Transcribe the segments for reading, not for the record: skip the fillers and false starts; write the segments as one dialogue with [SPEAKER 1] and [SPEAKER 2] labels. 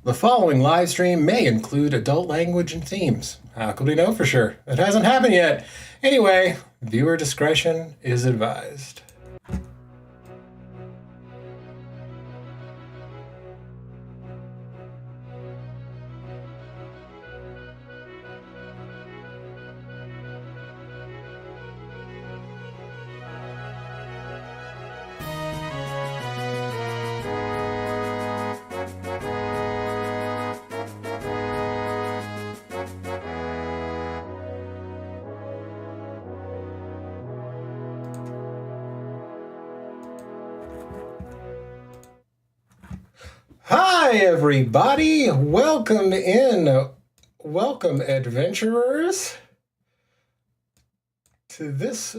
[SPEAKER 1] The following live stream may include adult language and themes. How could we know for sure? It hasn't happened yet. Anyway, viewer discretion is advised. Hi, everybody. Welcome in. Welcome, adventurers, to this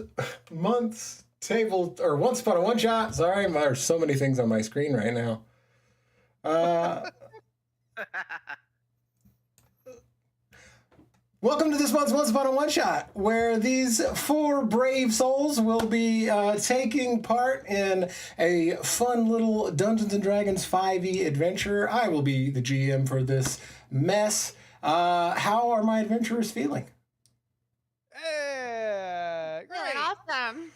[SPEAKER 1] month's table, or Once Upon a One Shot. Sorry, there's so many things on my screen right now. Welcome to this month's Once Upon a One Shot, where these four brave souls will be taking part in a fun little Dungeons & Dragons 5e adventure. I will be the GM for this mess. How are my adventurers feeling?
[SPEAKER 2] Really awesome.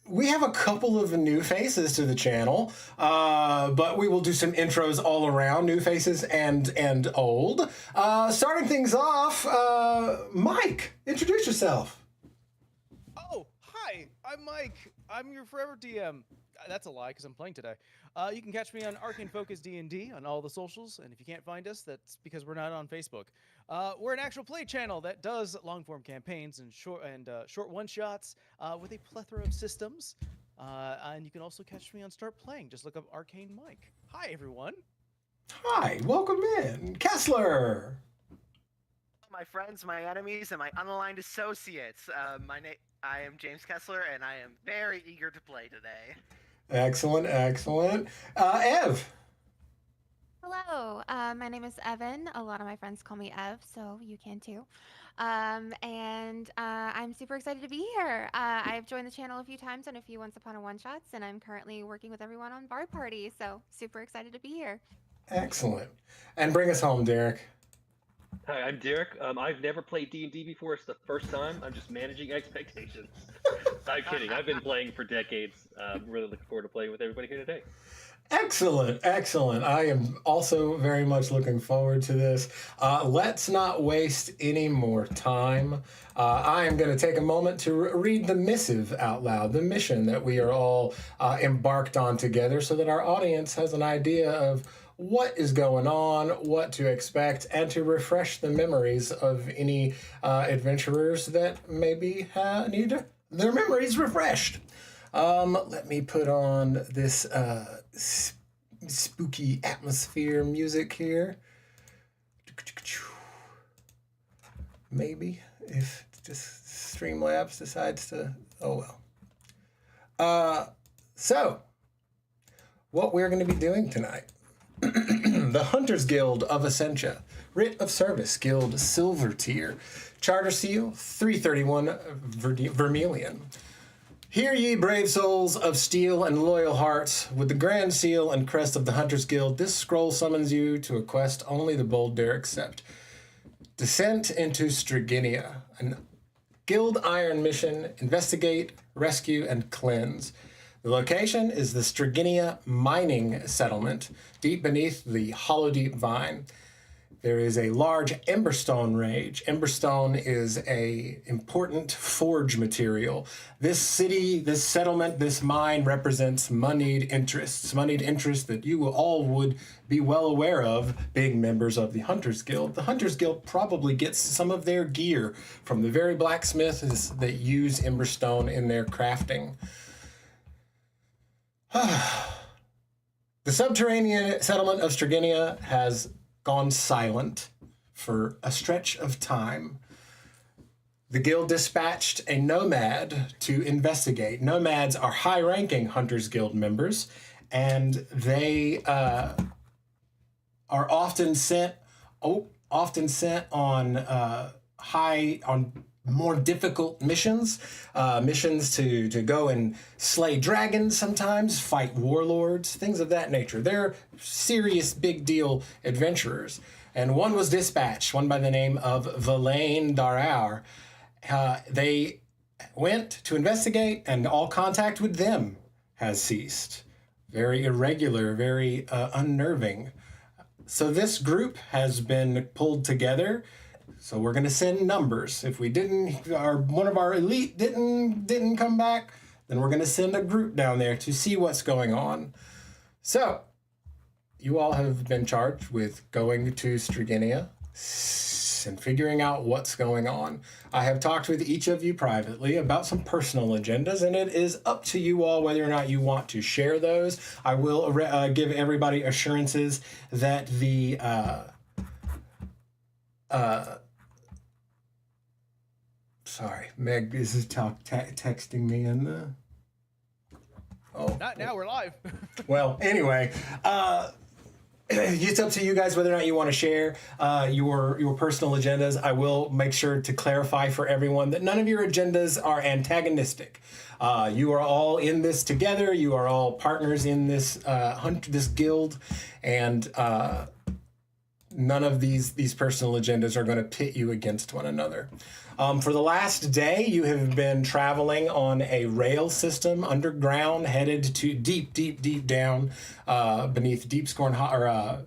[SPEAKER 1] We have a couple of new faces to the channel, but we will do some intros all around, new faces and old. Starting things off, Mike, introduce yourself.
[SPEAKER 3] Oh, hi, I'm Mike. I'm your forever DM. That's a lie, because I'm playing today. You can catch me on Arcane Focus D&D on all the socials, and if you can't find us, that's because we're not on Facebook. We're an actual play channel that does long-form campaigns and short one-shots with a plethora of systems. And you can also catch me on Start Playing. Just look up Arcane Mike. Hi, everyone.
[SPEAKER 1] Hi, welcome in. Kessler.
[SPEAKER 4] My friends, my enemies, and my unaligned associates. I am James Kessler, and I am very eager to play today.
[SPEAKER 1] Excellent. Ev.
[SPEAKER 2] Hello, my name is Evan. A lot of my friends call me Ev, so you can too. I'm super excited to be here. I've joined the channel a few times on a few Once Upon a One Shots, and I'm currently working with everyone on Bar Party, so super excited to be here.
[SPEAKER 1] Excellent. And bring us home, Derek.
[SPEAKER 5] Hi, I'm Derek. I've never played D&D before. It's the first time. I'm just managing expectations. I'm kidding. I've been playing for decades. Really looking forward to playing with everybody here today.
[SPEAKER 1] Excellent. I am also very much looking forward to this. Let's not waste any more time. I am going to take a moment to read the missive out loud, the mission that we are all embarked on together, so that our audience has an idea of what is going on, what to expect, and to refresh the memories of any adventurers that maybe need their memories refreshed. Let me put on this spooky atmosphere music here. Maybe if just Streamlabs decides to, oh well. So, what we're going to be doing tonight. The Hunters Guild of Ascensia, Writ of Service Guild Silver Tier, Charter Seal 331 Vermilion. Hear ye, brave souls of steel and loyal hearts, with the grand seal and crest of the Hunters Guild, this scroll summons you to a quest only the bold dare accept. Descent into Striginia, an guild iron mission, investigate, rescue, and cleanse. The location is the Striginia mining settlement, deep beneath the Hollow Deep Vine. There is a large emberstone range. Emberstone is a important forge material. This city, this settlement, this mine represents moneyed interests that you all would be well aware of being members of the Hunters Guild. The Hunters Guild probably gets some of their gear from the very blacksmiths that use emberstone in their crafting. The subterranean settlement of Striginia has gone silent for a stretch of time. The guild dispatched a nomad to investigate. Nomads are high-ranking Hunters Guild members, and they are often sent on more difficult missions, missions to go and slay dragons sometimes, fight warlords, things of that nature. They're serious, big deal adventurers. And one was dispatched, one by the name of Valain Daraur. They went to investigate, and all contact with them has ceased. Very irregular, very unnerving. So this group has been pulled together. So we're going to send numbers. If we didn't, one of our elite didn't come back, then we're going to send a group down there to see what's going on. So you all have been charged with going to Striginia and figuring out what's going on. I have talked with each of you privately about some personal agendas, and it is up to you all whether or not you want to share those. I will give everybody assurances that the sorry, Meg is texting me in the. Oh,
[SPEAKER 3] Not now. We're live.
[SPEAKER 1] well, anyway, it's up to you guys whether or not you want to share your personal agendas. I will make sure to clarify for everyone that none of your agendas are antagonistic. You are all in this together. You are all partners in this this guild, and none of these personal agendas are going to pit you against one another. For the last day, you have been traveling on a rail system underground, headed to deep down beneath Deepscorn Hollow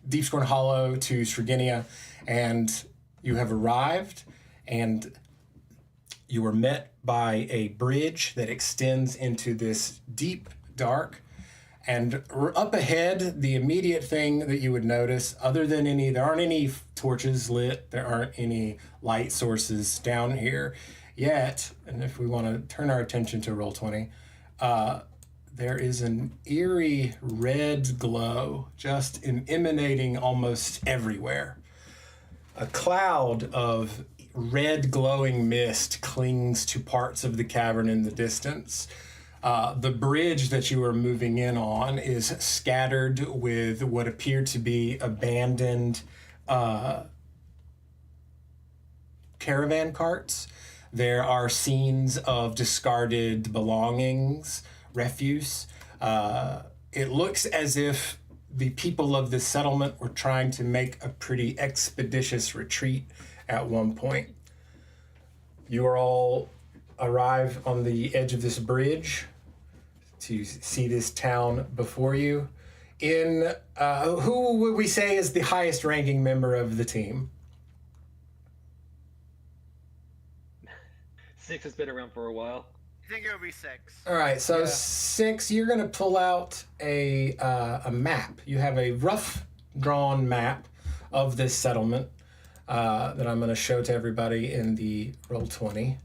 [SPEAKER 1] to Striginia, and you have arrived, and you were met by a bridge that extends into this deep, dark. And up ahead, the immediate thing that you would notice, other than there aren't any torches lit, there aren't any light sources down here yet. And if we want to turn our attention to Roll20, there is an eerie red glow just emanating almost everywhere. A cloud of red glowing mist clings to parts of the cavern in the distance. The bridge that you are moving in on is scattered with what appear to be abandoned caravan carts. There are scenes of discarded belongings, refuse. It looks as if the people of this settlement were trying to make a pretty expeditious retreat at one point. You are all arrive on the edge of this bridge to see this town before you. In who would we say is the highest ranking member of the team?
[SPEAKER 5] 6 has been around for a while.
[SPEAKER 4] I think it would be 6.
[SPEAKER 1] All right, so
[SPEAKER 3] Yeah.
[SPEAKER 1] 6, you're going to pull out a map. You have a rough drawn map of this settlement that I'm going to show to everybody in the Roll20.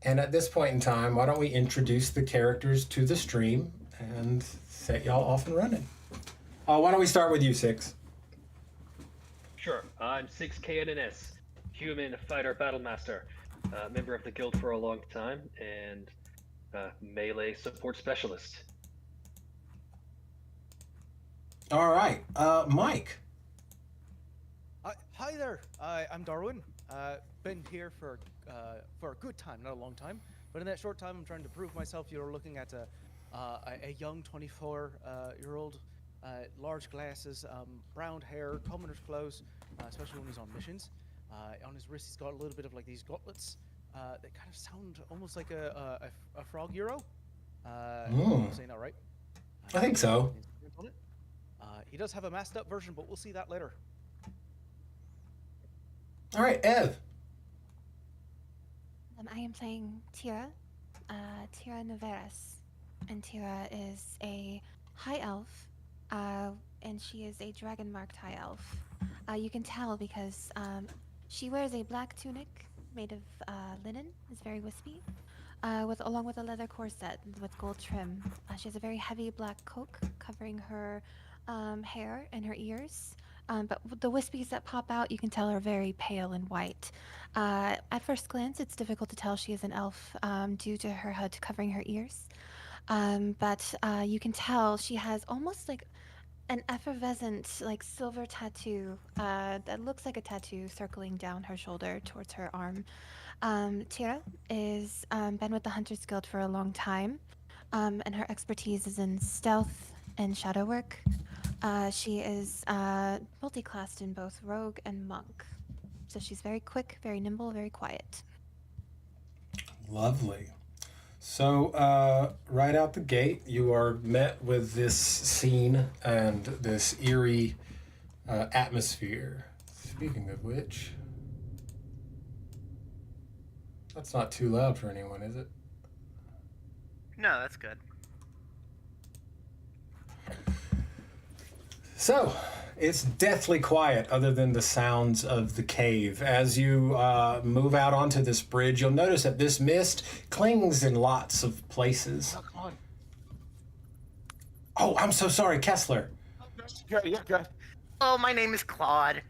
[SPEAKER 1] And at this point in time, why don't we introduce the characters to the stream and set y'all off and running. Why don't we start with you, 6?
[SPEAKER 5] Sure. I'm 6KNNS, human fighter battlemaster, member of the guild for a long time, and melee support specialist.
[SPEAKER 1] All right, Mike.
[SPEAKER 3] Hi there. I'm Darwin. Been here for a good time, not a long time, but in that short time, I'm trying to prove myself. You're looking at a young 24-year-old, large glasses, brown hair, commoner's clothes, especially when he's on missions. On his wrist, he's got a little bit of like these gauntlets that kind of sound almost like a frog euro. I'm saying that right?
[SPEAKER 1] I think so.
[SPEAKER 3] He does have a masked up version, but we'll see that later.
[SPEAKER 1] All right, Ev.
[SPEAKER 2] I am playing Tira, Tira Naveras, and Tira is a high elf, and she is a dragon-marked high elf. You can tell because she wears a black tunic made of linen, it's very wispy, along with a leather corset with gold trim. She has a very heavy black cloak covering her hair and her ears. But the wispies that pop out, you can tell are very pale and white. At first glance, it's difficult to tell she is an elf due to her hood covering her ears. But you can tell she has almost like an effervescent, like silver tattoo that looks like a tattoo circling down her shoulder towards her arm. Tira is been with the Hunters Guild for a long time, and her expertise is in stealth and shadow work. She is multi-classed in both rogue and monk, so she's very quick, very nimble, very quiet.
[SPEAKER 1] Lovely. So, right out the gate, you are met with this scene and this eerie atmosphere. Speaking of which, that's not too loud for anyone, is it?
[SPEAKER 4] No, that's good.
[SPEAKER 1] So, it's deathly quiet other than the sounds of the cave. As you move out onto this bridge, you'll notice that this mist clings in lots of places.
[SPEAKER 3] Oh, come on.
[SPEAKER 1] Oh, I'm so sorry, Kessler.
[SPEAKER 3] Yeah, good.
[SPEAKER 4] Oh, my name is Claude.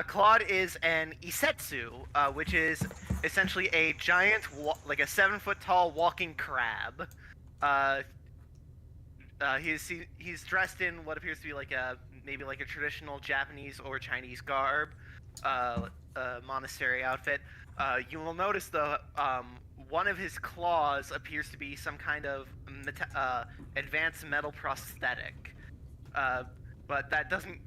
[SPEAKER 4] Claude is an isetsu, which is essentially a giant, like a 7-foot-tall walking crab. He's dressed in what appears to be like maybe like a traditional Japanese or Chinese garb, monastery outfit. You will notice one of his claws appears to be some kind of advanced metal prosthetic. But that doesn't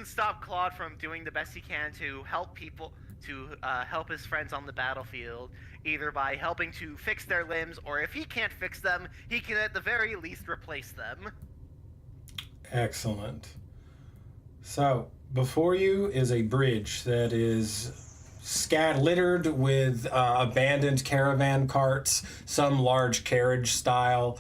[SPEAKER 4] stop Claude from doing the best he can to help people, to help his friends on the battlefield, either by helping to fix their limbs, or if he can't fix them, he can at the very least replace them.
[SPEAKER 1] Excellent. So, before you is a bridge that is littered with abandoned caravan carts, some large carriage style,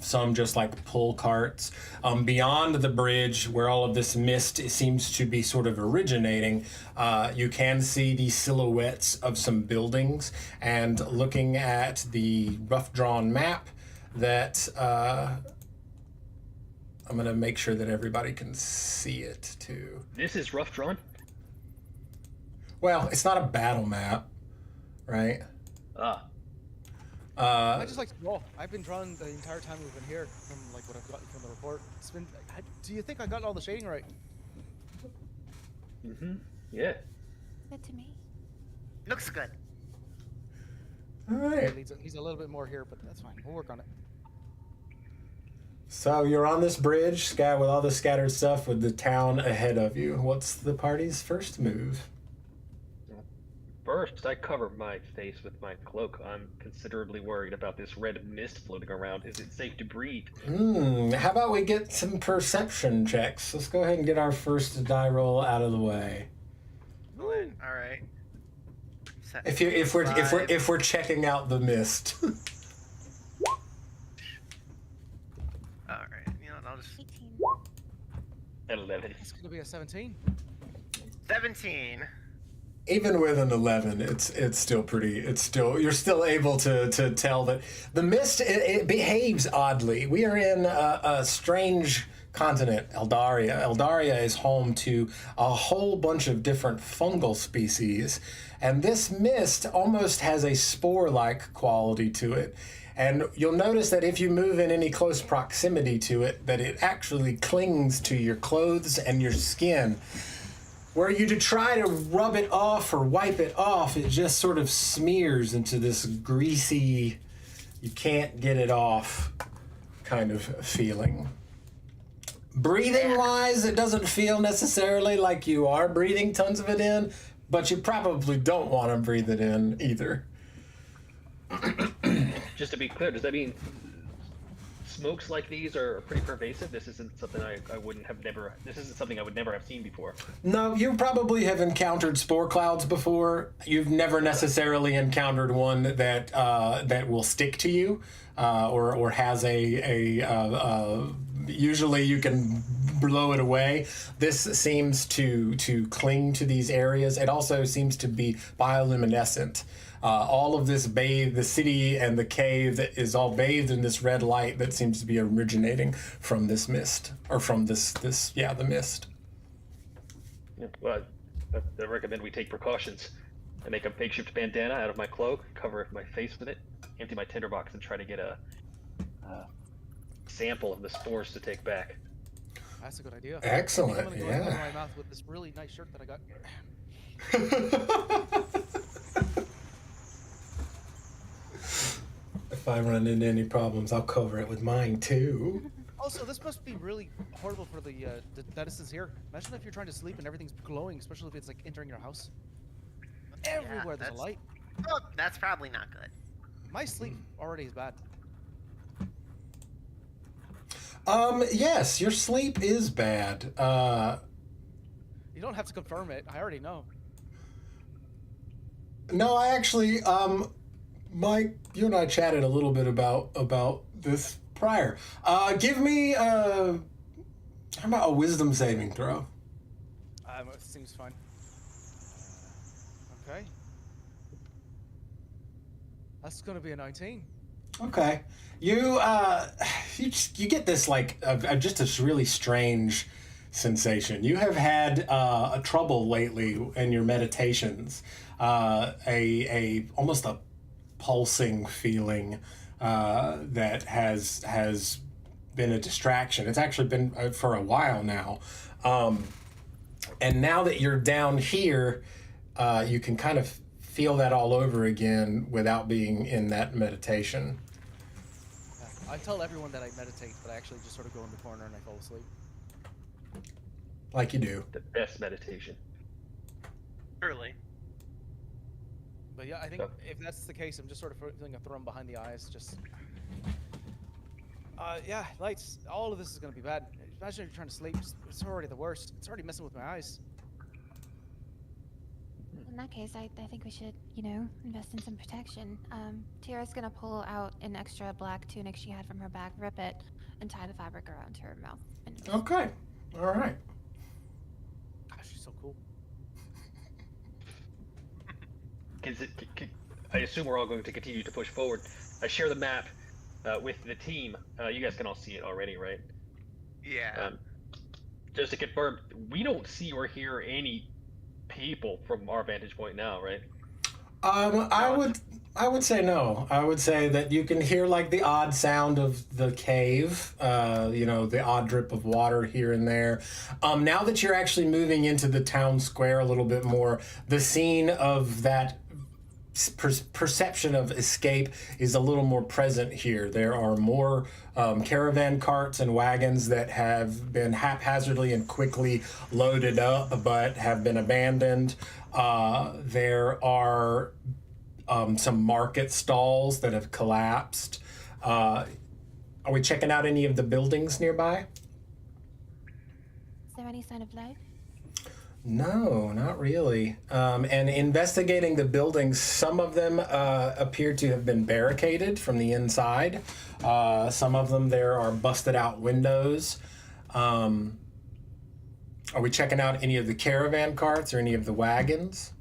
[SPEAKER 1] some just like pull carts. Beyond the bridge, where all of this mist seems to be sort of originating, you can see the silhouettes of some buildings. And looking at the rough-drawn map, that I'm going to make sure that everybody can see it too.
[SPEAKER 5] This is rough drawn.
[SPEAKER 1] Well, it's not a battle map, right?
[SPEAKER 3] I just like to roll. I've been drawing the entire time we've been here, from like what I've gotten from the report. It's been. Do you think I got all the shading right?
[SPEAKER 5] Mm-hmm. Yeah.
[SPEAKER 2] Good to me.
[SPEAKER 4] Looks good.
[SPEAKER 1] All right.
[SPEAKER 3] He's a little bit more here, but that's fine. We'll work on it.
[SPEAKER 1] So you're on this bridge, with all the scattered stuff, with the town ahead of you. What's the party's first move?
[SPEAKER 5] First, I cover my face with my cloak. I'm considerably worried about this red mist floating around. Is it safe to breathe?
[SPEAKER 1] How about we get some perception checks? Let's go ahead and get our first die roll out of the way.
[SPEAKER 4] All right.
[SPEAKER 1] If we're checking out the mist.
[SPEAKER 4] All right. You know, I'll just
[SPEAKER 2] 18.
[SPEAKER 5] 11.
[SPEAKER 3] It's gonna be a 17.
[SPEAKER 4] 17.
[SPEAKER 1] Even with an 11, it's still pretty. You're still able to tell that the mist it behaves oddly. We are in a strange continent, Eldaria. Eldaria is home to a whole bunch of different fungal species, and this mist almost has a spore-like quality to it. And you'll notice that if you move in any close proximity to it, that it actually clings to your clothes and your skin. Were you to try to rub it off or wipe it off, it just sort of smears into this greasy, you can't get it off kind of feeling. Breathing-wise, it doesn't feel necessarily like you are breathing tons of it in, but you probably don't want to breathe it in either.
[SPEAKER 5] Just to be clear, does that mean smokes like these are pretty pervasive? This isn't something this isn't something I would never have seen before.
[SPEAKER 1] No, you probably have encountered spore clouds before. You've never necessarily encountered one that will stick to you, or has usually you can blow it away. This seems to cling to these areas. It also seems to be bioluminescent. All of this the city and the cave that is all bathed in this red light that seems to be originating from this mist, or from the mist.
[SPEAKER 5] Yeah, well, I recommend we take precautions. I make a makeshift bandana out of my cloak, cover my face with it, empty my tinderbox, and try to get a sample of the spores to take back.
[SPEAKER 3] That's a good idea.
[SPEAKER 1] Excellent,
[SPEAKER 3] I'm gonna go and cover
[SPEAKER 1] yeah.
[SPEAKER 3] my mouth with this really nice shirt that I got.
[SPEAKER 1] If I run into any problems, I'll cover it with mine too.
[SPEAKER 3] Also, this must be really horrible for the denizens here. Imagine if you're trying to sleep and everything's glowing, especially if it's like entering your house. Everywhere there's a light.
[SPEAKER 4] Oh, that's probably not good.
[SPEAKER 3] My sleep already is bad.
[SPEAKER 1] Yes, your sleep is bad.
[SPEAKER 3] You don't have to confirm it. I already know.
[SPEAKER 1] No, I actually, Mike, you and I chatted a little bit about this prior. Give me, how about a wisdom saving throw?
[SPEAKER 3] It seems fine. Okay. That's gonna be a 19.
[SPEAKER 1] Okay. You get this like just this really strange sensation. You have had a trouble lately in your meditations. A almost a pulsing feeling that has been a distraction. It's actually been for a while now. And now that you're down here, you can kind of feel that all over again without being in that meditation.
[SPEAKER 3] I tell everyone that I meditate, but I actually just sort of go in the corner and I fall asleep.
[SPEAKER 1] Like you do.
[SPEAKER 5] The best meditation.
[SPEAKER 4] Surely.
[SPEAKER 3] But yeah, I think if that's the case, I'm just sort of feeling a thrum behind the eyes. Just, yeah, lights. All of this is gonna be bad. Imagine if you're trying to sleep. It's already the worst. It's already messing with my eyes.
[SPEAKER 2] In that case, I think we should, invest in some protection. Tira's gonna pull out an extra black tunic she had from her bag, rip it, and tie the fabric around her mouth.
[SPEAKER 1] Okay. All right.
[SPEAKER 3] Gosh, she's so cool.
[SPEAKER 5] I assume we're all going to continue to push forward. I share the map with the team. You guys can all see it already, right?
[SPEAKER 4] Yeah.
[SPEAKER 5] Just to confirm, we don't see or hear any people from our vantage point now, right?
[SPEAKER 1] I would say no. I would say that you can hear like the odd sound of the cave, the odd drip of water here and there. Now that you're actually moving into the town square a little bit more, the scene of that perception of escape is a little more present here. There are more caravan carts and wagons that have been haphazardly and quickly loaded up but have been abandoned. There are some market stalls that have collapsed. Are we checking out any of the buildings nearby?
[SPEAKER 2] Is there any sign of life?
[SPEAKER 1] No, not really. And investigating the buildings, some of them appear to have been barricaded from the inside. Some of them, there are busted out windows. Are we checking out any of the caravan carts or any of the wagons?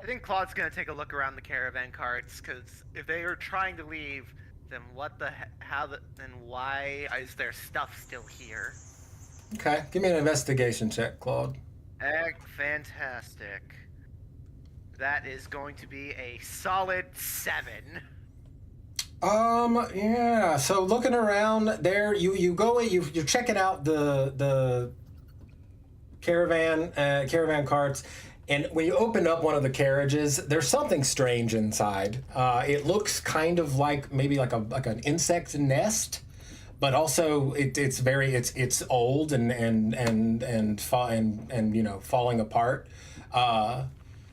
[SPEAKER 4] I think Claude's gonna take a look around the caravan carts, because if they are trying to leave, then then why is their stuff still here?
[SPEAKER 1] Okay, give me an investigation check, Claude.
[SPEAKER 4] Fantastic. That is going to be a solid 7.
[SPEAKER 1] Yeah. So looking around there, you're checking out the caravan carts, and when you open up one of the carriages, there's something strange inside. It looks kind of like maybe like an insect nest, but also it's old and falling apart.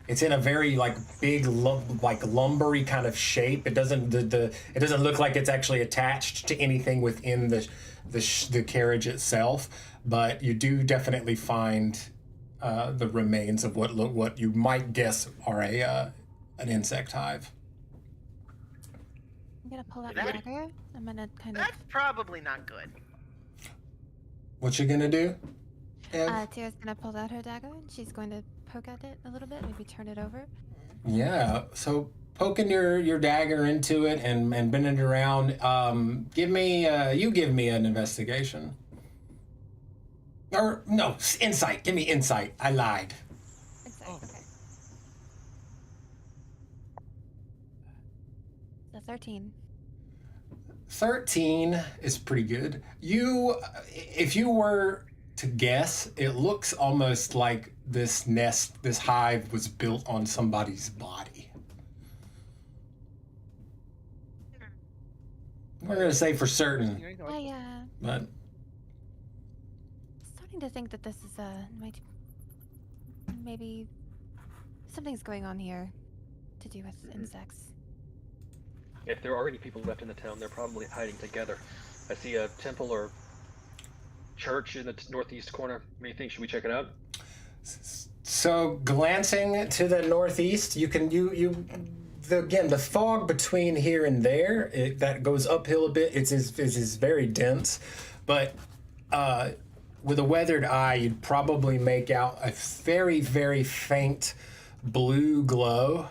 [SPEAKER 1] It's in a very like big like lumbery kind of shape. It doesn't look like it's actually attached to anything within the carriage itself, but you do definitely find the remains of what you might guess are an insect hive.
[SPEAKER 2] I'm gonna pull out
[SPEAKER 4] That-
[SPEAKER 2] my dagger. I'm gonna kind of.
[SPEAKER 4] That's probably not good.
[SPEAKER 1] What you gonna do, Ev?
[SPEAKER 2] Tira's gonna pull out her dagger and she's going to poke at it a little bit, maybe turn it over.
[SPEAKER 1] Yeah, so poking your dagger into it and bending it around. Give me an investigation. Or no, insight. Give me insight. I lied.
[SPEAKER 2] Insight,
[SPEAKER 3] Oh.
[SPEAKER 2] okay. So 13.
[SPEAKER 1] 13 is pretty good. If you were to guess, it looks almost like this nest, this hive was built on somebody's body. We're going to say for certain, but
[SPEAKER 2] starting to think that this is maybe something's going on here to do with insects.
[SPEAKER 5] If there are any people left in the town, they're probably hiding together. I see a temple or church in the northeast corner. What do you think? Should we check it out?
[SPEAKER 1] So glancing to the northeast, you can again, the fog between here and there, that goes uphill a bit. It is very dense, but with a weathered eye, you'd probably make out a very, very faint blue glow.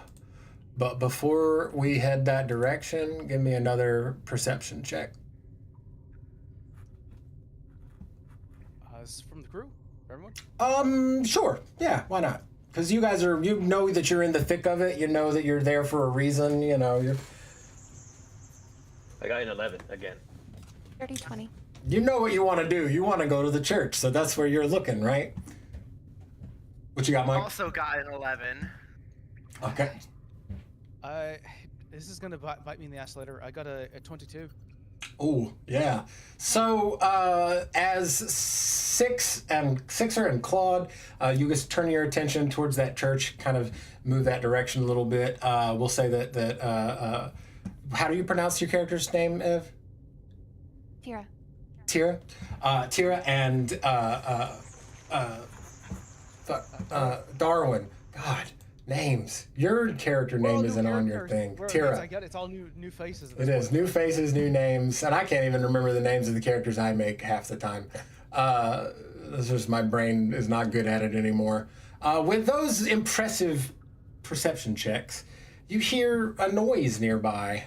[SPEAKER 1] But before we head that direction, give me another perception check.
[SPEAKER 3] Is from the crew? Everyone?
[SPEAKER 1] Sure. Yeah, why not? Because you guys you know that you're in the thick of it. You know that you're there for a reason. You know,
[SPEAKER 5] I got an 11 again.
[SPEAKER 2] 30-20.
[SPEAKER 1] You know what you want to do. You want to go to the church, so that's where you're looking, right? What you got, Mike?
[SPEAKER 4] Also got an 11.
[SPEAKER 1] Okay.
[SPEAKER 3] This is gonna bite me in the ass later. I got a 22.
[SPEAKER 1] Oh, yeah. So, as Sixer and Claude, you guys turn your attention towards that church, kind of move that direction a little bit. We'll say that how do you pronounce your character's name, Ev?
[SPEAKER 2] Tira.
[SPEAKER 1] Tira? Tira and, Darwin. God. Names. Your character name isn't on your thing. Tira.
[SPEAKER 3] I get it. It's all new faces.
[SPEAKER 1] It is. New faces, new names. And I can't even remember the names of the characters I make half the time. It's just my brain is not good at it anymore. With those impressive perception checks, you hear a noise nearby.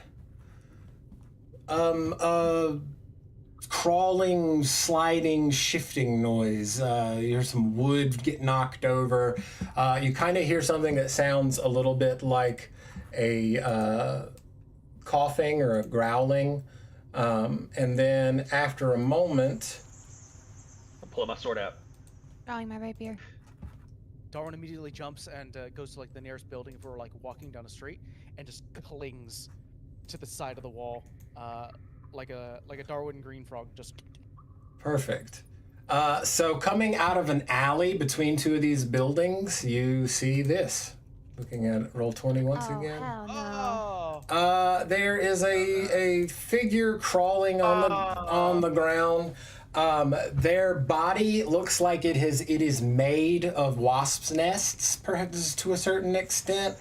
[SPEAKER 1] Crawling, sliding, shifting noise. You hear some wood get knocked over. You kind of hear something that sounds a little bit like a coughing or a growling. And then after a moment...
[SPEAKER 5] I'm pulling my sword out.
[SPEAKER 2] Drawing my rapier.
[SPEAKER 3] Darwin immediately jumps and goes to like the nearest building if we're like walking down the street and just clings to the side of the wall. Like a Darwin green frog, just
[SPEAKER 1] perfect. So coming out of an alley between two of these buildings, you see this. Looking at roll 20 once again.
[SPEAKER 2] Hell no.
[SPEAKER 1] There is a figure crawling on the ground. Their body looks like it is made of wasps' nests, perhaps to a certain extent.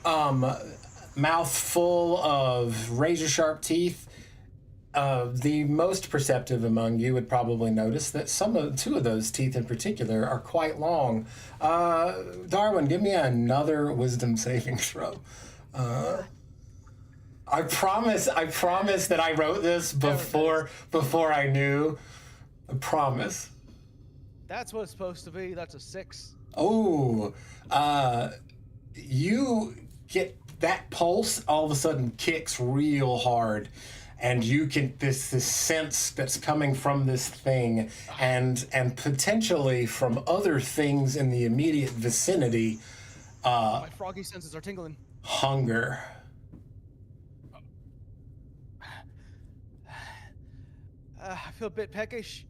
[SPEAKER 1] Mouth full of razor sharp teeth. The most perceptive among you would probably notice that two of those teeth in particular are quite long. Darwin, give me another wisdom saving throw. I promise that I wrote this before I knew. I promise.
[SPEAKER 3] That's what it's supposed to be. That's a 6.
[SPEAKER 1] Oh, you get that pulse all of a sudden kicks real hard. And you can this sense that's coming from this thing, and potentially from other things in the immediate vicinity.
[SPEAKER 3] My froggy senses are tingling.
[SPEAKER 1] Hunger.
[SPEAKER 3] I feel a bit peckish.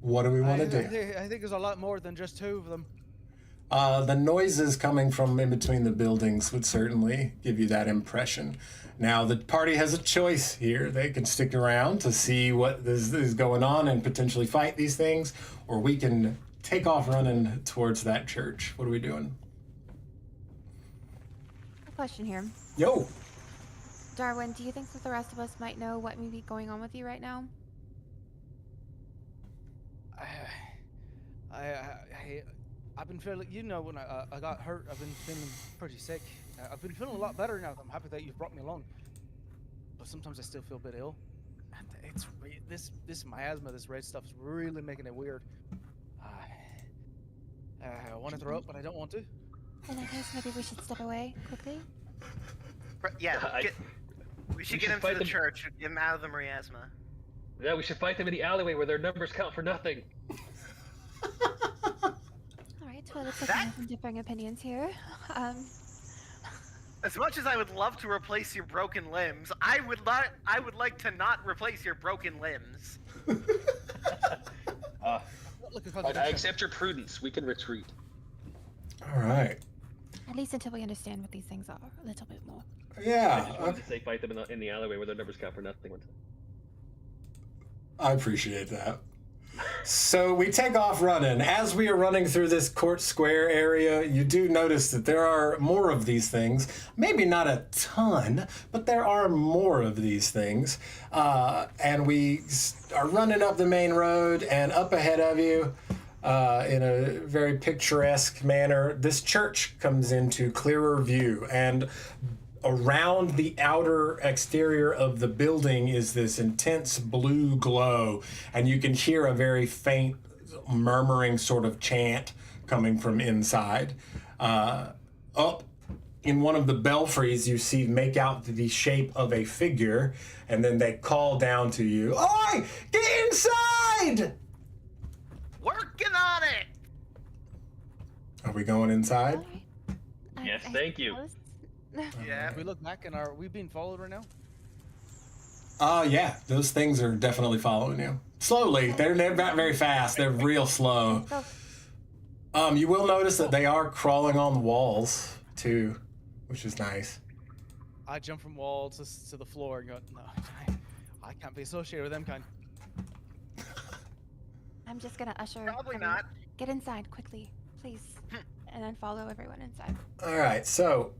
[SPEAKER 1] What do we want to do?
[SPEAKER 3] I think there's a lot more than just 2 of them.
[SPEAKER 1] The noises coming from in between the buildings would certainly give you that impression. Now, the party has a choice here. They can stick around to see what is going on and potentially fight these things, or we can take off running towards that church. What are we doing?
[SPEAKER 2] A question here.
[SPEAKER 1] Yo!
[SPEAKER 2] Darwin, do you think that the rest of us might know what may be going on with you right now?
[SPEAKER 3] I've been feeling, when I got hurt, I've been feeling pretty sick. I've been feeling a lot better now. I'm happy that you've brought me along. But sometimes I still feel a bit ill. And it's this miasma, this red stuff is really making it weird. I want to throw up, but I don't want to.
[SPEAKER 2] In that case, maybe we should step away quickly.
[SPEAKER 4] Yeah, we should get him to the church. Get him out of the miasma.
[SPEAKER 5] Yeah, we should fight them in the alleyway where their numbers count for nothing.
[SPEAKER 2] All right. Well, looks like we have some differing opinions here.
[SPEAKER 4] As much as I would love to replace your broken limbs, I would like to not replace your broken limbs.
[SPEAKER 5] I accept your prudence. We can retreat.
[SPEAKER 1] All right.
[SPEAKER 2] At least until we understand what these things are a little bit more.
[SPEAKER 5] I
[SPEAKER 1] Yeah,
[SPEAKER 5] just wanted to say fight them in the alleyway where their numbers count for nothing.
[SPEAKER 1] I appreciate that. So we take off running. As we are running through this court square area, you do notice that there are more of these things. Maybe not a ton, but there are more of these things. And we are running up the main road, and up ahead of you, in a very picturesque manner, this church comes into clearer view. And around the outer exterior of the building is this intense blue glow, and you can hear a very faint murmuring sort of chant coming from inside. Up in one of the belfries, you see make out the shape of a figure, and then they call down to you, "Oi, get inside!"
[SPEAKER 4] Working on it!
[SPEAKER 1] Are we going inside?
[SPEAKER 2] All right.
[SPEAKER 5] Yes, thank you.
[SPEAKER 2] suppose-
[SPEAKER 4] Yeah.
[SPEAKER 3] If we look back and are we being followed right now?
[SPEAKER 1] Yeah, those things are definitely following you. Slowly. They're not very fast. They're real slow.
[SPEAKER 2] So,
[SPEAKER 1] You will notice that they are crawling on the walls, too, which is nice.
[SPEAKER 3] I jump from wall to the floor and go, no, I can't be associated with them kind.
[SPEAKER 2] I'm just gonna usher.
[SPEAKER 4] Probably
[SPEAKER 2] everyone-
[SPEAKER 4] not.
[SPEAKER 2] Get inside quickly, please, and then follow everyone inside.
[SPEAKER 1] All right, so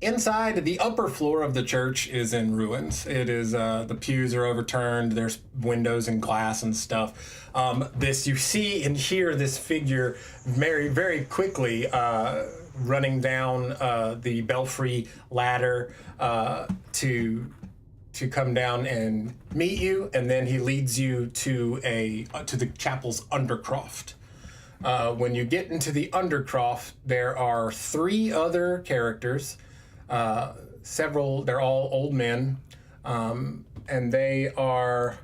[SPEAKER 1] inside, the upper floor of the church is in ruins. It is, the pews are overturned. There's windows and glass and stuff. You see and hear this figure very, very quickly running down the belfry ladder to come down and meet you, and then he leads you to the chapel's undercroft. When you get into the undercroft, there are 3 other characters. They're all old men, and they are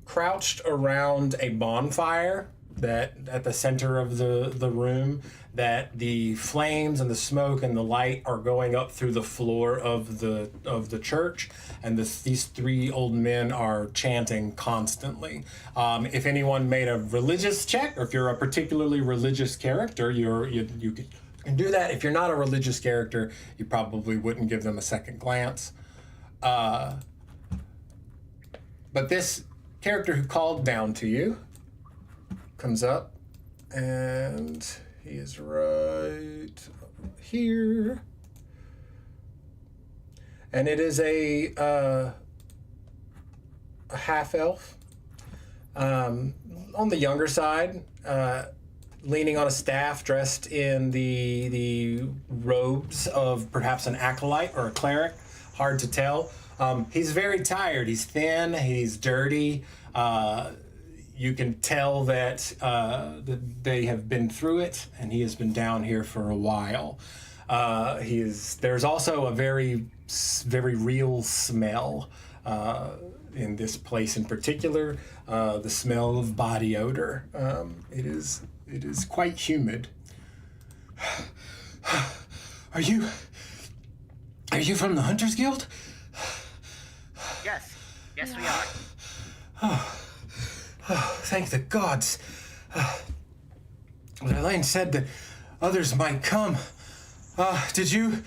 [SPEAKER 1] crouched around a bonfire that at the center of the room, that the flames and the smoke and the light are going up through the floor of the church, and these 3 old men are chanting constantly. If anyone made a religious check, or if you're a particularly religious character, you can do that. If you're not a religious character, you probably wouldn't give them a second glance. But this character who called down to you comes up, and he is right here. And it is a half-elf, on the younger side, leaning on a staff, dressed in the robes of perhaps an acolyte or a cleric. Hard to tell. He's very tired. He's thin. He's dirty. You can tell that they have been through it, and he has been down here for a while. There's also a very, very real smell in this place in particular. The smell of body odor. It is quite humid. Are you from the Hunters Guild?
[SPEAKER 4] Yes. Yes, we are.
[SPEAKER 1] Oh, thank the gods. But Elaine said that others might come. Did you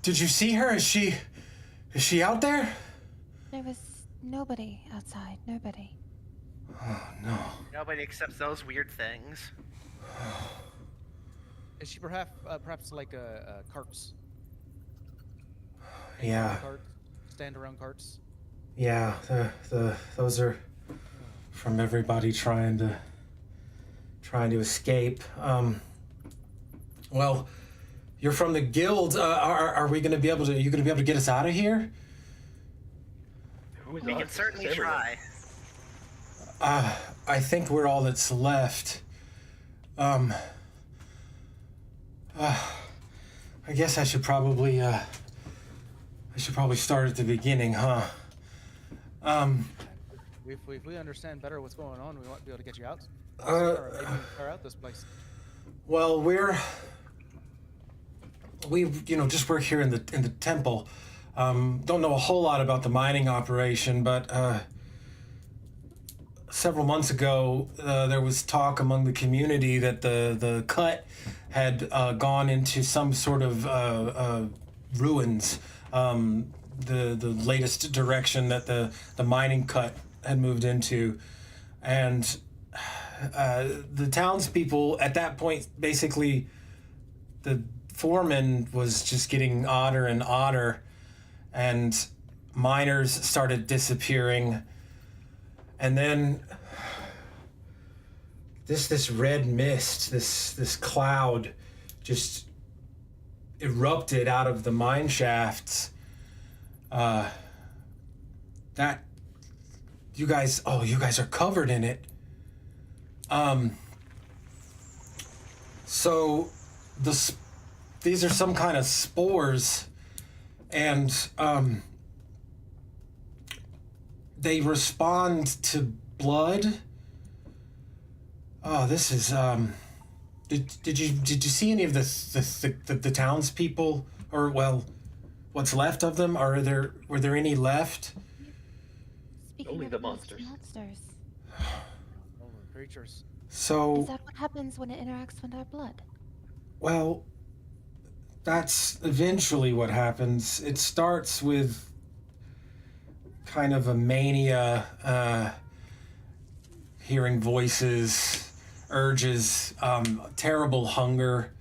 [SPEAKER 1] see her? Is she out there?
[SPEAKER 2] There was nobody outside. Nobody.
[SPEAKER 1] Oh no.
[SPEAKER 4] Nobody accepts those weird things.
[SPEAKER 3] Is she perhaps like a carts?
[SPEAKER 1] Yeah.
[SPEAKER 3] Stand around carts.
[SPEAKER 1] Yeah, those are from everybody trying to escape. Well, you're from the guild. Are we gonna be able to? Are you gonna be able to get us out of here?
[SPEAKER 5] Who is
[SPEAKER 4] We
[SPEAKER 5] us?
[SPEAKER 4] can certainly
[SPEAKER 5] It's everyone.
[SPEAKER 4] try.
[SPEAKER 1] I think we're all that's left. I guess I should probably start at the beginning, huh?
[SPEAKER 3] If we understand better what's going on, we might be able to get you out.
[SPEAKER 1] Uh,
[SPEAKER 3] Or maybe even clear out this place.
[SPEAKER 1] Well, we're here in the temple. Don't know a whole lot about the mining operation, but several months ago there was talk among the community that the cut had gone into some sort of ruins. The latest direction that the mining cut had moved into, and the townspeople at that point, basically, the foreman was just getting odder and odder, and miners started disappearing, and then this red mist, this cloud, just erupted out of the mine shafts. That you guys are covered in it. So these are some kind of spores, and they respond to blood. Oh, this is did you see any of the townspeople, or well, what's left of them? Were there any left?
[SPEAKER 2] Speaking
[SPEAKER 5] Only
[SPEAKER 2] of
[SPEAKER 5] the
[SPEAKER 2] monsters.
[SPEAKER 3] Oh, creatures.
[SPEAKER 1] So
[SPEAKER 2] Is that what happens when it interacts with our blood?
[SPEAKER 1] well, that's eventually what happens. It starts with kind of a mania, hearing voices, urges, terrible hunger.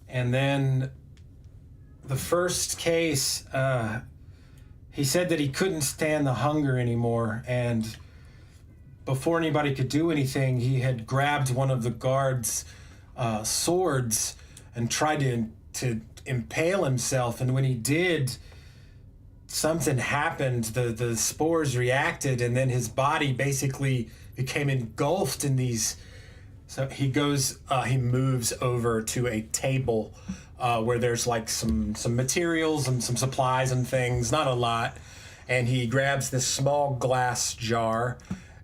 [SPEAKER 1] And then the first case, he said that he couldn't stand the hunger anymore. And before anybody could do anything, he had grabbed one of the guards' swords and tried to impale himself. And when he did, something happened. The spores reacted, and then his body basically became engulfed in these. So he moves over to a table where there's like some materials and some supplies and things, not a lot. And he grabs this small glass jar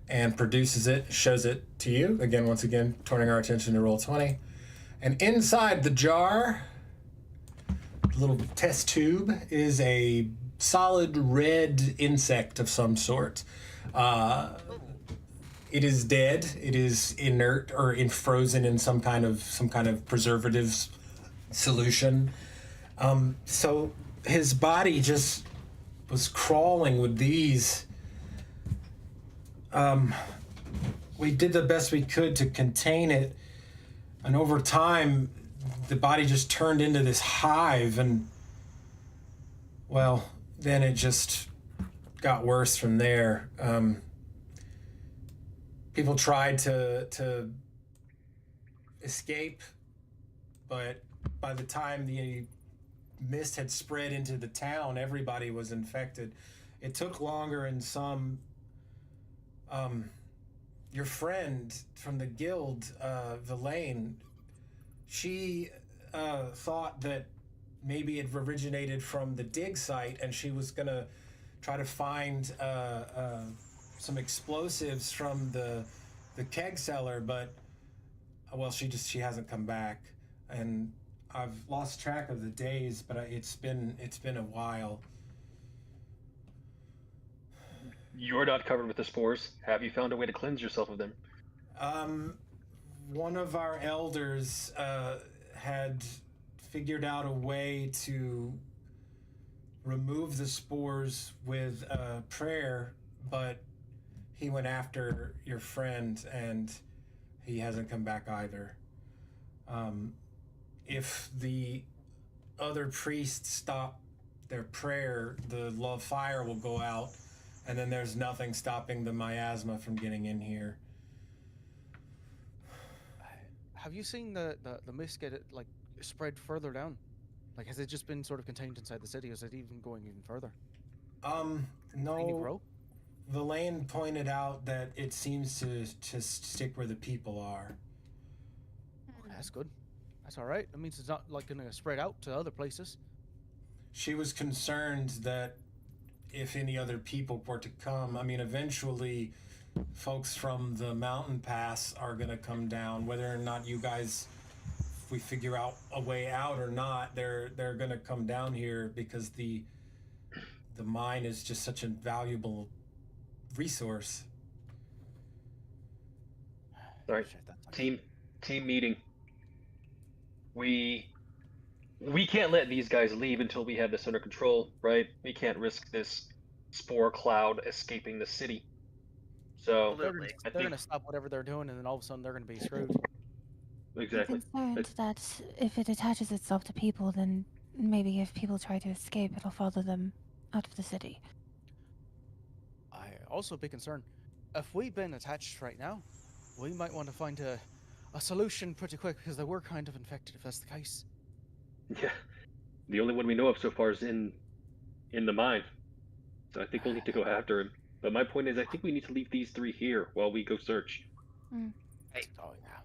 [SPEAKER 1] and produces it, shows it to you. Again, once again, turning our attention to roll 20. And inside the jar, the little test tube, is a solid red insect of some sort. It is dead. It is inert or frozen in some kind of preservative solution. So his body just was crawling with these. We did the best we could to contain it, and over time, the body just turned into this hive, and well, then it just got worse from there. People tried to escape, but by the time the mist had spread into the town, everybody was infected. It took longer in some. Your friend from the guild, Villain, she thought that maybe it originated from the dig site, and she was gonna try to find some explosives from the keg cellar, but well, she hasn't come back, and I've lost track of the days, but it's been a while.
[SPEAKER 5] You're not covered with the spores. Have you found a way to cleanse yourself of them?
[SPEAKER 1] One of our elders had figured out a way to remove the spores with prayer, but he went after your friend, and he hasn't come back either. If the other priests stop their prayer, the love fire will go out, and then there's nothing stopping the miasma from getting in here.
[SPEAKER 3] Have you seen the mist get like spread further down? Like, has it just been sort of contained inside the city? Or is it even going even further? Any
[SPEAKER 1] No.
[SPEAKER 3] grow?
[SPEAKER 1] Villain pointed out that it seems to just stick where the people are.
[SPEAKER 3] Okay, that's good. That's all right. That means it's not like gonna spread out to other places.
[SPEAKER 1] She was concerned that if any other people were to come, I mean, eventually folks from the mountain pass are gonna come down. Whether or not you guys, if we figure out a way out or not, they're gonna come down here because the mine is just such a valuable resource.
[SPEAKER 5] All right,
[SPEAKER 3] Shit, that's
[SPEAKER 5] team meeting. We can't let these guys leave until we have this under control, right? We can't risk this spore cloud escaping the city. So
[SPEAKER 4] Absolutely.
[SPEAKER 5] I
[SPEAKER 3] they're
[SPEAKER 5] think
[SPEAKER 3] gonna stop whatever they're doing, and then all of a sudden they're gonna be screwed.
[SPEAKER 5] exactly.
[SPEAKER 2] I'm concerned that if it attaches itself to people, then maybe if people try to escape, it'll follow them out of the city.
[SPEAKER 3] I also be concerned. If we've been attached right now, we might want to find a solution pretty quick because they were kind of infected. If that's the case.
[SPEAKER 5] Yeah, the only one we know of so far is in the mine. So I think we'll need to go after him. But my point is, I think we need to leave these three here while we go search.
[SPEAKER 3] Oh yeah.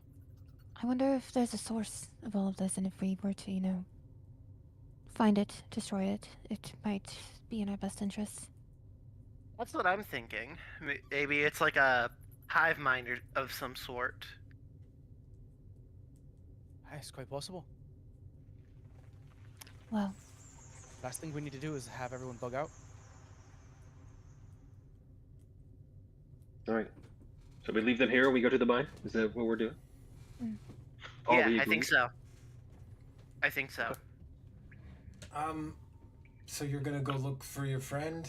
[SPEAKER 2] I wonder if there's a source of all of this, and if we were to, find it, destroy it, it might be in our best interests.
[SPEAKER 4] That's what I'm thinking. Maybe it's like a hive mind of some sort.
[SPEAKER 3] It's quite possible.
[SPEAKER 2] Well,
[SPEAKER 3] Last thing we need to do is have everyone bug out.
[SPEAKER 5] All right. So we leave them here. We go to the mine. Is that what we're doing? All
[SPEAKER 4] Yeah,
[SPEAKER 5] we
[SPEAKER 4] I
[SPEAKER 5] agree?
[SPEAKER 4] think so. I think so.
[SPEAKER 1] So you're gonna go look for your friend?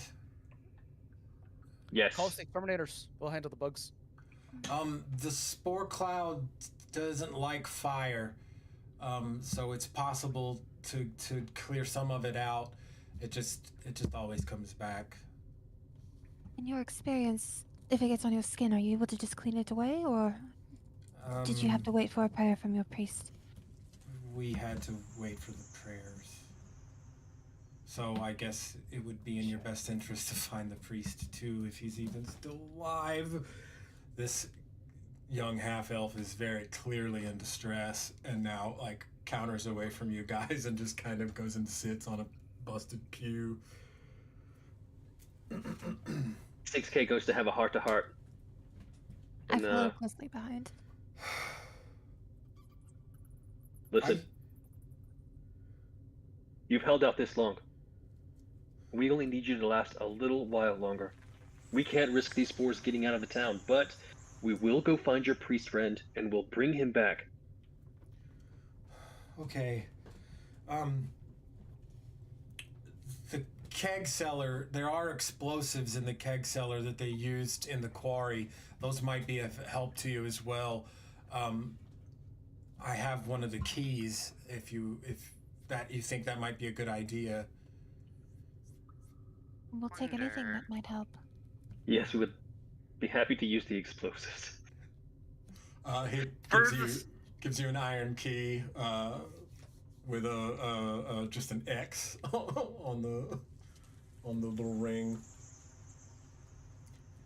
[SPEAKER 5] Yes.
[SPEAKER 3] Call us the exterminators. We'll handle the bugs.
[SPEAKER 1] The spore cloud doesn't like fire, so it's possible to clear some of it out. It just always comes back.
[SPEAKER 2] in your experience, if it gets on your skin, are you able to just clean it away, or did you have to wait for a prayer from your priest?
[SPEAKER 1] We had to wait for the prayers. So I guess it would be in your best interest to find the priest too, if he's even still alive. This young half-elf is very clearly in distress and now counters away from you guys and just kind of goes and sits on a busted pew.
[SPEAKER 5] 6K goes to have a heart-to-heart.
[SPEAKER 2] I
[SPEAKER 5] And,
[SPEAKER 2] follow closely behind.
[SPEAKER 5] listen. You've held out this long. We only need you to last a little while longer. We can't risk these spores getting out of the town, but we will go find your priest friend and we'll bring him back.
[SPEAKER 1] Okay. The keg cellar, there are explosives in the keg cellar that they used in the quarry. Those might be of help to you as well. I have one of the keys if you think that might be a good idea.
[SPEAKER 2] We'll take anything
[SPEAKER 4] Wonder.
[SPEAKER 2] that might help.
[SPEAKER 5] Yes, we would be happy to use the explosives.
[SPEAKER 1] He gives you an iron key with a just an X on the little ring.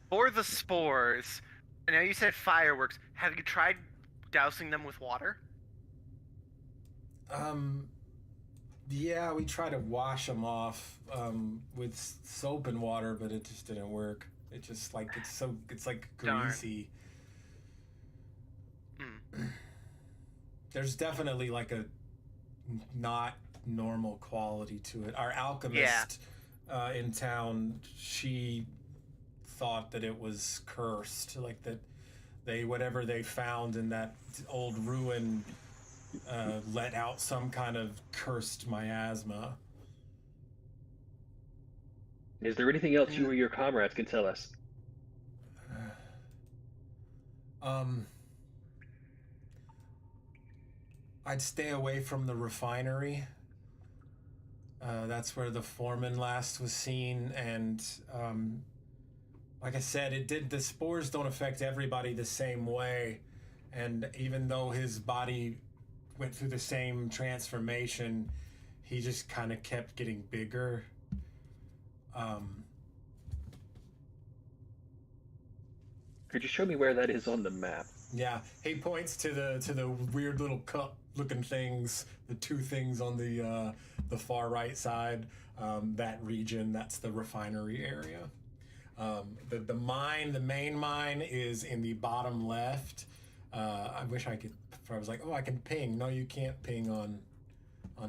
[SPEAKER 4] For the spores, I know you said fireworks. Have you tried dousing them with water?
[SPEAKER 1] Yeah, we try to wash them off with soap and water, but it just didn't work. It just it's like
[SPEAKER 4] Darn.
[SPEAKER 1] greasy. There's definitely like a not normal quality to it. Our alchemist in town, she thought that it was cursed, like that whatever they found in that old ruin let out some kind of cursed miasma.
[SPEAKER 5] Is there anything else you or your comrades can tell us?
[SPEAKER 1] I'd stay away from the refinery. That's where the foreman last was seen, and like I said, the spores don't affect everybody the same way, and even though his body went through the same transformation, he just kind of kept getting bigger.
[SPEAKER 5] Could you show me where that is on the map?
[SPEAKER 1] Yeah, he points to the weird little cup-looking things, the two things on the far right side. That region, that's the refinery area. The mine, the main mine, is in the bottom left. I wish I could. I was like, oh, I can ping. No, you can't ping on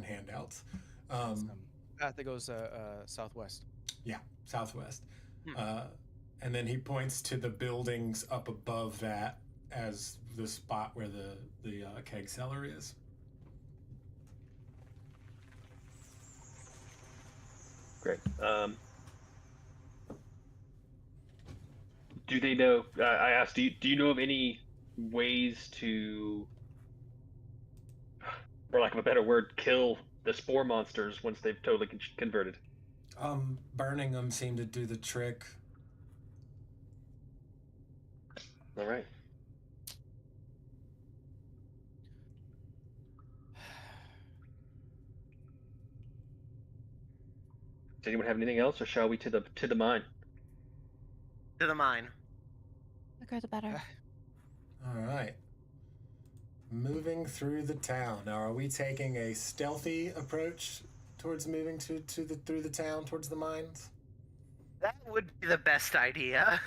[SPEAKER 1] handouts.
[SPEAKER 3] Path that goes southwest.
[SPEAKER 1] Yeah, southwest.
[SPEAKER 4] Hmm.
[SPEAKER 1] And then he points to the buildings up above that as the spot where the keg cellar is.
[SPEAKER 5] Great. Do they know? I asked. Do you know of any ways to, for lack of a better word, kill the spore monsters once they've totally converted?
[SPEAKER 1] Burning them seemed to do the trick.
[SPEAKER 5] All right. Does anyone have anything else, or shall we to the mine?
[SPEAKER 4] To the mine.
[SPEAKER 2] The quicker the better.
[SPEAKER 1] All right. Moving through the town. Now, are we taking a stealthy approach towards moving through the town towards the mines?
[SPEAKER 4] That would be the best idea.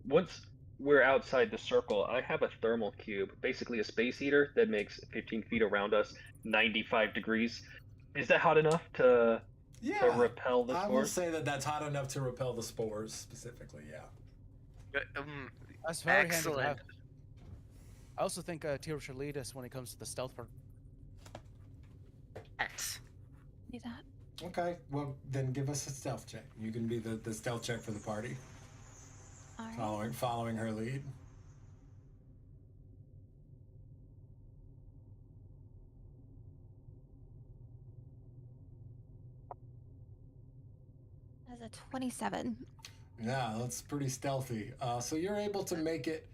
[SPEAKER 5] Once we're outside the circle, I have a thermal cube, basically a space heater that makes 15 feet around us 95 degrees. Is that hot enough to repel the
[SPEAKER 1] I
[SPEAKER 5] spores?
[SPEAKER 1] will say that that's hot enough to repel the spores specifically. Yeah.
[SPEAKER 3] That's very
[SPEAKER 4] Excellent.
[SPEAKER 3] handy. to have. I also think Tiro should lead us when it comes to the stealth part.
[SPEAKER 4] Yes.
[SPEAKER 2] Do that.
[SPEAKER 1] Okay. Well, then give us a stealth check. You can be the stealth check for the party.
[SPEAKER 2] All right.
[SPEAKER 1] Following her lead.
[SPEAKER 2] That's a 27.
[SPEAKER 1] Yeah, that's pretty stealthy. So you're able to make it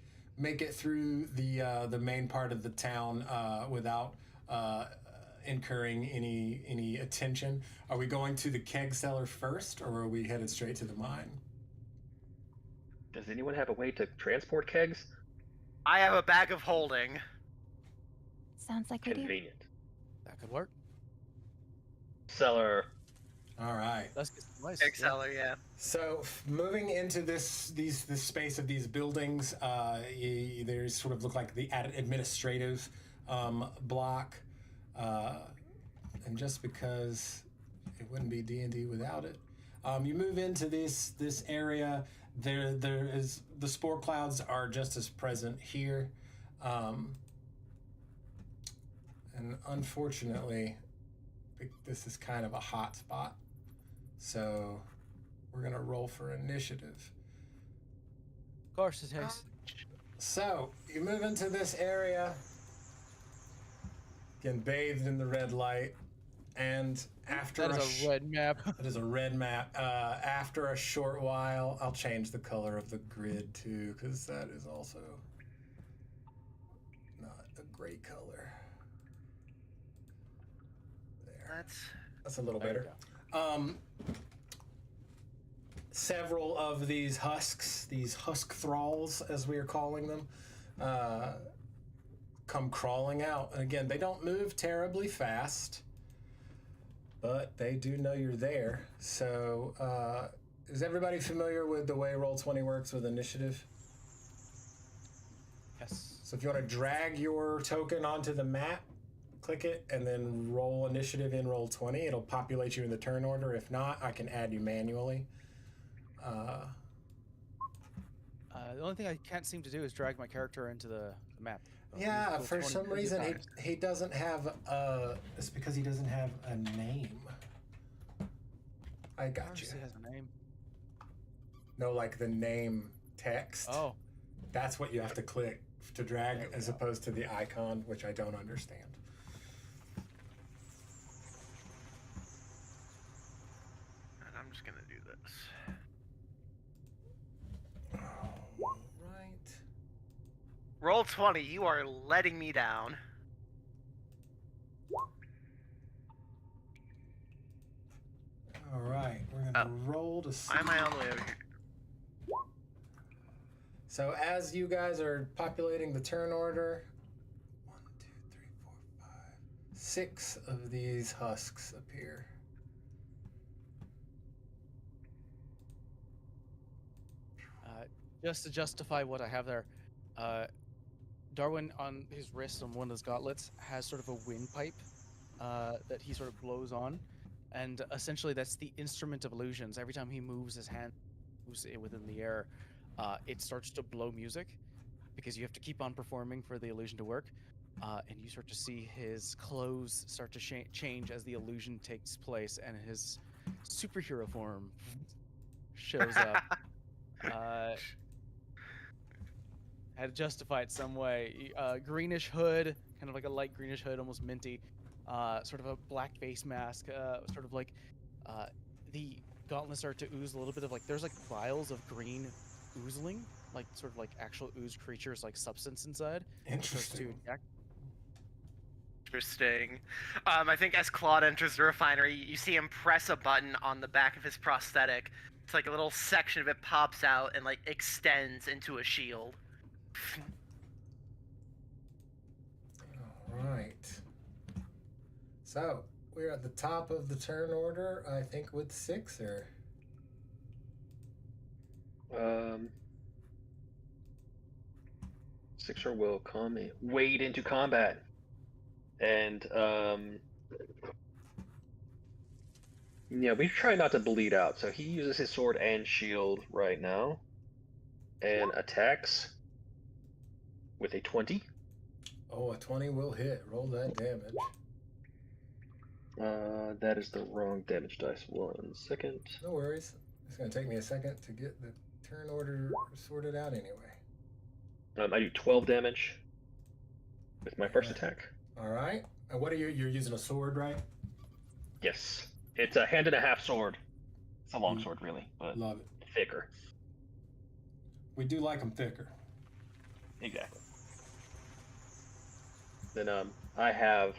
[SPEAKER 1] through the main part of the town without incurring any attention. Are we going to the keg cellar first, or are we headed straight to the mine?
[SPEAKER 5] Does anyone have a way to transport kegs?
[SPEAKER 4] I have a bag of holding.
[SPEAKER 2] Sounds like we do.
[SPEAKER 5] Convenient.
[SPEAKER 3] That could work.
[SPEAKER 5] Cellar.
[SPEAKER 1] All right.
[SPEAKER 3] Let's get some ice.
[SPEAKER 4] Big seller, yeah.
[SPEAKER 1] So moving into this space of these buildings, they sort of look like the administrative block, and just because it wouldn't be D&D without it, you move into this area. There is the spore clouds are just as present here, and unfortunately, this is kind of a hot spot. So we're gonna roll for initiative.
[SPEAKER 3] Of course it is.
[SPEAKER 1] So you move into this area, getting bathed in the red light, and after
[SPEAKER 3] That is a red map.
[SPEAKER 1] it is a red map. After a short while, I'll change the color of the grid too, because that is also not a great color. There. That's a little
[SPEAKER 3] There you
[SPEAKER 1] better. Several of these husks, these husk thralls, as we are calling them, come crawling out. And again, they don't move terribly fast, but they do know you're there. So, is everybody familiar with the way Roll20 works with initiative?
[SPEAKER 3] Yes.
[SPEAKER 1] So if you want to drag your token onto the map, click it, and then roll initiative in Roll20. It'll populate you in the turn order. If not, I can add you manually.
[SPEAKER 3] The only thing I can't seem to do is drag my character into the map.
[SPEAKER 1] Yeah,
[SPEAKER 3] Roll
[SPEAKER 1] for
[SPEAKER 3] 20
[SPEAKER 1] some reason
[SPEAKER 3] times.
[SPEAKER 1] he doesn't have it's because he doesn't have a name. I got you.
[SPEAKER 3] Obviously has a name.
[SPEAKER 1] No, like the name text.
[SPEAKER 3] Oh.
[SPEAKER 1] That's what you have to click to drag
[SPEAKER 3] There we
[SPEAKER 1] as
[SPEAKER 3] go.
[SPEAKER 1] opposed to the icon, which I don't understand.
[SPEAKER 4] And I'm just gonna do this.
[SPEAKER 1] All right.
[SPEAKER 4] Roll20, you are letting me down.
[SPEAKER 1] All right. We're gonna roll to see.
[SPEAKER 4] Why am I all the way over here?
[SPEAKER 1] So as you guys are populating the turn order, 1, 2, 3, 4, 5, 6 of these husks appear.
[SPEAKER 3] Just to justify what I have there, Darwin on his wrist on one of his gauntlets has sort of a windpipe that he sort of blows on, and essentially that's the instrument of illusions. Every time he moves his hand, moves it within the air, it starts to blow music because you have to keep on performing for the illusion to work. And you start to see his clothes start to change as the illusion takes place, and his superhero form shows up. Had to justify it some way. Greenish hood, kind of like a light greenish hood, almost minty. Sort of a black face mask. Sort of like the gauntlets start to ooze a little bit of like there's like vials of green oozling, like sort of like actual ooze creatures, like substance inside.
[SPEAKER 1] Interesting.
[SPEAKER 4] Interesting. I think as Claude enters the refinery, you see him press a button on the back of his prosthetic. It's like a little section of it pops out and like extends into a shield.
[SPEAKER 1] All right. So we're at the top of the turn order, I think, with Sixer.
[SPEAKER 5] Sixer will wade into combat, and yeah, we try not to bleed out. So he uses his sword and shield right now, and attacks with a 20.
[SPEAKER 1] Oh, a 20 will hit. Roll that damage.
[SPEAKER 5] That is the wrong damage dice. 1 second.
[SPEAKER 1] No worries. It's going to take me a second to get the turn order sorted out anyway.
[SPEAKER 5] I do 12 damage with my first attack.
[SPEAKER 1] All right. And what are you're using a sword, right?
[SPEAKER 5] Yes. It's a hand and a half sword. It's a long sword, really, but
[SPEAKER 1] Love it.
[SPEAKER 5] thicker.
[SPEAKER 1] We do like them thicker.
[SPEAKER 5] Exactly. Then I have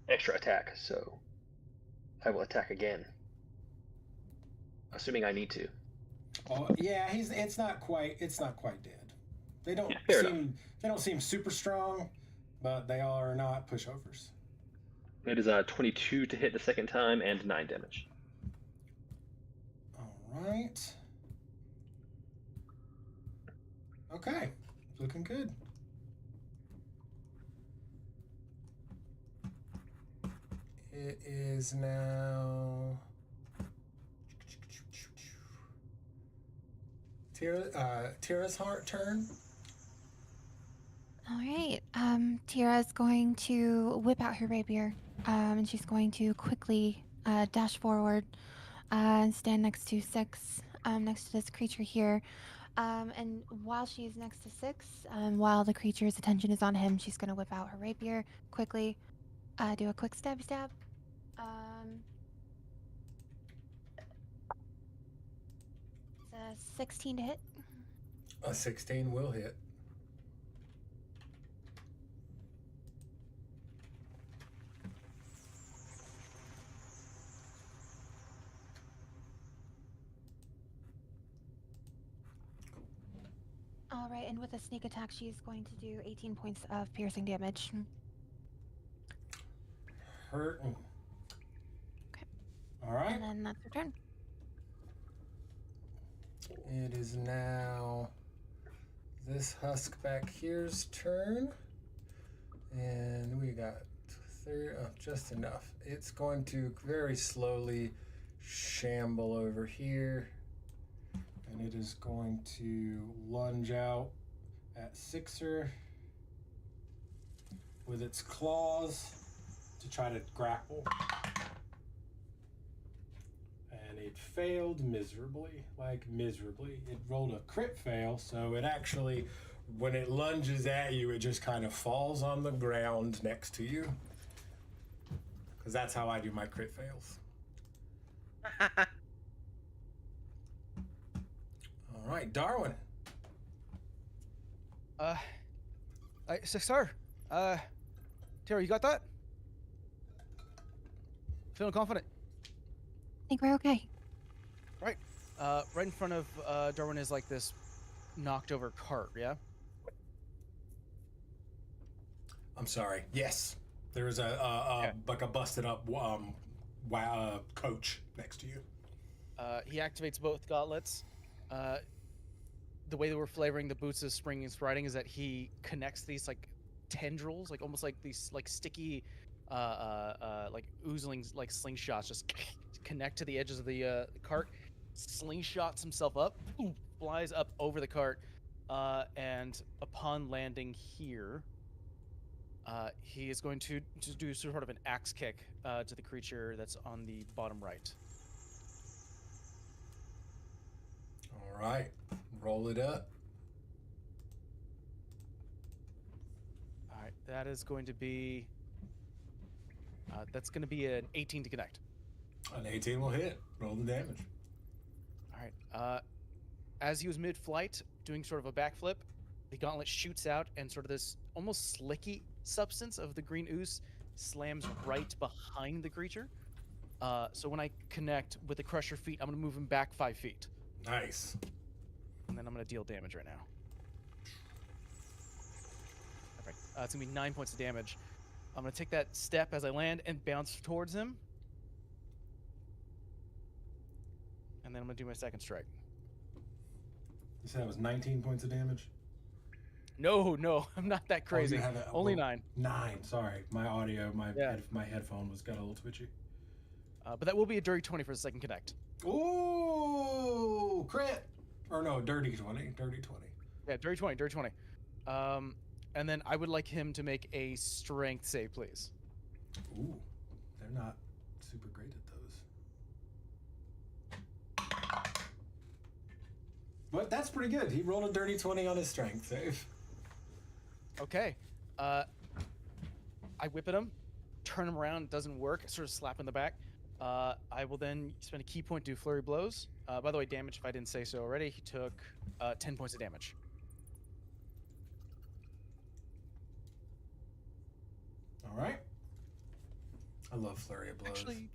[SPEAKER 5] extra attack, so I will attack again, assuming I need to.
[SPEAKER 1] Oh yeah, it's not quite dead. They don't seem super strong, but they are not pushovers.
[SPEAKER 5] It is 22 to hit the second time and 9 damage.
[SPEAKER 1] All right. Okay, looking good. It is now Tira's turn.
[SPEAKER 2] All right. Tira is going to whip out her rapier, and she's going to quickly dash forward and stand next to Six, next to this creature here. And while she's next to Six, while the creature's attention is on him, she's going to whip out her rapier quickly, do a quick stab. It's a 16 to hit.
[SPEAKER 1] A 16 will hit.
[SPEAKER 2] All right, and with a sneak attack, she's going to do 18 points of piercing damage.
[SPEAKER 1] Hurting.
[SPEAKER 2] Okay.
[SPEAKER 1] All right.
[SPEAKER 2] And then that's her turn.
[SPEAKER 1] It is now this husk back here's turn. And we got just enough. It's going to very slowly shamble over here. And it is going to lunge out at Sixer with its claws to try to grapple. And it failed miserably, It rolled a crit fail, so it actually, when it lunges at you, it just kind of falls on the ground next to you. Because that's how I do my crit fails. All right, Darwin.
[SPEAKER 3] Sir, Tara, you got that? Feeling confident?
[SPEAKER 2] I think we're okay.
[SPEAKER 3] Right. Right in front of Darwin is like this knocked over cart, yeah?
[SPEAKER 1] I'm sorry. Yes, there is like a busted up coach next to you.
[SPEAKER 3] He activates both gauntlets. the way that we're flavoring the boots of spring and spriting is that he connects these like tendrils, like almost like these like sticky, like oozlings, like slingshots, just connect to the edges of the cart. Slingshots himself up, flies up over the cart, and upon landing here, he is going to do sort of an axe kick to the creature that's on the bottom right.
[SPEAKER 1] All right. Roll it up.
[SPEAKER 3] All right, that is going to be that's going to be an 18 to connect.
[SPEAKER 1] An 18 will hit. Roll the damage.
[SPEAKER 3] All right. As he was mid-flight, doing sort of a backflip, the gauntlet shoots out, and sort of this almost slicky substance of the green ooze slams right behind the creature. So when I connect with the crusher feet, I'm going to move him back 5 feet.
[SPEAKER 1] Nice.
[SPEAKER 3] And then I'm going to deal damage right now. Perfect. It's going to be 9 points of damage. I'm going to take that step as I land and bounce towards him. And then I'm going to do my second strike.
[SPEAKER 1] You said it was 19 points of damage?
[SPEAKER 3] No, I'm not that crazy.
[SPEAKER 1] Oh, you have it-
[SPEAKER 3] Only
[SPEAKER 1] well,
[SPEAKER 3] 9.
[SPEAKER 1] 9, sorry. My audio,
[SPEAKER 3] Yeah.
[SPEAKER 1] my headphone got a little twitchy.
[SPEAKER 3] But that will be a dirty 20 for the second connect.
[SPEAKER 1] Ooh, crit! Or no, dirty 20.
[SPEAKER 3] Yeah, dirty 20. And then I would like him to make a strength save, please.
[SPEAKER 1] Ooh, they're not super great at those. But that's pretty good. He rolled a dirty 20 on his strength save.
[SPEAKER 3] Okay. I whip at him, turn him around, doesn't work, sort of slap in the back. I will then spend a key point to do flurry blows. By the way, damage, if I didn't say so already, he took 10 points of damage.
[SPEAKER 1] All right. I love flurry of blows.
[SPEAKER 3] Actually,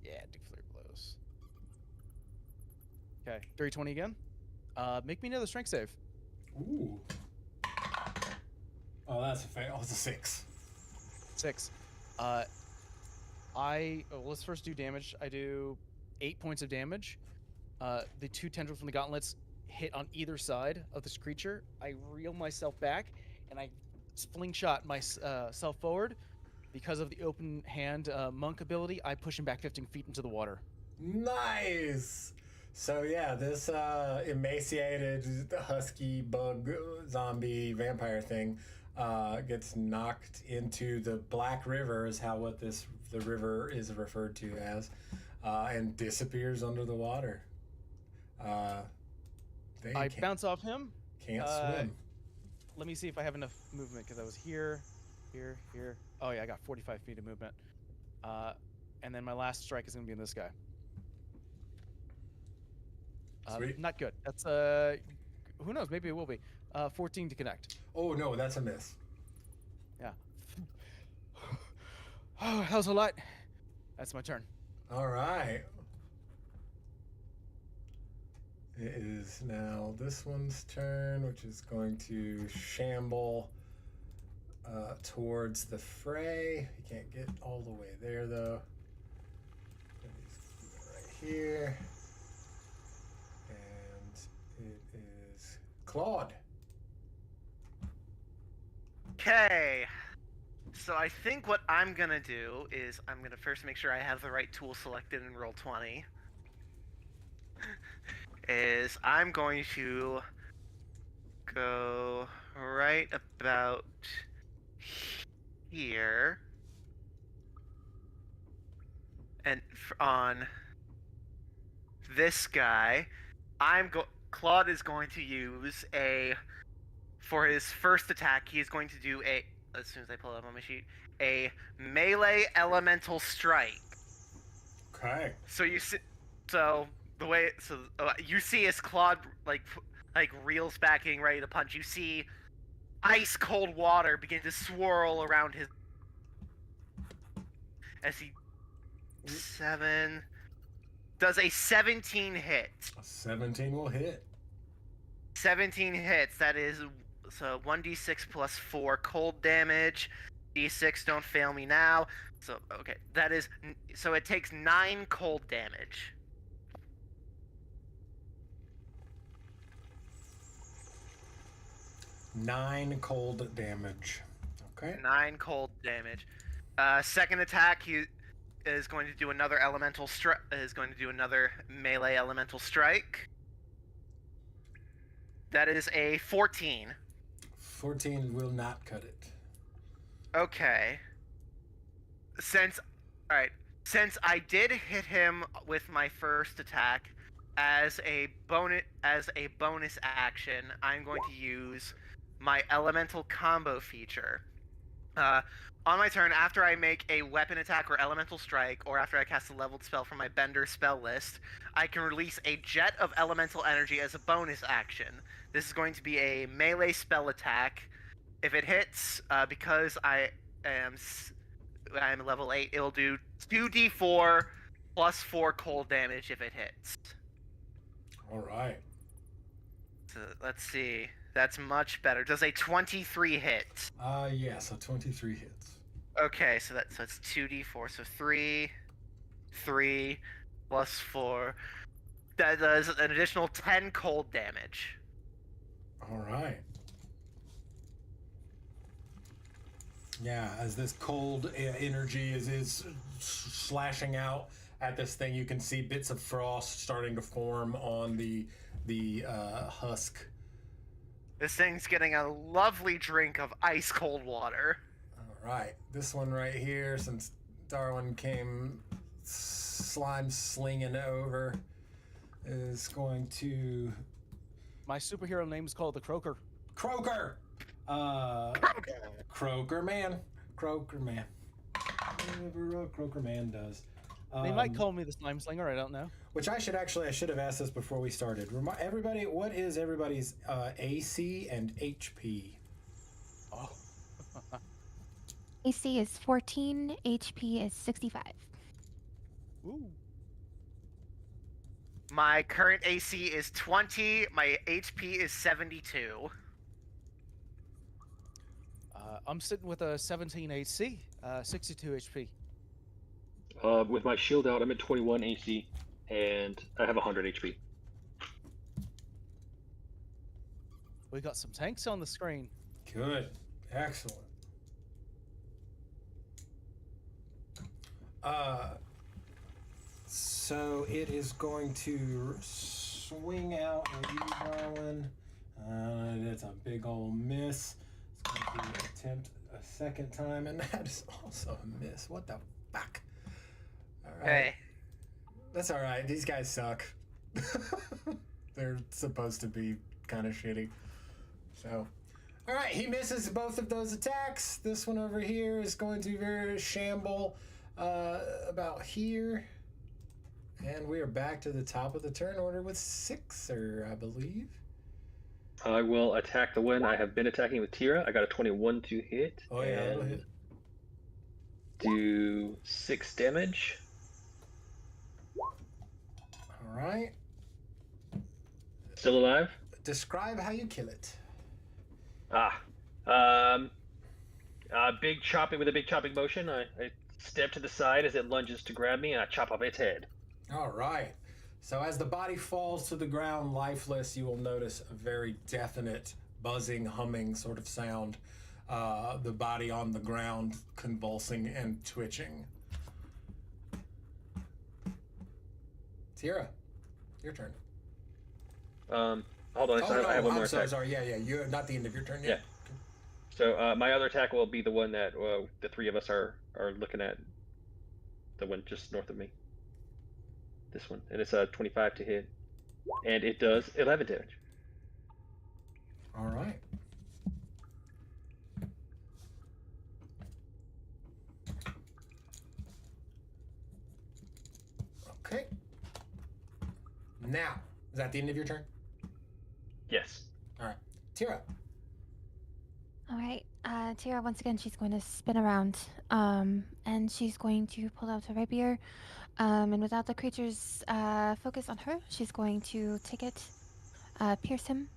[SPEAKER 3] yeah, do flurry blows. Okay, dirty 20 again. Make me another strength save.
[SPEAKER 1] Ooh. Oh, that's a fail. It's a 6.
[SPEAKER 3] 6. Let's first do damage. I do 8 points of damage. The 2 tendrils from the gauntlets hit on either side of this creature. I reel myself back, and I slingshot myself forward. Because of the open hand monk ability, I push him back 15 feet into the water.
[SPEAKER 1] Nice. So yeah, this emaciated husky bug zombie vampire thing gets knocked into the Black River, is the river is referred to as, and disappears under the water.
[SPEAKER 3] I bounce off him.
[SPEAKER 1] Can't swim.
[SPEAKER 3] Let me see if I have enough movement, because I was here. Oh yeah, I got 45 feet of movement. And then my last strike is going to be in this guy.
[SPEAKER 1] Sweet.
[SPEAKER 3] Not good. That's who knows? Maybe it will be. 14 to connect.
[SPEAKER 1] Oh no, that's a miss.
[SPEAKER 3] Yeah. Oh, that was a lot. That's my turn.
[SPEAKER 1] All right. It is now this one's turn, which is going to shamble towards the fray. He can't get all the way there, though. Just do it right here. And it is Claude.
[SPEAKER 4] Okay. So I think what I'm gonna do is I'm gonna first make sure I have the right tool selected in roll 20. Is I'm going to go right about here and on this guy. Claude is going to use for his first attack, he is going to do as soon as I pull it up on my sheet, a melee elemental strike.
[SPEAKER 1] Okay.
[SPEAKER 4] So you see as Claude like reels back, getting ready to punch. You see ice cold water begin to swirl around his as he does a 17 hit.
[SPEAKER 1] A 17 will hit.
[SPEAKER 4] 17 hits. That is so 1d6 plus 4 cold damage. D6, don't fail me now. So okay, that is so it takes 9 cold damage.
[SPEAKER 1] 9 cold damage. Okay.
[SPEAKER 4] 9 cold damage. Second attack, he is going to do another elemental strike. Is going to do another melee elemental strike. That is a 14.
[SPEAKER 1] 14 will not cut it.
[SPEAKER 4] Okay. Since I did hit him with my first attack, as a bonus action, I'm going to use my elemental combo feature. On my turn, after I make a weapon attack or elemental strike, or after I cast a leveled spell from my Bender spell list, I can release a jet of elemental energy as a bonus action. This is going to be a melee spell attack. If it hits, because I'm level 8, it'll do 2d4 plus 4 cold damage if it hits.
[SPEAKER 1] All right.
[SPEAKER 4] So let's see. That's much better. Does a 23 hit?
[SPEAKER 1] Yeah, so 23 hits.
[SPEAKER 4] Okay, so it's 2d4, so 3 plus 4. That does an additional 10 cold damage.
[SPEAKER 1] All right. Yeah, as this cold energy is slashing out at this thing, you can see bits of frost starting to form on the husk.
[SPEAKER 4] This thing's getting a lovely drink of ice cold water.
[SPEAKER 1] All right, this one right here, since Darwin came slime slinging over, is going to...
[SPEAKER 3] My superhero name is called the Croaker.
[SPEAKER 1] Croaker! Croaker man. Croaker man. Whatever Croaker man does.
[SPEAKER 3] They might call me the Slime Slinger, I don't know.
[SPEAKER 1] Which I should have asked this before we started. Everybody, what is everybody's AC and HP?
[SPEAKER 3] Oh.
[SPEAKER 2] AC is 14, HP is 65.
[SPEAKER 3] Ooh.
[SPEAKER 4] My current AC is 20, my HP is 72.
[SPEAKER 3] I'm sitting with a 17 AC, 62 HP.
[SPEAKER 5] With my shield out, I'm at 21 AC, and I have 100 HP.
[SPEAKER 3] We got some tanks on the screen.
[SPEAKER 1] Good. Excellent. So it is going to swing out at you, Darwin. It's a big old miss. It's going to attempt a second time, and that is also a miss. What the fuck? All right.
[SPEAKER 4] Hey.
[SPEAKER 1] That's all right. These guys suck. They're supposed to be kind of shitty. So, all right. He misses both of those attacks. This one over here is going to very shamble about here. And we are back to the top of the turn order with Sixer, I believe.
[SPEAKER 5] I will attack the one I have been attacking with Tira. I got a 21 to hit.
[SPEAKER 1] Oh, yeah, that'll hit.
[SPEAKER 5] Do 6 damage.
[SPEAKER 1] All right.
[SPEAKER 5] Still alive?
[SPEAKER 1] Describe how you kill it.
[SPEAKER 5] Big chopping with a big chopping motion. I step to the side as it lunges to grab me, and I chop off its head.
[SPEAKER 1] All right. So as the body falls to the ground lifeless, you will notice a very definite buzzing, humming sort of sound. The body on the ground convulsing and twitching. Tira, your turn.
[SPEAKER 5] Hold on. I have one more attack.
[SPEAKER 1] Sorry. Yeah. You're not the end of your turn yet.
[SPEAKER 5] Yeah. So my other attack will be the one that the three of us are looking at. The one just north of me. This one, and it's a 25 to hit, and it does 11 damage.
[SPEAKER 1] All right. Okay. Now, is that the end of your turn?
[SPEAKER 5] Yes.
[SPEAKER 1] All right. Tira.
[SPEAKER 2] All right. Tira, once again, she's going to spin around, and she's going to pull out her rapier, and without the creature's focus on her, she's going to take it, pierce him,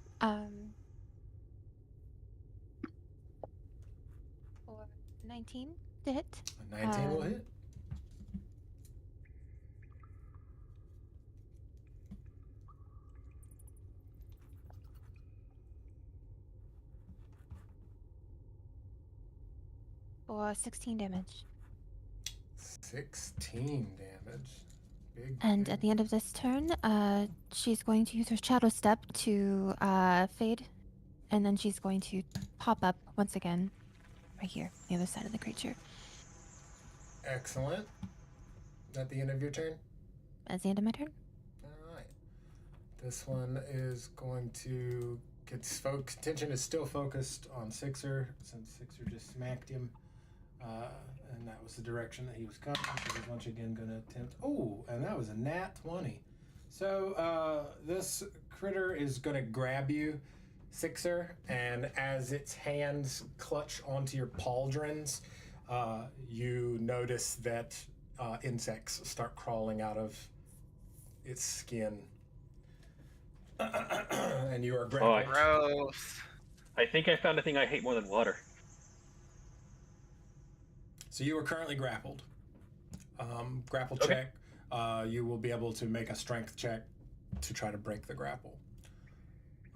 [SPEAKER 2] for 19 to hit.
[SPEAKER 1] A 19 will hit.
[SPEAKER 2] for 16 damage.
[SPEAKER 1] 16 damage. Big.
[SPEAKER 2] And at the end of this turn, she's going to use her Shadow Step to fade, and then she's going to pop up once again, right here, the other side of the creature.
[SPEAKER 1] Excellent. At the end of your turn?
[SPEAKER 2] That's the end of my turn.
[SPEAKER 1] All right. This one is going to get folks' attention is still focused on Sixer, since Sixer just smacked him. And that was the direction that he was coming. So he's once again going to attempt. Oh, and that was a nat 20. So this critter is going to grab you, Sixer, and as its hands clutch onto your pauldrons, you notice that insects start crawling out of its skin. And you are grappled.
[SPEAKER 4] Gross.
[SPEAKER 5] I think I found a thing I hate more than water.
[SPEAKER 1] So you are currently grappled. Grapple
[SPEAKER 5] Okay.
[SPEAKER 1] check. You will be able to make a strength check to try to break the grapple.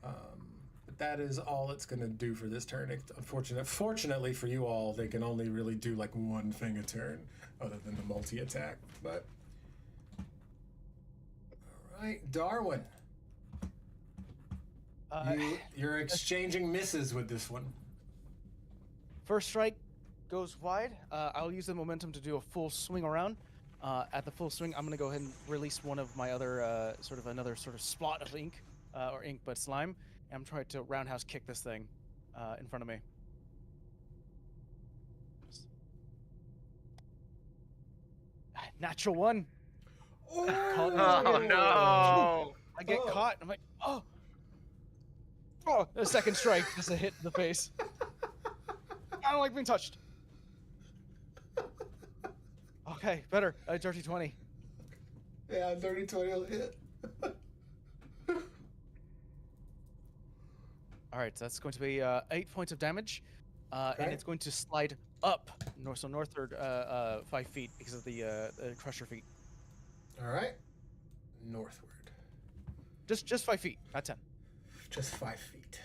[SPEAKER 1] But that is all it's going to do for this turn. Fortunately for you all, they can only really do like one thing a turn, other than the multi-attack. But all right, Darwin. You're exchanging misses with this one.
[SPEAKER 3] First strike goes wide. I'll use the momentum to do a full swing around. At the full swing, I'm going to go ahead and release one of my other another splot of ink, but slime. And I'm trying to roundhouse kick this thing in front of me. Natural one.
[SPEAKER 4] Oh no!
[SPEAKER 3] I get caught. I'm like, oh, a second strike, just a hit in the face. I don't like being touched. Okay, better. Dirty 20.
[SPEAKER 1] Yeah, 30-20 will hit.
[SPEAKER 3] All right, so that's going to be 8 points of damage, and
[SPEAKER 1] Okay.
[SPEAKER 3] it's going to slide up, northward 5 feet because of the crusher feet.
[SPEAKER 1] All right. Northward.
[SPEAKER 3] Just 5 feet, not 10.
[SPEAKER 1] Just 5 feet.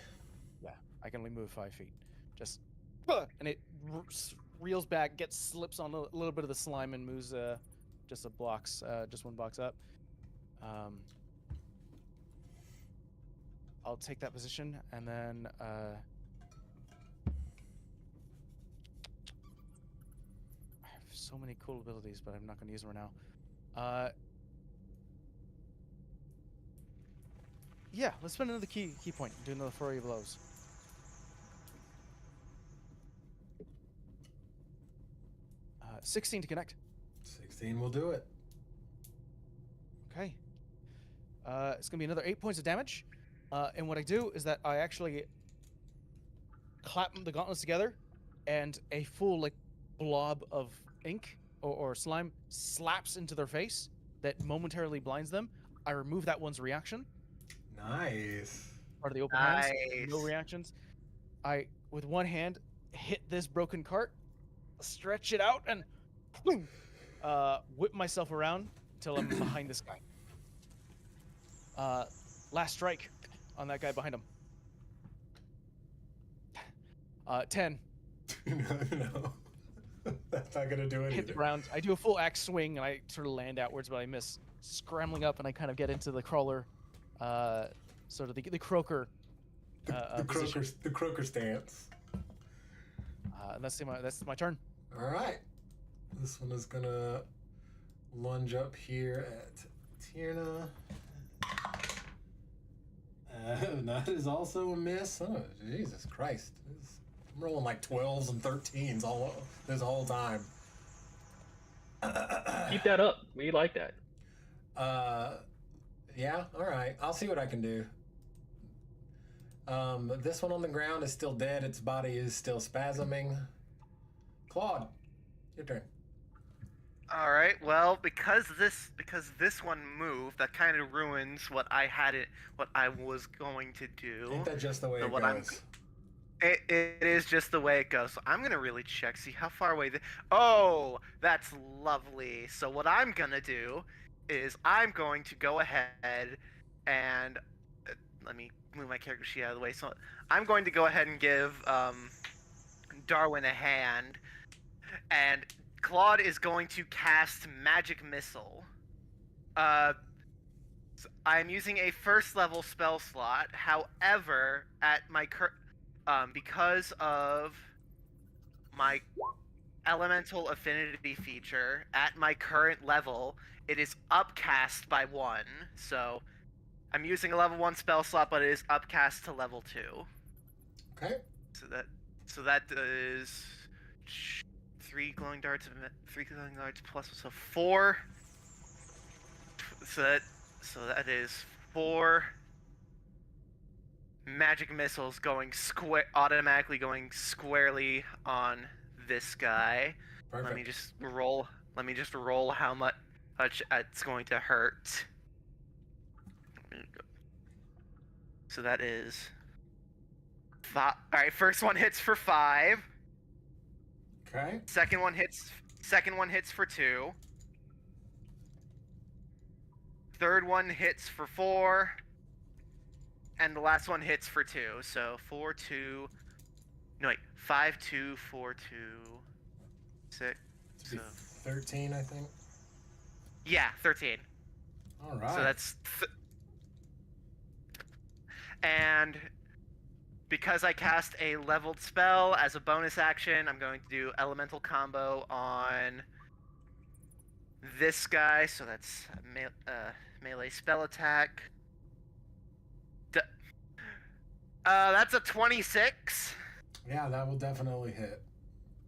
[SPEAKER 3] Yeah, I can only move 5 feet. Just, and it reels back, slips on a little bit of the slime, and moves just one box up. I'll take that position, and then I have so many cool abilities, but I'm not going to use them right now. Yeah, let's spend another key point. Do another flurry of blows. Uh, 16 to connect.
[SPEAKER 1] 16 will do it.
[SPEAKER 3] Okay. It's gonna be another 8 points of damage. And what I do is that I actually clap the gauntlets together, and a full blob of ink or slime slaps into their face that momentarily blinds them. I remove that one's reaction.
[SPEAKER 1] Nice.
[SPEAKER 3] Part of the open hands. No
[SPEAKER 4] Nice.
[SPEAKER 3] reactions. I, with one hand, hit this broken cart, stretch it out, and boom, whip myself around until I'm behind this guy. Last strike on that guy behind him. 10.
[SPEAKER 1] No. That's not going to do anything.
[SPEAKER 3] Hit the ground. I do a full axe swing, and I sort of land outwards, but I miss. Scrambling up, and I kind of get into the crawler, sort of the croaker. Position.
[SPEAKER 1] The croaker stance.
[SPEAKER 3] And that's my turn.
[SPEAKER 1] All right. This one is going to lunge up here at Tierna. That is also a miss. Oh, Jesus Christ. I'm rolling like 12s and 13s all this whole time.
[SPEAKER 5] Keep that up. We like that.
[SPEAKER 1] Yeah, all right. I'll see what I can do. This one on the ground is still dead. Its body is still spasming. Claude, your turn.
[SPEAKER 4] All right. Well, because this one moved, that kind of ruins what I was going to do.
[SPEAKER 1] Ain't that just the way
[SPEAKER 4] So
[SPEAKER 1] it
[SPEAKER 4] what
[SPEAKER 1] goes?
[SPEAKER 4] It is just the way it goes. So I'm gonna really check, see how far away. Oh, that's lovely. So what I'm gonna do is I'm going to go ahead and let me move my character sheet out of the way. So I'm going to go ahead and give Darwin a hand and Claude is going to cast Magic Missile. I'm using a first level spell slot. However, at my because of my elemental affinity feature, at my current level, it is upcast by 1. So I'm using a level 1 spell slot, but it is upcast to level 2.
[SPEAKER 1] Okay.
[SPEAKER 4] So that is 3 glowing darts plus, so 4. So that is 4 magic missiles going automatically going squarely on this guy.
[SPEAKER 1] Perfect.
[SPEAKER 4] Let me just roll how much it's going to hurt. So that is 5. All right, first one hits for 5.
[SPEAKER 1] Okay.
[SPEAKER 4] Second one hits for 2. Third one hits for 4. And the last one hits for 2. So 4, 2. No, wait. 5, 2, 4, 2, 6.
[SPEAKER 1] So 13, I think.
[SPEAKER 4] Yeah, 13.
[SPEAKER 1] All right.
[SPEAKER 4] So that's. And because I cast a leveled spell as a bonus action, I'm going to do elemental combo on this guy. So that's a melee spell attack. That's a 26.
[SPEAKER 1] Yeah, that will definitely hit.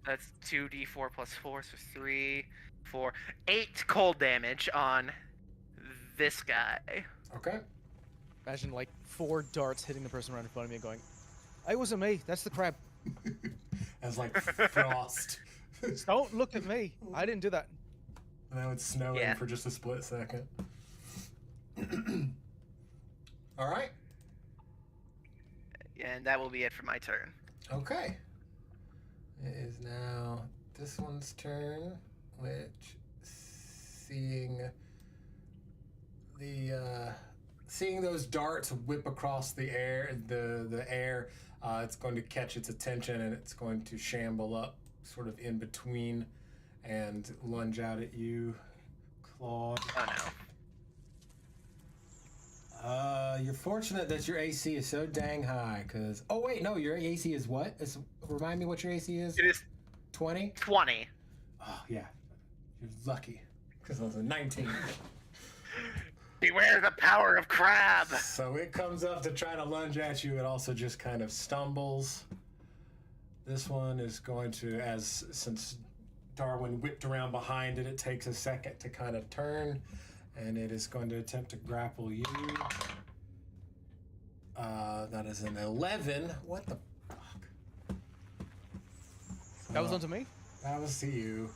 [SPEAKER 4] That's 2d4 plus 4, so 3, 4, 8 cold damage on this guy.
[SPEAKER 1] Okay.
[SPEAKER 3] Imagine like 4 darts hitting the person right in front of me and going, "It wasn't me. That's the crab.
[SPEAKER 1] As like frost.
[SPEAKER 3] Don't look at me. I didn't do that."
[SPEAKER 1] And then it's snowing
[SPEAKER 4] Yeah.
[SPEAKER 1] for just a split second. All right.
[SPEAKER 4] And that will be it for my turn.
[SPEAKER 1] Okay. It is now this one's turn, which seeing those darts whip across the air, it's going to catch its attention and it's going to shamble up sort of in between and lunge out at you, Claude.
[SPEAKER 4] Oh no.
[SPEAKER 1] You're fortunate that your AC is so dang high, because... Oh, wait, no, your AC is what? Remind me what your AC is?
[SPEAKER 4] It is
[SPEAKER 1] 20?
[SPEAKER 4] 20.
[SPEAKER 1] Oh, yeah. You're lucky, because I was a 19.
[SPEAKER 4] Beware the power of crab!
[SPEAKER 1] So it comes up to try to lunge at you. It also just kind of stumbles. This one is going to, since Darwin whipped around behind it, it takes a second to kind of turn. And it is going to attempt to grapple you. That is an 11. What the fuck?
[SPEAKER 3] That was onto me?
[SPEAKER 1] That was to you.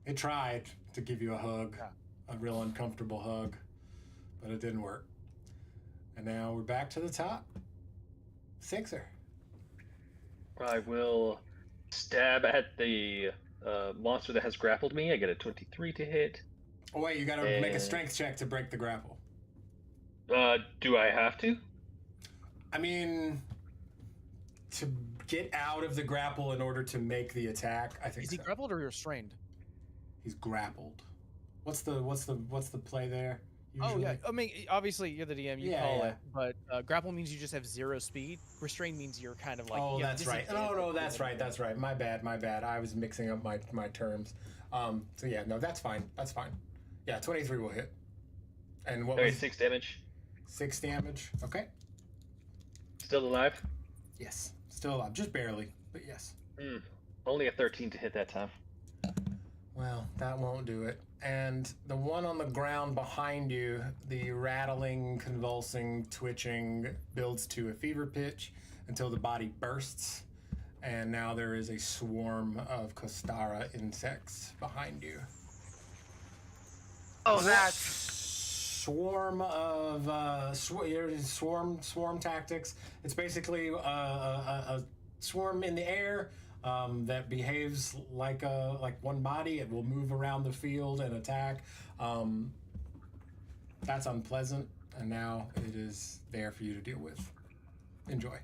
[SPEAKER 1] It tried to give you a hug.
[SPEAKER 3] Yeah.
[SPEAKER 1] A real uncomfortable hug. But it didn't work. And now we're back to the top. Sixer.
[SPEAKER 5] I will stab at the monster that has grappled me. I get a 23 to hit.
[SPEAKER 1] Oh, wait, you gotta make a strength check to break the grapple.
[SPEAKER 5] Do I have to?
[SPEAKER 1] I mean, to get out of the grapple in order to make the attack, I think
[SPEAKER 3] Is he
[SPEAKER 1] so.
[SPEAKER 3] grappled or restrained?
[SPEAKER 1] He's grappled. What's the play there?
[SPEAKER 3] Oh
[SPEAKER 1] Usually?
[SPEAKER 3] yeah, I mean obviously you're the DM, you
[SPEAKER 1] Yeah,
[SPEAKER 3] call
[SPEAKER 1] yeah.
[SPEAKER 3] it, but grapple means you just have 0 speed. Restrain means you're kind of like.
[SPEAKER 1] Oh,
[SPEAKER 3] you have
[SPEAKER 1] that's right.
[SPEAKER 3] disadvantage
[SPEAKER 1] No,
[SPEAKER 3] with
[SPEAKER 1] that's
[SPEAKER 3] it.
[SPEAKER 1] right. That's right. My bad. I was mixing up my terms. So yeah, no, that's fine. That's fine. Yeah, 23 will hit. And what
[SPEAKER 5] Alright,
[SPEAKER 1] was
[SPEAKER 5] 6 damage.
[SPEAKER 1] 6 damage? Okay.
[SPEAKER 5] Still alive?
[SPEAKER 1] Yes. Still alive. Just barely, but yes.
[SPEAKER 5] Only a 13 to hit that time.
[SPEAKER 1] Well, that won't do it. And the one on the ground behind you, the rattling, convulsing, twitching builds to a fever pitch until the body bursts. And now there is a swarm of Costara insects behind you.
[SPEAKER 4] Oh, that's...
[SPEAKER 1] Swarm of swarm tactics. It's basically a swarm in the air that behaves like one body. It will move around the field and attack. That's unpleasant, and now it is there for you to deal with. Enjoy.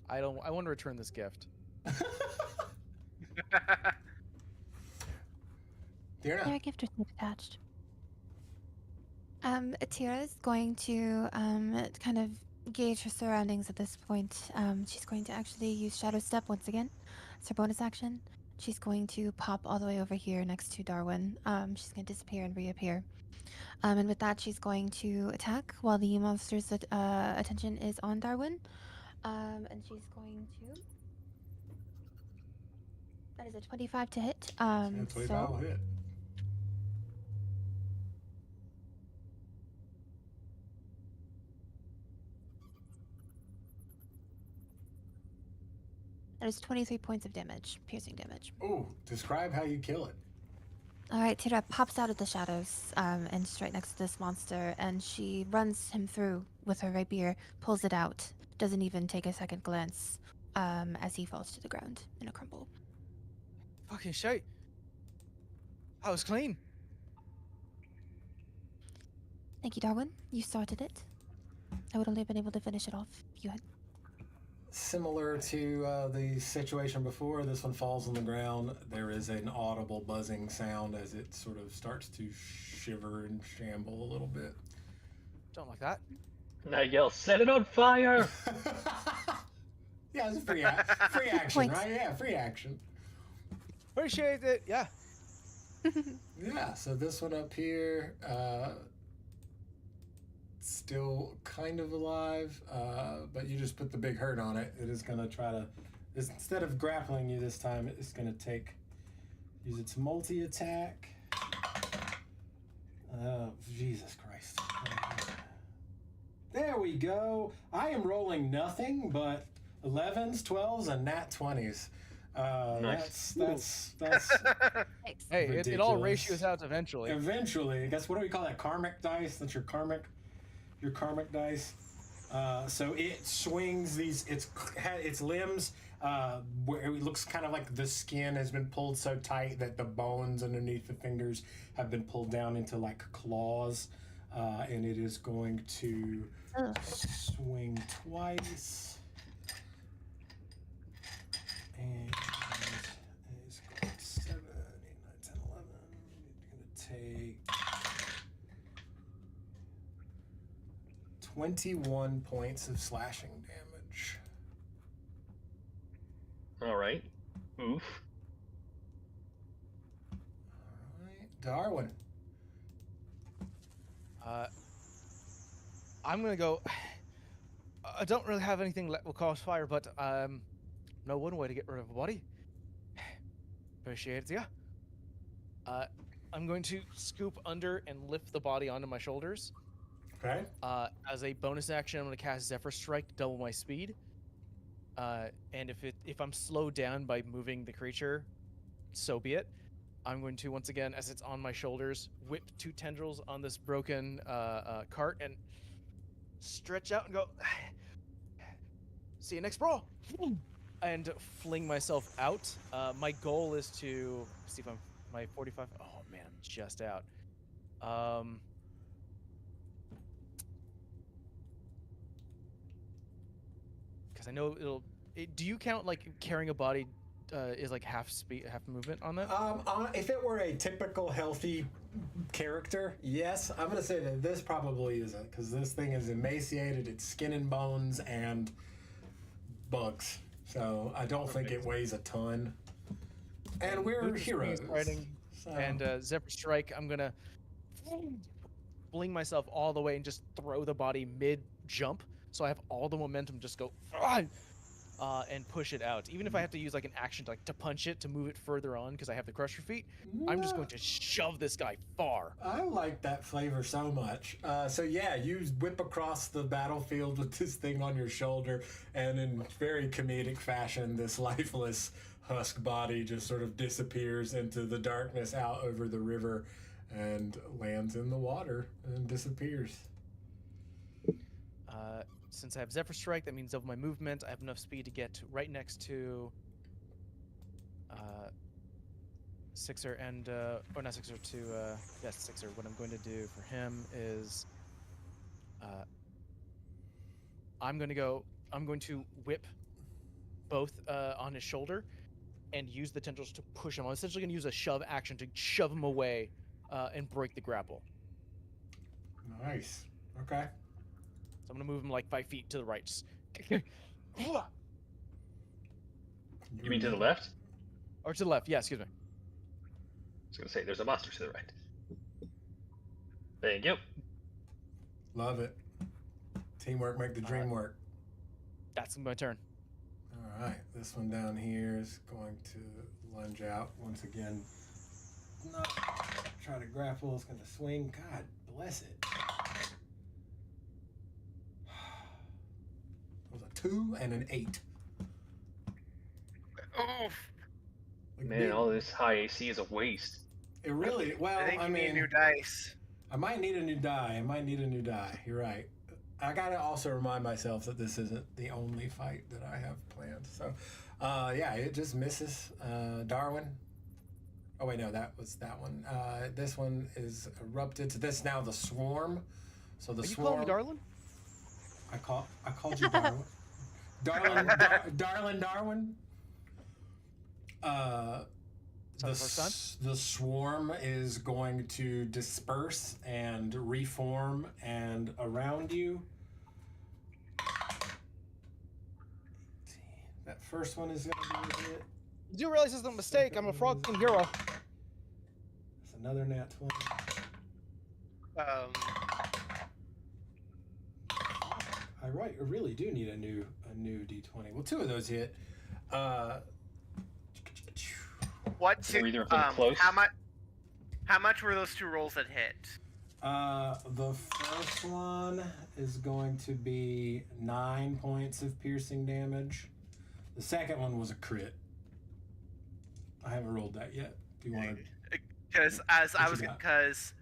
[SPEAKER 3] I want to return this gift.
[SPEAKER 2] There are
[SPEAKER 1] Deanna.
[SPEAKER 2] gift receipts attached. Atira is going to kind of gauge her surroundings at this point. She's going to actually use Shadow Step once again. It's her bonus action. She's going to pop all the way over here next to Darwin. She's going to disappear and reappear. And with that, she's going to attack while the monster's attention is on Darwin. And she's going to. That is a 25 to hit.
[SPEAKER 1] And 25 will hit.
[SPEAKER 2] That is 23 points of damage, piercing damage.
[SPEAKER 1] Ooh, describe how you kill it.
[SPEAKER 2] All right, Tira pops out of the shadows and straight next to this monster, and she runs him through with her rapier, pulls it out, doesn't even take a second glance as he falls to the ground in a crumple.
[SPEAKER 3] Fucking shite. I was clean.
[SPEAKER 2] Thank you, Darwin. You started it. I would only have been able to finish it off if you had.
[SPEAKER 1] Similar to the situation before, this one falls on the ground. There is an audible buzzing sound as it sort of starts to shiver and shamble a little bit.
[SPEAKER 3] Don't like that.
[SPEAKER 5] And I yell, set it on fire!
[SPEAKER 1] Yeah, it's free action,
[SPEAKER 2] Point.
[SPEAKER 1] right? Yeah, free action.
[SPEAKER 3] Appreciate it. Yeah.
[SPEAKER 1] Yeah, so this one up here, still kind of alive, but you just put the big hurt on it. It is going to try to, instead of grappling you this time, it's going to use its multi-attack. Oh, Jesus Christ. There we go. I am rolling nothing but 11s, 12s, and nat 20s.
[SPEAKER 5] Nice.
[SPEAKER 1] That's
[SPEAKER 3] Hey, it all
[SPEAKER 1] ridiculous.
[SPEAKER 3] ratios out eventually.
[SPEAKER 1] Eventually, I guess, what do we call that? Karmic dice? That's your karmic dice. So it swings its limbs, where it looks kind of like the skin has been pulled so tight that the bones underneath the fingers have been pulled down into like claws, and it is going to swing twice. And it's got 7, 8, 9, 10, 11. It's going to take 21 points of slashing damage.
[SPEAKER 5] Alright. Oof.
[SPEAKER 1] Alright, Darwin.
[SPEAKER 3] I'm gonna go. I don't really have anything that will cause fire, but know one way to get rid of a body. Appreciate it, yeah. I'm going to scoop under and lift the body onto my shoulders.
[SPEAKER 1] Okay.
[SPEAKER 3] As a bonus action, I'm going to cast Zephyr Strike to double my speed. And if I'm slowed down by moving the creature, so be it. I'm going to, once again, as it's on my shoulders, whip 2 tendrils on this broken cart and stretch out and go, see you next brawl! And fling myself out. My goal is to, see if I'm, my 45, oh man, I'm just out. Because I know do you count like carrying a body is like half speed, half movement on that?
[SPEAKER 1] If it were a typical healthy character, yes. I'm going to say that this probably isn't, because this thing is emaciated, it's skin and bones and bugs. So I don't think it weighs a ton. And we're
[SPEAKER 3] Movement,
[SPEAKER 1] heroes.
[SPEAKER 3] speed, riding,
[SPEAKER 1] So.
[SPEAKER 3] And Zephyr Strike, I'm gonna fling myself all the way and just throw the body mid-jump, so I have all the momentum just go and push it out. Even if I have to use like an action to punch it to move it further on because I have the Crusher feat, I'm just going to shove this guy far.
[SPEAKER 1] I like that flavor so much. So yeah, you whip across the battlefield with this thing on your shoulder, and in very comedic fashion, this lifeless husk body just sort of disappears into the darkness out over the river and lands in the water and disappears.
[SPEAKER 3] Since I have Zephyr Strike, that means of my movement, I have enough speed to get right next to Sixer and or not Sixer to yes, Sixer. What I'm going to do for him is I'm going to whip both on his shoulder and use the tendrils to push him. I'm essentially going to use a shove action to shove him away and break the grapple.
[SPEAKER 1] Nice. Okay.
[SPEAKER 3] So I'm going to move him like 5 feet to the right. Just
[SPEAKER 5] You mean to the left?
[SPEAKER 3] or to the left. Yeah, excuse me.
[SPEAKER 5] I was gonna say there's a monster to the right. Thank you.
[SPEAKER 1] Love it. Teamwork make the dream work.
[SPEAKER 3] That's my turn.
[SPEAKER 1] All right, this one down here is going to lunge out once again. Not try to grapple. It's going to swing. God bless it. It was a 2 and an 8.
[SPEAKER 4] Oh,
[SPEAKER 1] Like
[SPEAKER 5] Man,
[SPEAKER 1] big-
[SPEAKER 5] all this high AC is a waste.
[SPEAKER 1] It really. Well,
[SPEAKER 4] I think
[SPEAKER 1] I
[SPEAKER 4] you need
[SPEAKER 1] mean,
[SPEAKER 4] new dice.
[SPEAKER 1] I might need a new die. You're right. I gotta also remind myself that this isn't the only fight that I have planned. So, yeah, it just misses. Darwin. Oh wait, no, that was that one. This one is erupted. So this now the swarm. So the
[SPEAKER 3] Are you
[SPEAKER 1] swarm.
[SPEAKER 3] calling me Darlin?
[SPEAKER 1] I called you Darwin. Darwin.
[SPEAKER 3] Son of our son?
[SPEAKER 1] The swarm is going to disperse and reform and around you. That first one is going to be a hit.
[SPEAKER 3] You do realize this is a mistake. I'm a frog king hero.
[SPEAKER 1] That's another nat 20. I really do need a new d20. Well, 2 of those hit.
[SPEAKER 4] What?
[SPEAKER 5] Were either of them close?
[SPEAKER 4] How much were those 2 rolls that hit?
[SPEAKER 1] The first one is going to be 9 points of piercing damage. The second one was a crit. I haven't rolled that yet. Do you want to?
[SPEAKER 4] Because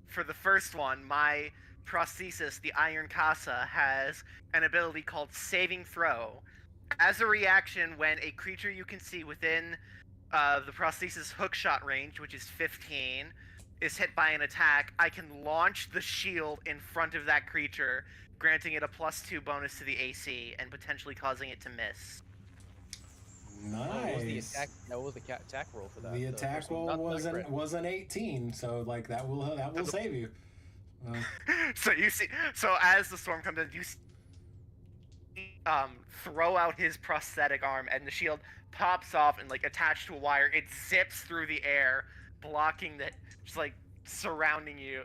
[SPEAKER 4] for the first one, my prosthesis, the Iron Casa, has an ability called Saving Throw. As a reaction, when a creature you can see within the prosthesis hookshot range, which is 15, is hit by an attack, I can launch the shield in front of that creature, granting it a +2 bonus to the AC and potentially causing it to miss.
[SPEAKER 1] Nice.
[SPEAKER 3] What was the attack? What was the attack roll for that?
[SPEAKER 1] The attack
[SPEAKER 3] first one?
[SPEAKER 1] roll
[SPEAKER 3] Not
[SPEAKER 1] was
[SPEAKER 3] crit.
[SPEAKER 1] an 18, so like that will save you.
[SPEAKER 4] So you see, as the storm comes in, you see, throw out his prosthetic arm, and the shield pops off and like attached to a wire. It zips through the air, blocking that, just like surrounding you,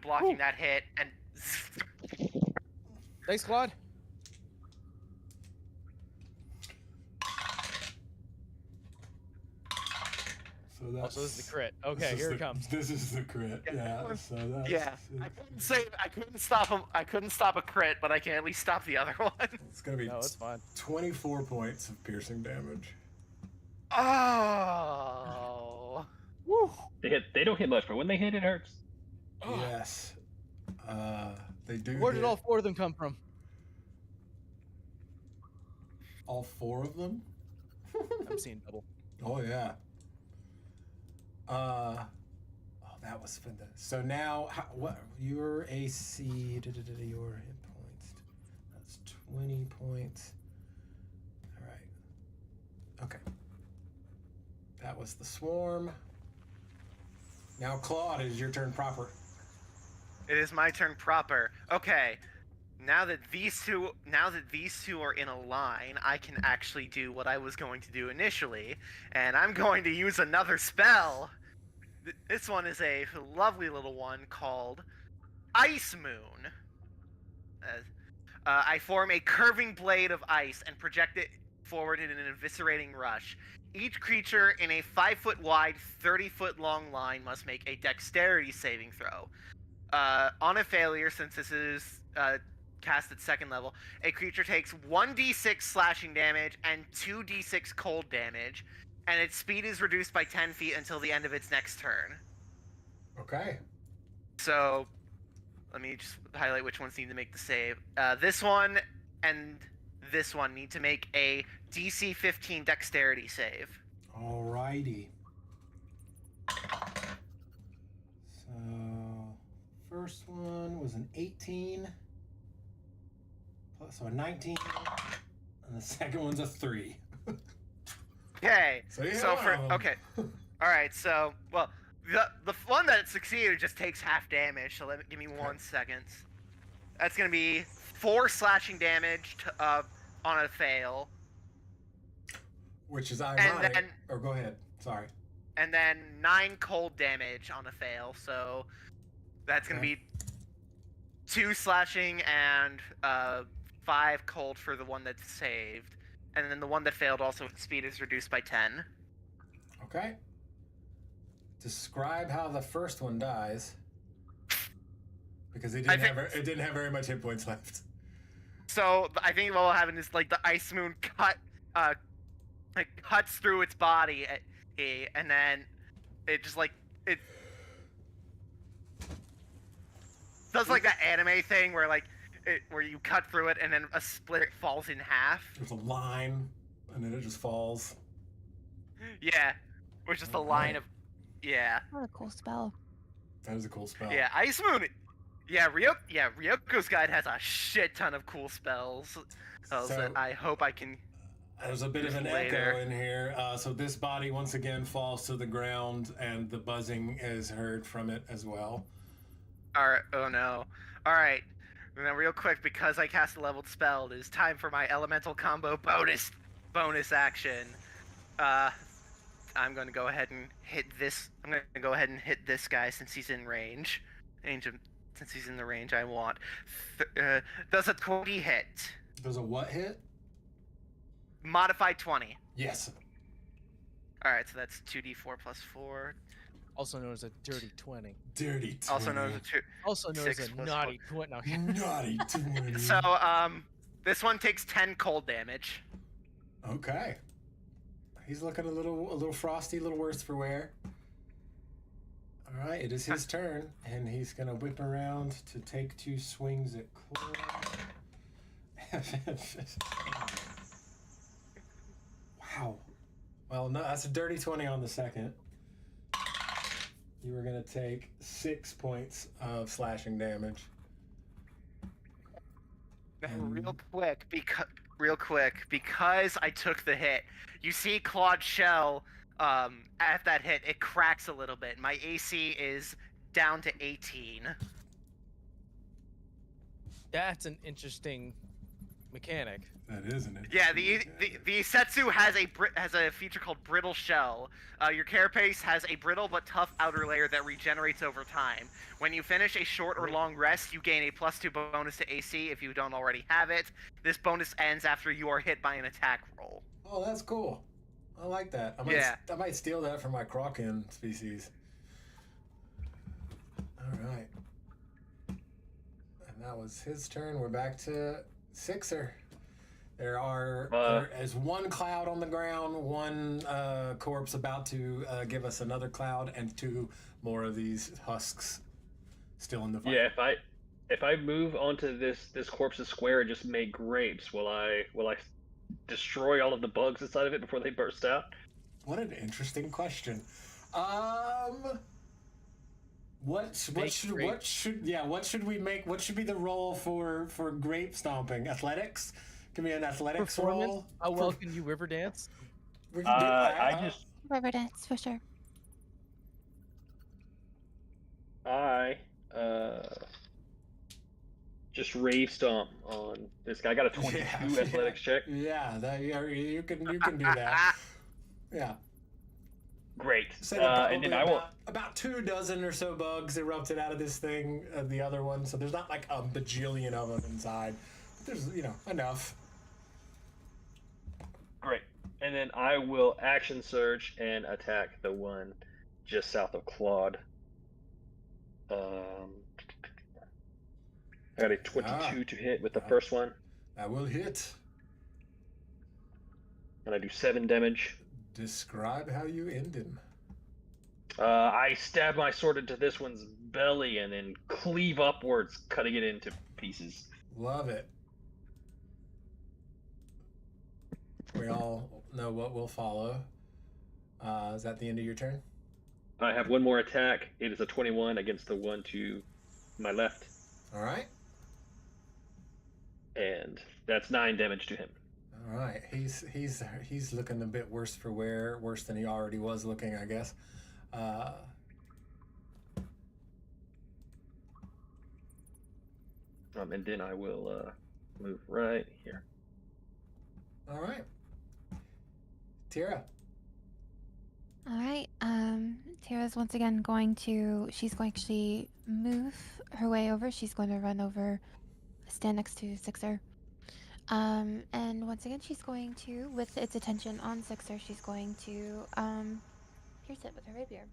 [SPEAKER 4] blocking that hit, and.
[SPEAKER 3] Thanks, Claude.
[SPEAKER 1] So that's
[SPEAKER 3] Also, this is the crit. Okay, here it comes.
[SPEAKER 1] This is the crit. Yeah. So that's
[SPEAKER 4] Yeah, I couldn't stop him. I couldn't stop a crit, but I can at least stop the other one.
[SPEAKER 1] It's gonna be
[SPEAKER 3] No, it's fine.
[SPEAKER 1] 24 points of piercing damage.
[SPEAKER 4] Oh.
[SPEAKER 3] Woo!
[SPEAKER 5] They don't hit much, but when they hit, it hurts.
[SPEAKER 3] Oh.
[SPEAKER 1] Yes. They do.
[SPEAKER 3] Where did
[SPEAKER 1] hit
[SPEAKER 3] all 4 of them come from?
[SPEAKER 1] all 4 of them?
[SPEAKER 3] I'm seeing double.
[SPEAKER 1] Oh yeah. Oh, that was fun. So now, what your AC? Your hit points. That's 20 points. All right. Okay. That was the swarm. Now, Claude, it is your turn proper.
[SPEAKER 4] It is my turn proper. Okay. Now that these two are in a line, I can actually do what I was going to do initially, and I'm going to use another spell. This one is a lovely little one called Ice Moon. I form a curving blade of ice and project it forward in an eviscerating rush. Each creature in a 5-foot wide, 30-foot long line must make a dexterity saving throw. On a failure, since this is cast at 2nd level, a creature takes 1d6 slashing damage and 2d6 cold damage, and its speed is reduced by 10 feet until the end of its next turn.
[SPEAKER 1] Okay.
[SPEAKER 4] So, let me just highlight which ones need to make the save. This one and this one need to make a DC 15 dexterity save.
[SPEAKER 1] Alrighty. So, first one was an 18. So a 19, And the second one's a 3.
[SPEAKER 4] Okay.
[SPEAKER 1] So you hit
[SPEAKER 4] So
[SPEAKER 1] one
[SPEAKER 4] for
[SPEAKER 1] of 'em.
[SPEAKER 4] okay. All right. So well, the one that succeeded just takes half damage. So give me 1 second. That's gonna be 4 slashing damage on a fail,
[SPEAKER 1] Which is ironic.
[SPEAKER 4] then-
[SPEAKER 1] Or go ahead. Sorry.
[SPEAKER 4] and then 9 cold damage on a fail. So that's gonna
[SPEAKER 1] Okay.
[SPEAKER 4] be 2 slashing and 5 cold for the one that's saved, and then the one that failed also speed is reduced by 10.
[SPEAKER 1] Okay. Describe how the first one dies. Because it didn't have very much hit points left.
[SPEAKER 4] So I think what will happen is like the ice moon cuts through its body, and then it just like it does like that anime thing where like where you cut through it and then a split falls in half.
[SPEAKER 1] There's a line, and then it just falls.
[SPEAKER 4] Yeah, which is the line of
[SPEAKER 2] What a cool spell.
[SPEAKER 1] That is a cool spell.
[SPEAKER 4] yeah ice moon. Ryoko's guide has a shit ton of cool spells. So I hope I can.
[SPEAKER 1] There's a bit of an
[SPEAKER 4] Later.
[SPEAKER 1] echo in here. So this body once again falls to the ground, and the buzzing is heard from it as well.
[SPEAKER 4] Alright, oh no. Alright, now real quick, because I cast a leveled spell, it is time for my elemental combo bonus action. I'm going to go ahead and hit this. I'm going to go ahead and hit this guy since he's in range. Since he's in the range I want. Does a 20 hit?
[SPEAKER 1] Does a what hit?
[SPEAKER 4] Modified 20.
[SPEAKER 1] Yes.
[SPEAKER 4] Alright, so that's 2d4 plus 4.
[SPEAKER 3] Also known as a dirty 20.
[SPEAKER 1] Dirty 20.
[SPEAKER 4] Also known as a 2.
[SPEAKER 3] Also known as
[SPEAKER 4] 6
[SPEAKER 3] a
[SPEAKER 4] plus
[SPEAKER 3] naughty 20. No.
[SPEAKER 1] Naughty 20.
[SPEAKER 4] So, this one takes 10 cold damage.
[SPEAKER 1] Okay. He's looking a little frosty, a little worse for wear. All right, it is his turn, and he's gonna whip around to take 2 swings at Claude. Wow. Well, no, that's a dirty 20 on the second. You were gonna take 6 points of slashing damage.
[SPEAKER 4] Now, real quick, because I took the hit, you see Claude's shell, at that hit, it cracks a little bit. My AC is down to 18.
[SPEAKER 3] That's an interesting mechanic.
[SPEAKER 1] That isn't it?
[SPEAKER 4] Yeah, the Setsu has a feature called Brittle Shell. Your carapace has a brittle but tough outer layer that regenerates over time. When you finish a short or long rest, you gain a +2 bonus to AC if you don't already have it. This bonus ends after you are hit by an attack roll.
[SPEAKER 1] Oh, that's cool. I like that. I might steal that from my Kraken species. All right. And that was his turn. We're back to Sixer. There is 1 cloud on the ground, 1 corpse about to give us another cloud, and 2 more of these husks still in the fight.
[SPEAKER 5] Yeah, if I move onto this corpse's square and just make grapes, will I destroy all of the bugs inside of it before they burst out?
[SPEAKER 1] What an interesting question. What should we make? What should be the role for grape stomping? Athletics? Give me an athletics
[SPEAKER 3] Performance?
[SPEAKER 1] roll.
[SPEAKER 3] How well can you river dance?
[SPEAKER 1] We can do
[SPEAKER 2] River dance, for sure.
[SPEAKER 5] Just rave stomp on this guy. I got a 22 athletics check.
[SPEAKER 1] Yeah, you can do that. Yeah.
[SPEAKER 5] Great.
[SPEAKER 1] So probably
[SPEAKER 5] and then I will.
[SPEAKER 1] about 2 dozen or so bugs erupted out of this thing, the other one. So there's not like a bajillion of them inside. There's enough.
[SPEAKER 5] Great. And then I will action surge and attack the one just south of Claude. I got a 22 to hit with the first one,
[SPEAKER 1] That will hit.
[SPEAKER 5] and I do 7 damage.
[SPEAKER 1] Describe how you end him.
[SPEAKER 5] I stab my sword into this one's belly and then cleave upwards, cutting it into pieces.
[SPEAKER 1] Love it. We all know what will follow. Is that the end of your turn?
[SPEAKER 5] I have one more attack. It is a 21 against the one to my left,
[SPEAKER 1] All right.
[SPEAKER 5] and that's 9 damage to him.
[SPEAKER 1] All right, he's looking a bit worse for wear, worse than he already was looking, I guess.
[SPEAKER 5] And then I will move right here.
[SPEAKER 1] All right, Tira.
[SPEAKER 2] All right. Tara's once again going to. She's going to actually move her way over. She's going to run over, stand next to Sixer. And once again, she's going to, with its attention on Sixer, she's going to pierce it with her rapier.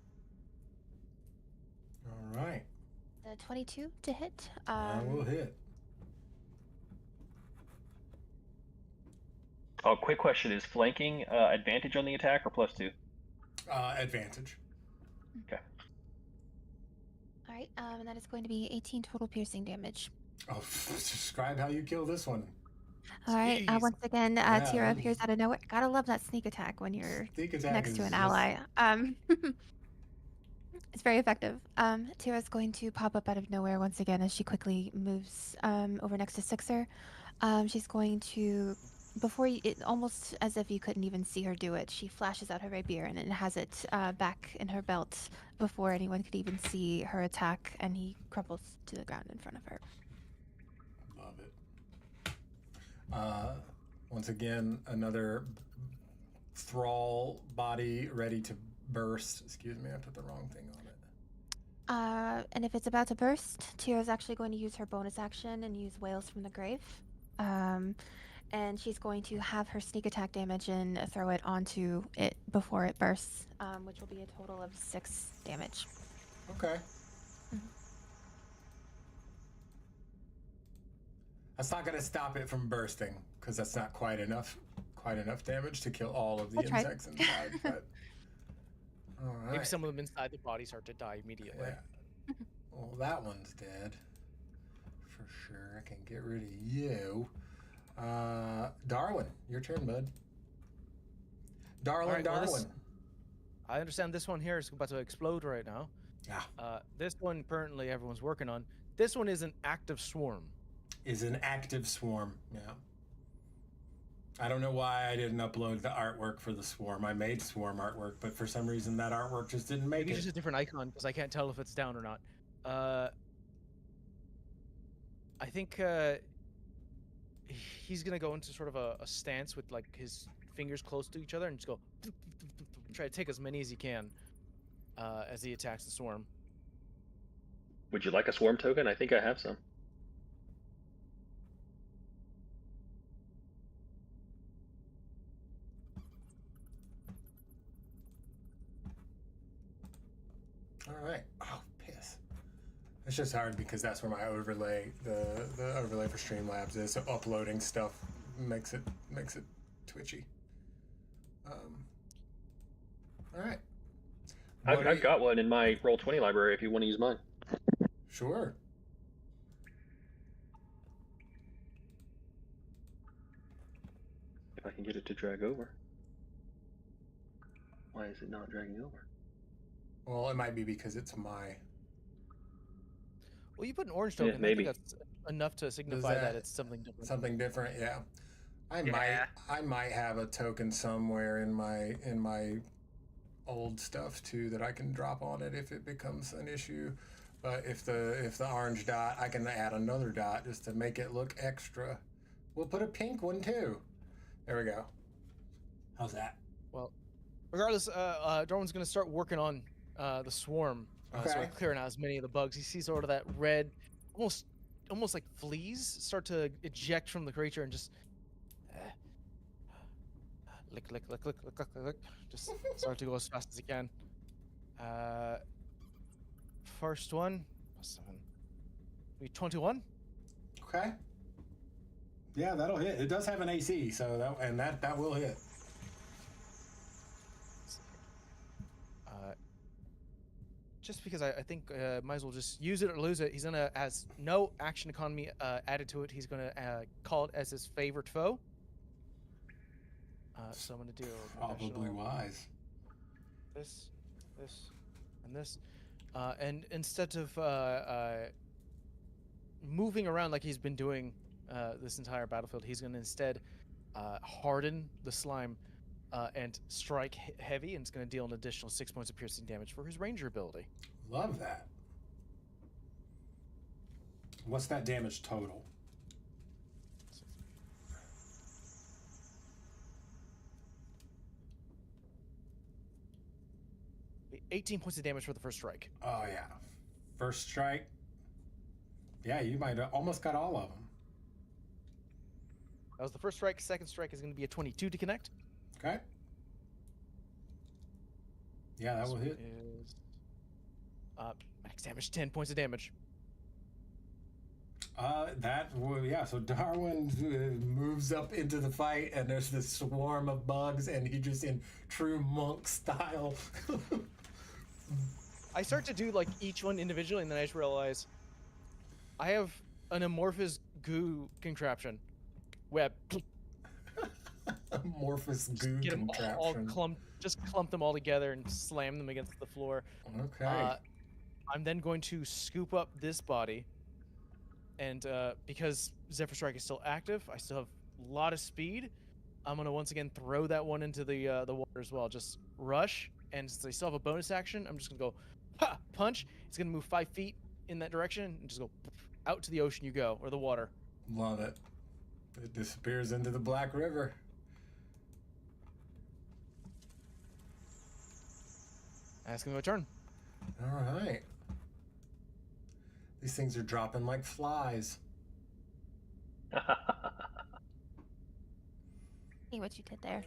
[SPEAKER 1] All right.
[SPEAKER 2] The 22 to hit.
[SPEAKER 1] I will hit.
[SPEAKER 5] Oh, quick question: is flanking advantage on the attack or +2?
[SPEAKER 1] Advantage.
[SPEAKER 5] Okay.
[SPEAKER 2] All right. And that is going to be 18 total piercing damage.
[SPEAKER 1] Oh, describe how you kill this one.
[SPEAKER 2] All right.
[SPEAKER 3] Jeez.
[SPEAKER 2] Once again,
[SPEAKER 1] Yeah,
[SPEAKER 2] Tira appears out of nowhere. Gotta love that sneak attack when you're
[SPEAKER 1] Sneak attack
[SPEAKER 2] next
[SPEAKER 1] is
[SPEAKER 2] to an
[SPEAKER 1] just-
[SPEAKER 2] ally. It's very effective. Tira's going to pop up out of nowhere once again as she quickly moves over next to Sixer. She's going to, before you, it, almost as if you couldn't even see her do it, she flashes out her rapier and it has it back in her belt before anyone could even see her attack, and he crumples to the ground in front of her.
[SPEAKER 1] Love it. Once again, another thrall body ready to burst. Excuse me, I put the wrong thing on it.
[SPEAKER 2] And if it's about to burst, Tira's actually going to use her bonus action and use Wails from the Grave. And she's going to have her sneak attack damage and throw it onto it before it bursts, which will be a total of 6 damage.
[SPEAKER 1] Okay. That's not going to stop it from bursting, because that's not quite enough damage to kill all of the
[SPEAKER 2] I'll try.
[SPEAKER 1] insects inside. But all right.
[SPEAKER 3] Maybe some of them inside the body start to die immediately.
[SPEAKER 1] Yeah. Well, that one's dead. For sure. I can get rid of you. Darwin, your turn, bud. Darwin,
[SPEAKER 3] All right, well,
[SPEAKER 1] Darwin.
[SPEAKER 3] I understand this one here is about to explode right now.
[SPEAKER 1] Yeah.
[SPEAKER 3] This one currently everyone's working on. This one is an active swarm.
[SPEAKER 1] Is an active swarm. Yeah. I don't know why I didn't upload the artwork for the swarm. I made swarm artwork, but for some reason that artwork just didn't make
[SPEAKER 3] Maybe
[SPEAKER 1] it.
[SPEAKER 3] just a different icon because I can't tell if it's down or not. I think he's gonna go into sort of a stance with like his fingers close to each other and just go try to take as many as he can as he attacks the swarm.
[SPEAKER 5] Would you like a swarm token? I think I have some.
[SPEAKER 1] All right. Oh, piss. It's just hard because that's where my overlay, the overlay for Streamlabs is. So uploading stuff makes it twitchy. All right.
[SPEAKER 5] I've got one in my Roll20 library if you want to use mine.
[SPEAKER 1] Sure.
[SPEAKER 5] If I can get it to drag over. Why is it not dragging over?
[SPEAKER 1] Well, it might be because it's my.
[SPEAKER 3] Well, you put an orange token.
[SPEAKER 5] maybe.
[SPEAKER 3] I think that's enough to signify that it's something different.
[SPEAKER 1] Something different, yeah.
[SPEAKER 4] Yeah.
[SPEAKER 1] I might have a token somewhere in my old stuff too that I can drop on it if it becomes an issue. But if the orange dot, I can add another dot just to make it look extra. We'll put a pink one too. There we go. How's that?
[SPEAKER 3] Well, regardless, Darwin's gonna start working on the swarm, sort
[SPEAKER 1] Okay.
[SPEAKER 3] of clearing out as many of the bugs. He sees sort of that red, almost like fleas start to eject from the creature and just lick, just start to go as fast as he can. First one, +7, 21.
[SPEAKER 1] Okay. Yeah, that'll hit. It does have an AC, so that will hit.
[SPEAKER 3] Just because I think might as well just use it or lose it. He's gonna, as no action economy added to it, he's gonna call it as his favorite foe. So I'm gonna do a
[SPEAKER 1] Probably
[SPEAKER 3] additional
[SPEAKER 1] wise.
[SPEAKER 3] this, and this, and instead of moving around like he's been doing this entire battlefield, he's gonna instead harden the slime and strike heavy, and it's going to deal an additional 6 points of piercing damage for his ranger ability.
[SPEAKER 1] Love that. What's that damage total?
[SPEAKER 3] Be 18 points of damage for the first strike.
[SPEAKER 1] Oh, yeah. First strike. Yeah, you might have almost got all of them.
[SPEAKER 3] That was the first strike. Second strike is going to be a 22 to connect.
[SPEAKER 1] Okay. Yeah, that will hit.
[SPEAKER 3] Is, max damage, 10 points of damage.
[SPEAKER 1] Yeah, so Darwin moves up into the fight, and there's this swarm of bugs, and he just in true monk style.
[SPEAKER 3] I start to do like each one individually, and then I just realize I have an amorphous goo contraption. Web.
[SPEAKER 1] Amorphous goo
[SPEAKER 3] Get them all
[SPEAKER 1] contraption.
[SPEAKER 3] clump them all together and slam them against the floor.
[SPEAKER 1] Okay.
[SPEAKER 3] I'm then going to scoop up this body, and because Zephyr Strike is still active, I still have a lot of speed. I'm gonna once again throw that one into the water as well. Just rush, and since I still have a bonus action, I'm just gonna go, ha! Punch. It's gonna move 5 feet in that direction and just go out to the ocean. You go, or the water.
[SPEAKER 1] Love it. It disappears into the Black River.
[SPEAKER 3] That's gonna be my turn.
[SPEAKER 1] All right. These things are dropping like flies.
[SPEAKER 2] See what you did there.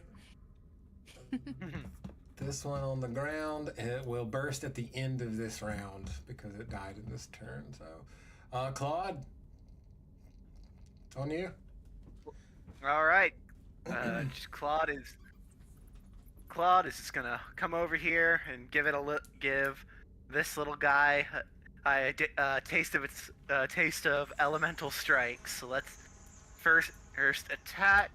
[SPEAKER 1] This one on the ground, it will burst at the end of this round because it died in this turn. So, Claude, it's on you.
[SPEAKER 4] All right. Claude is just gonna come over here and give this little guy a taste of elemental strikes. So let's first attack.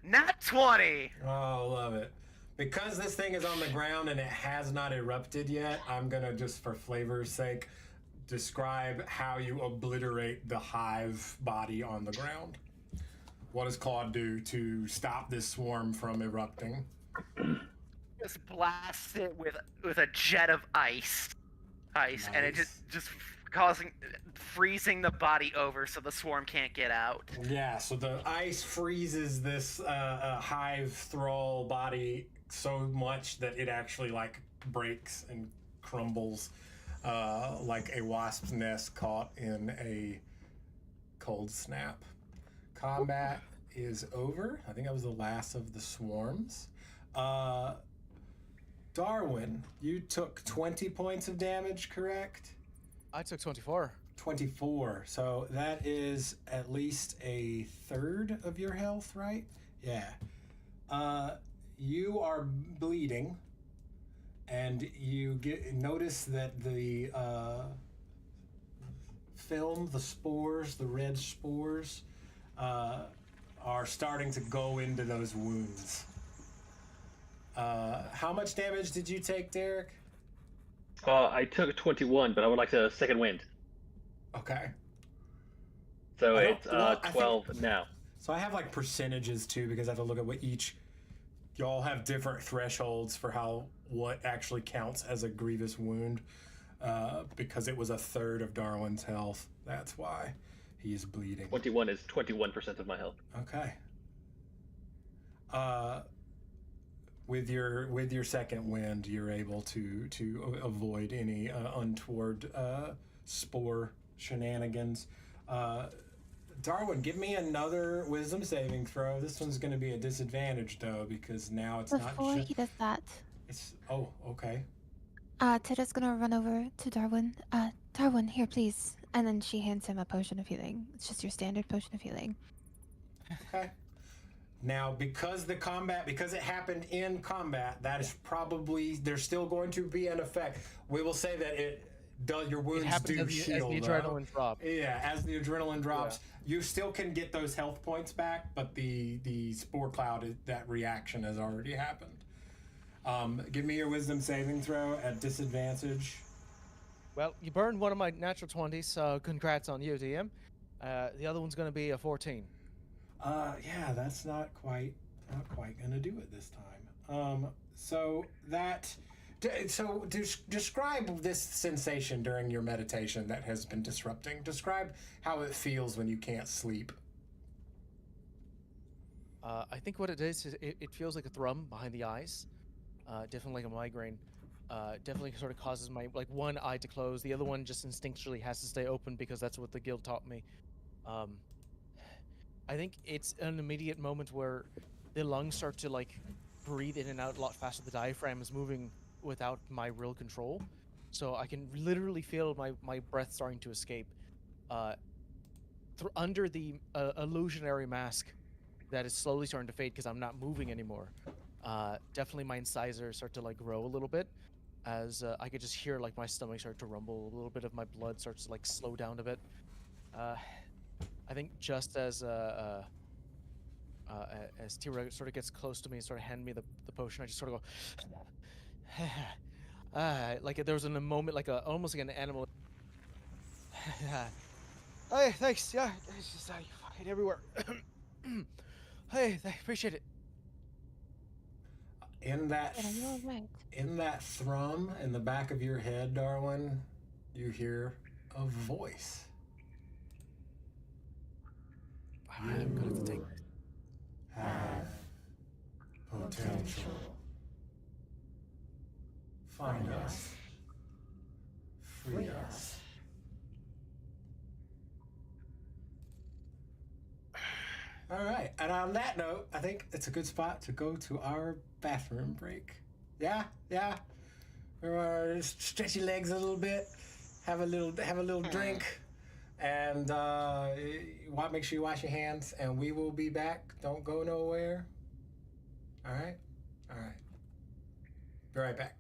[SPEAKER 4] Nat 20.
[SPEAKER 1] Oh, love it. Because this thing is on the ground and it has not erupted yet, I'm gonna just, for flavor's sake, describe how you obliterate the hive body on the ground. What does Claude do to stop this swarm from erupting?
[SPEAKER 4] Just blast it with a jet of ice,
[SPEAKER 1] Nice.
[SPEAKER 4] and it just freezing the body over so the swarm can't get out.
[SPEAKER 1] Yeah, so the ice freezes this hive thrall body so much that it actually like breaks and crumbles like a wasp's nest caught in a cold snap. Combat is over. I think that was the last of the swarms. Darwin, you took 20 points of damage, correct?
[SPEAKER 3] I took 24.
[SPEAKER 1] 24. So that is at least a third of your health, right? Yeah. You are bleeding, and you notice that the film, the spores, the red spores, are starting to go into those wounds. How much damage did you take, Derek?
[SPEAKER 5] I took 21, but I would like to second wind.
[SPEAKER 1] Okay.
[SPEAKER 5] So
[SPEAKER 1] I don't-
[SPEAKER 5] it's
[SPEAKER 1] well, I
[SPEAKER 5] 12
[SPEAKER 1] think-
[SPEAKER 5] now.
[SPEAKER 1] So I have like percentages too, because I have to look at what y'all have different thresholds for what actually counts as a grievous wound, because it was a third of Darwin's health. That's why he is bleeding.
[SPEAKER 5] 21 is 21% of my health.
[SPEAKER 1] Okay. With your second wind, you're able to avoid any untoward spore shenanigans. Darwin, give me another wisdom saving throw. This one's going to be a disadvantage though, because now it's
[SPEAKER 2] Before
[SPEAKER 1] not.
[SPEAKER 2] he does that,
[SPEAKER 1] Oh, okay.
[SPEAKER 2] Tada's gonna run over to Darwin. Darwin, here, please. And then she hands him a potion of healing. It's just your standard potion of healing.
[SPEAKER 1] Okay. Now, because it happened in combat, that is probably, there's still going to be an effect. We will say that your wounds do heal.
[SPEAKER 3] As the adrenaline drops.
[SPEAKER 1] Yeah, as the adrenaline drops, you still can get those health points back, but the spore cloud, that reaction has already happened. Give me your wisdom saving throw at disadvantage.
[SPEAKER 3] Well, you burned one of my natural 20s, so congrats on you, DM. The other one's going to be a 14.
[SPEAKER 1] Yeah, that's not quite gonna do it this time. So that. Describe this sensation during your meditation that has been disrupting. Describe how it feels when you can't sleep.
[SPEAKER 3] I think what it is it feels like a thrum behind the eyes. Definitely like a migraine. Definitely sort of causes my like one eye to close, the other one just instinctually has to stay open because that's what the guild taught me. Um, I think it's an immediate moment where the lungs start to like breathe in and out a lot faster. The diaphragm is moving without my real control, so I can literally feel my breath starting to escape. Uh, under the illusionary mask that is slowly starting to fade because I'm not moving anymore. Definitely my incisors start to like grow a little bit as I could just hear like my stomach start to rumble. A little bit of my blood starts to like slow down a bit. I think just as Tira sort of gets close to me and sort of hand me the potion, I just sort of go, like there was in a moment like almost like an animal. Hey, thanks. Yeah, it's just fucking everywhere. Hey, appreciate it.
[SPEAKER 1] In that
[SPEAKER 2] Are you all right?
[SPEAKER 1] in that thrum in the back of your head, Darwin, you hear a voice.
[SPEAKER 3] I'm gonna have to take this.
[SPEAKER 1] Have potential. Find us. Free us. All right. And on that note, I think it's a good spot to go to our bathroom break. Yeah, yeah. Just stretch your legs a little bit, have a little drink, and make sure you wash your hands. And we will be back. Don't go nowhere. All right. All right. Be right back.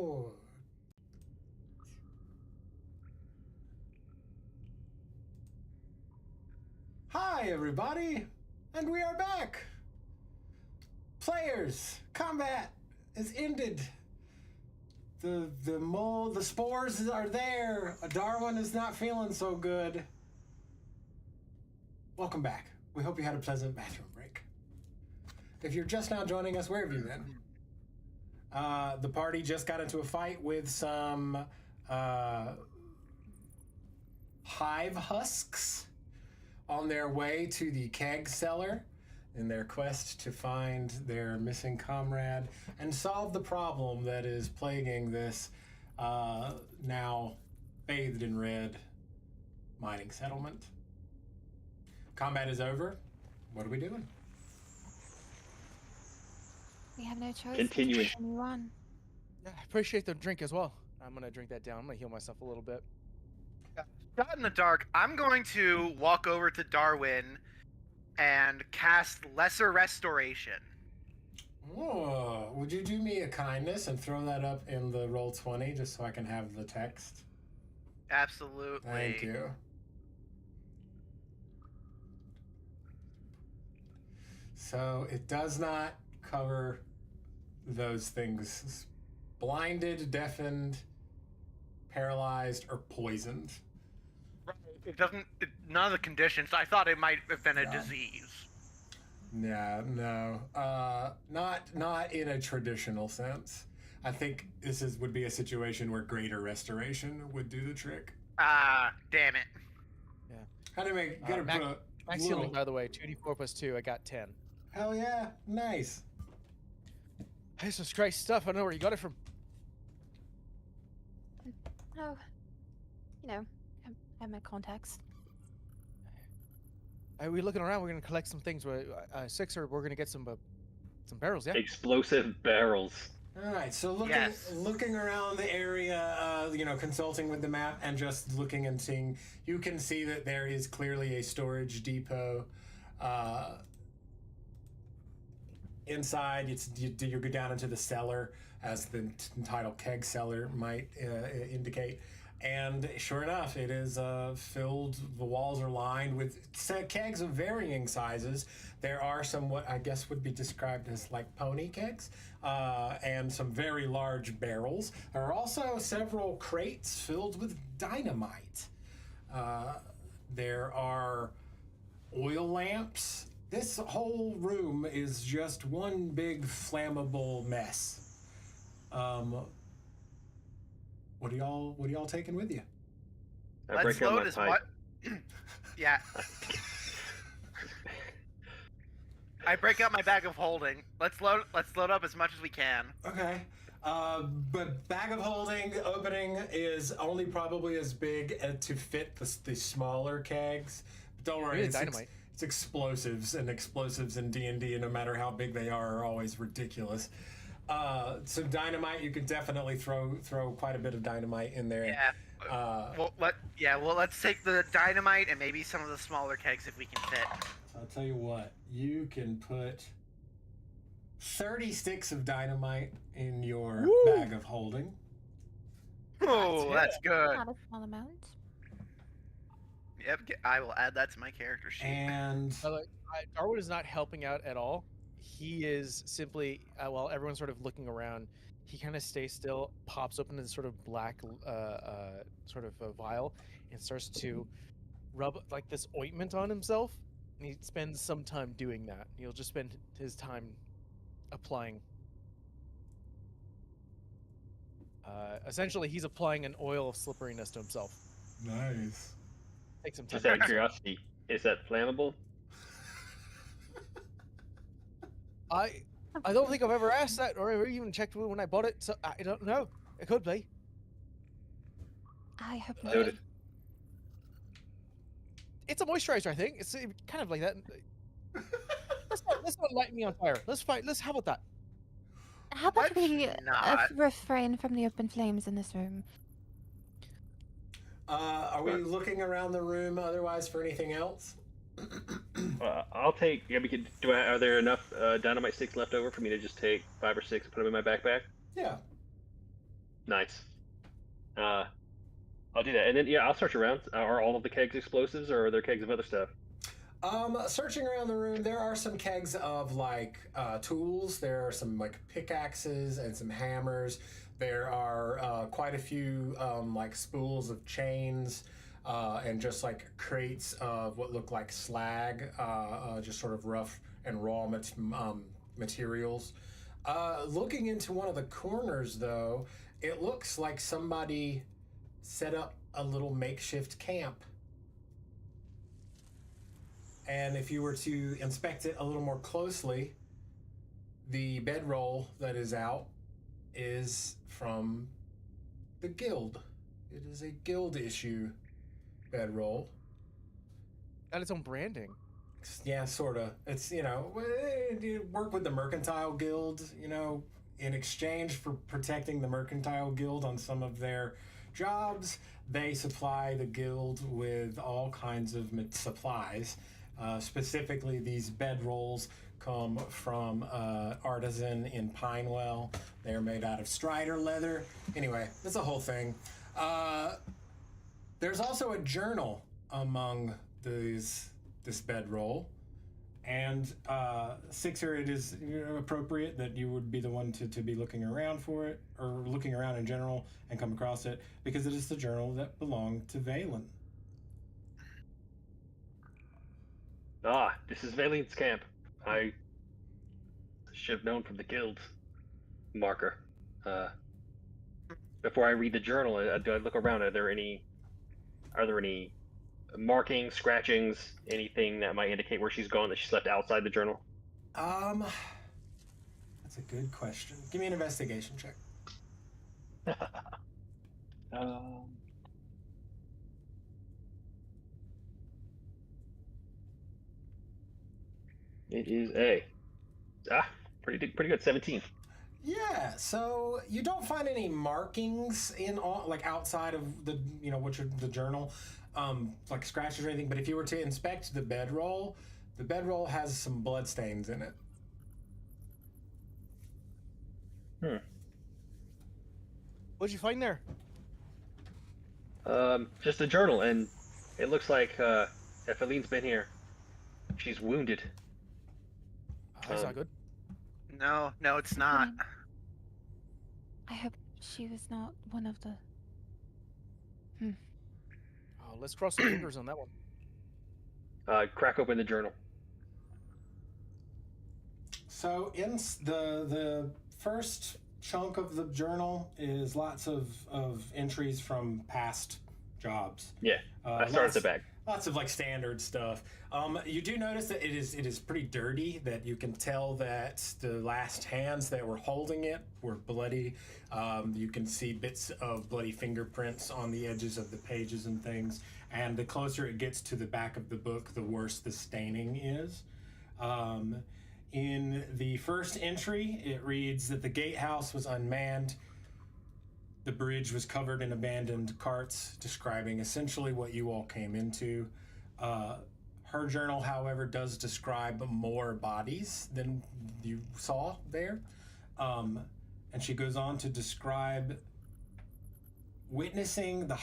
[SPEAKER 1] sword. Hi, everybody, and we are back. Players, combat is ended. The spores are there. Darwin is not feeling so good. Welcome back. We hope you had a pleasant bathroom break. If you're just now joining us, where have you been? The party just got into a fight with some hive husks on their way to the keg cellar in their quest to find their missing comrade and solve the problem that is plaguing this now bathed in red mining settlement. Combat is over. What are we doing?
[SPEAKER 2] We have no choice.
[SPEAKER 5] Continuing.
[SPEAKER 2] But to continue on.
[SPEAKER 3] Yeah, I appreciate the drink as well. I'm gonna drink that down. I'm gonna heal myself a little bit.
[SPEAKER 4] Shot in the dark. I'm going to walk over to Darwin and cast Lesser Restoration.
[SPEAKER 1] Oh, would you do me a kindness and throw that up in the roll 20 just so I can have the text?
[SPEAKER 4] Absolutely.
[SPEAKER 1] Thank you. So it does not cover those things: blinded, deafened, paralyzed, or poisoned.
[SPEAKER 4] It doesn't. None of the conditions. I thought it might have been a
[SPEAKER 1] No.
[SPEAKER 4] disease.
[SPEAKER 1] Yeah, no, not in a traditional sense. I think would be a situation where greater restoration would do the trick.
[SPEAKER 4] Ah, damn it.
[SPEAKER 1] How to make gotta
[SPEAKER 3] Max-
[SPEAKER 1] put a
[SPEAKER 3] Max
[SPEAKER 1] little-
[SPEAKER 3] healing, by the way, 2d4 plus 2. I got 10.
[SPEAKER 1] Hell yeah, nice.
[SPEAKER 3] This is great stuff. I don't know where you got it from.
[SPEAKER 2] Oh, I have my contacts.
[SPEAKER 3] Are we looking around? We're gonna collect some things. Sixer, we're gonna get some barrels. Yeah.
[SPEAKER 5] Explosive barrels.
[SPEAKER 1] All right, so
[SPEAKER 4] Yes.
[SPEAKER 1] looking around the area, consulting with the map and just looking and seeing, you can see that there is clearly a storage depot. Inside, you go down into the cellar, as the title keg cellar might indicate. And sure enough, it is filled. The walls are lined with kegs of varying sizes. There are some what I guess would be described as like pony kegs, and some very large barrels. There are also several crates filled with dynamite. There are oil lamps. This whole room is just one big flammable mess. What are y'all taking with you?
[SPEAKER 5] I
[SPEAKER 4] Let's
[SPEAKER 5] break out
[SPEAKER 4] load
[SPEAKER 5] my
[SPEAKER 4] as
[SPEAKER 5] pipe.
[SPEAKER 4] what? Yeah. I break out my bag of holding. Let's load up as much as we can.
[SPEAKER 1] Okay. But bag of holding opening is only probably as big to fit the smaller kegs. Don't worry,
[SPEAKER 3] Maybe
[SPEAKER 1] it's
[SPEAKER 3] dynamite.
[SPEAKER 1] it's explosives in D&D, and no matter how big they are always ridiculous. So dynamite, you could definitely throw quite a bit of dynamite in there.
[SPEAKER 4] Yeah. Let's take the dynamite and maybe some of the smaller kegs if we can fit.
[SPEAKER 1] I'll tell you what, you can put 30 sticks of dynamite in your bag of holding.
[SPEAKER 4] Oh, that's good.
[SPEAKER 2] Not a small amount.
[SPEAKER 4] Yep, I will add that to my character sheet.
[SPEAKER 1] And
[SPEAKER 3] Darwin is not helping out at all. He is simply, while everyone's sort of looking around, he kind of stays still, pops open this sort of black sort of a vial, and starts to rub like this ointment on himself. And he spends some time doing that. He'll just spend his time applying. Essentially, he's applying an oil of slipperiness to himself.
[SPEAKER 1] nice.
[SPEAKER 3] Takes some time.
[SPEAKER 5] Just out of curiosity, is that flammable?
[SPEAKER 3] I don't think I've ever asked that or ever even checked when I bought it, so I don't know. It could be.
[SPEAKER 2] I hope not.
[SPEAKER 5] Noted.
[SPEAKER 3] It's a moisturizer, I think. It's kind of like that. Let's not light me on fire. Let's fight. How about that?
[SPEAKER 2] How about
[SPEAKER 4] Let's
[SPEAKER 2] we
[SPEAKER 4] not.
[SPEAKER 2] refrain from the open flames in this room?
[SPEAKER 1] Are we looking around the room otherwise for anything else?
[SPEAKER 5] I'll take. Yeah, we could. Are there enough dynamite sticks left over for me to just take 5 or 6 and put them in my backpack?
[SPEAKER 1] Yeah.
[SPEAKER 5] Nice. I'll do that, and then yeah, I'll search around. Are all of the kegs explosives, or are there kegs of other stuff?
[SPEAKER 1] Searching around the room, there are some kegs of like tools. There are some like pickaxes and some hammers. There are quite a few like spools of chains and just like crates of what look like slag, just sort of rough and raw materials. Looking into one of the corners, though, it looks like somebody set up a little makeshift camp. And if you were to inspect it a little more closely, the bedroll that is out is from the guild. It is a guild issue bedroll.
[SPEAKER 3] Got its own branding.
[SPEAKER 1] Yeah, sort of. It's, you work with the Mercantile Guild, in exchange for protecting the Mercantile Guild on some of their jobs, they supply the guild with all kinds of supplies. Specifically, these bedrolls come from Artisan in Pinewell. They're made out of strider leather. Anyway, that's a whole thing. There's also a journal among this bedroll. And Sixer, it is appropriate that you would be the one to be looking around for it, or looking around in general and come across it, because it is the journal that belonged to Valen.
[SPEAKER 5] Ah, this is Valen's camp. I should have known from the guild marker. Before I read the journal, do I look around? Are there any markings, scratchings, anything that might indicate where she's gone that she slept outside the journal?
[SPEAKER 1] That's a good question. Give me an investigation check.
[SPEAKER 5] It is pretty good, 17.
[SPEAKER 1] Yeah, so you don't find any markings outside of the the journal, like scratches or anything. But if you were to inspect the bedroll has some blood stains in it.
[SPEAKER 3] What'd you find there?
[SPEAKER 5] Just a journal, and it looks like if Aline's been here, she's wounded.
[SPEAKER 3] That's not good.
[SPEAKER 4] No, it's not.
[SPEAKER 2] I hope she was not one of the...
[SPEAKER 3] Oh, let's cross some fingers on that one.
[SPEAKER 5] Crack open the journal.
[SPEAKER 1] So in the first chunk of the journal is lots of entries from past jobs.
[SPEAKER 5] Yeah, I start at the back.
[SPEAKER 1] Lots of like standard stuff. You do notice that it is pretty dirty, that you can tell that the last hands that were holding it were bloody. You can see bits of bloody fingerprints on the edges of the pages and things. And the closer it gets to the back of the book, the worse the staining is. In the first entry, it reads that the gatehouse was unmanned. The bridge was covered in abandoned carts, describing essentially what you all came into. Her journal, however, does describe more bodies than you saw there. And she goes on to describe witnessing the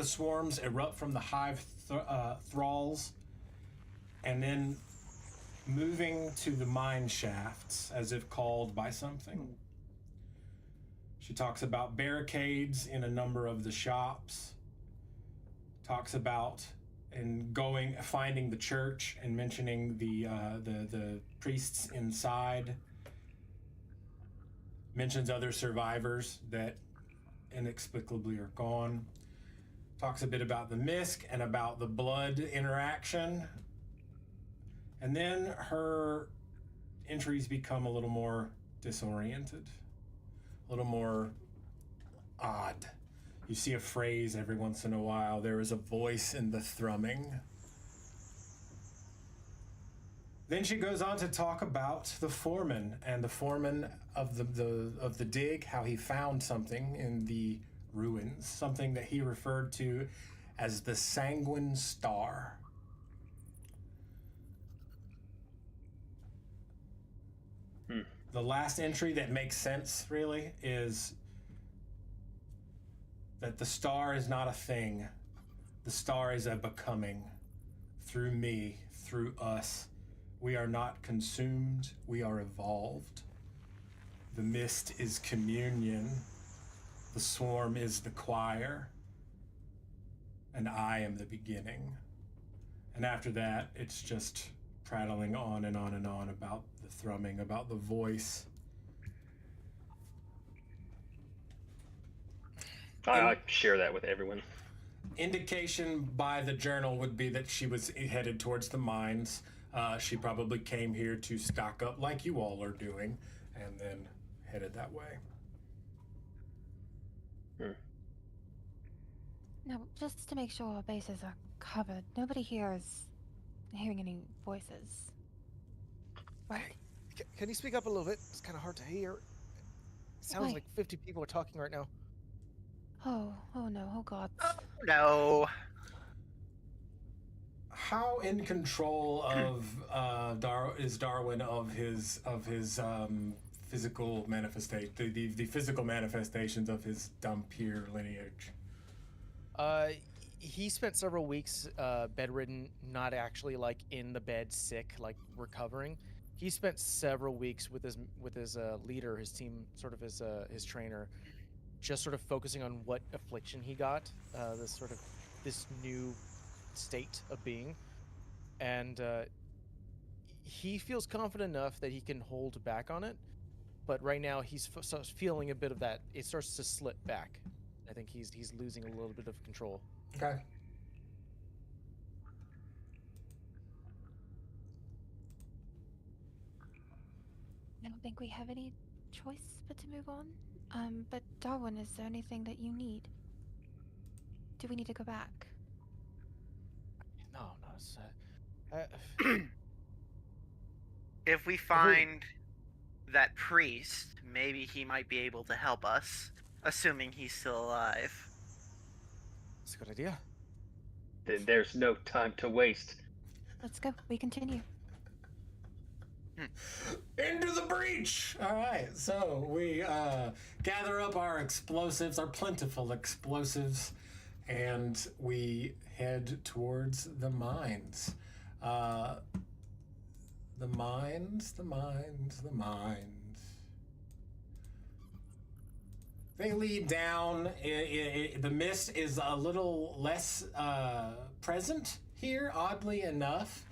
[SPEAKER 1] swarms erupt from the hive thralls, and then moving to the mine shafts as if called by something. She talks about barricades in a number of the shops, talks about finding the church and mentioning the priests inside, mentions other survivors that inexplicably are gone, talks a bit about the misc and about the blood interaction, and then her entries become a little more disoriented, a little more odd. You see a phrase every once in a while. There is a voice in the thrumming. Then she goes on to talk about the foreman and the foreman of the dig, how he found something in the ruins, something that he referred to as the Sanguine Star. The last entry that makes sense, really, is that the star is not a thing. The star is a becoming. Through me, through us. We are not consumed, we are evolved. The mist is communion. The swarm is the choir. And I am the beginning. And after that, it's just prattling on and on and on about the thrumming, about the voice.
[SPEAKER 5] I share that with everyone.
[SPEAKER 1] Indication by the journal would be that she was headed towards the mines. She probably came here to stock up like you all are doing, and then headed that way.
[SPEAKER 2] Now, just to make sure our bases are covered, nobody here is hearing any voices. Right?
[SPEAKER 3] Can you speak up a little bit? It's kind of hard to hear. It sounds
[SPEAKER 2] Why?
[SPEAKER 3] like 50 people are talking right now.
[SPEAKER 2] Oh no, oh God.
[SPEAKER 4] No.
[SPEAKER 1] How in control of is Darwin of his physical manifestation, the physical manifestations of his Dhampir lineage?
[SPEAKER 3] He spent several weeks bedridden, not actually like in the bed, sick, like recovering. He spent several weeks with his leader, his team, sort of his trainer, just sort of focusing on what affliction he got, this new state of being, and he feels confident enough that he can hold back on it, but right now he's feeling a bit of that. It starts to slip back. I think he's losing a little bit of control.
[SPEAKER 1] Okay.
[SPEAKER 2] I don't think we have any choice but to move on. But Darwin, is there anything that you need? Do we need to go back?
[SPEAKER 3] No, it's,
[SPEAKER 4] If we find that priest, maybe he might be able to help us, assuming he's still alive.
[SPEAKER 3] it's a good idea.
[SPEAKER 5] Then there's no time to waste.
[SPEAKER 2] Let's go. We continue.
[SPEAKER 1] Into the breach! All right, so we gather up our explosives, our plentiful explosives, and we head towards the mines. The mines. They lead down. The mist is a little less present here, oddly enough,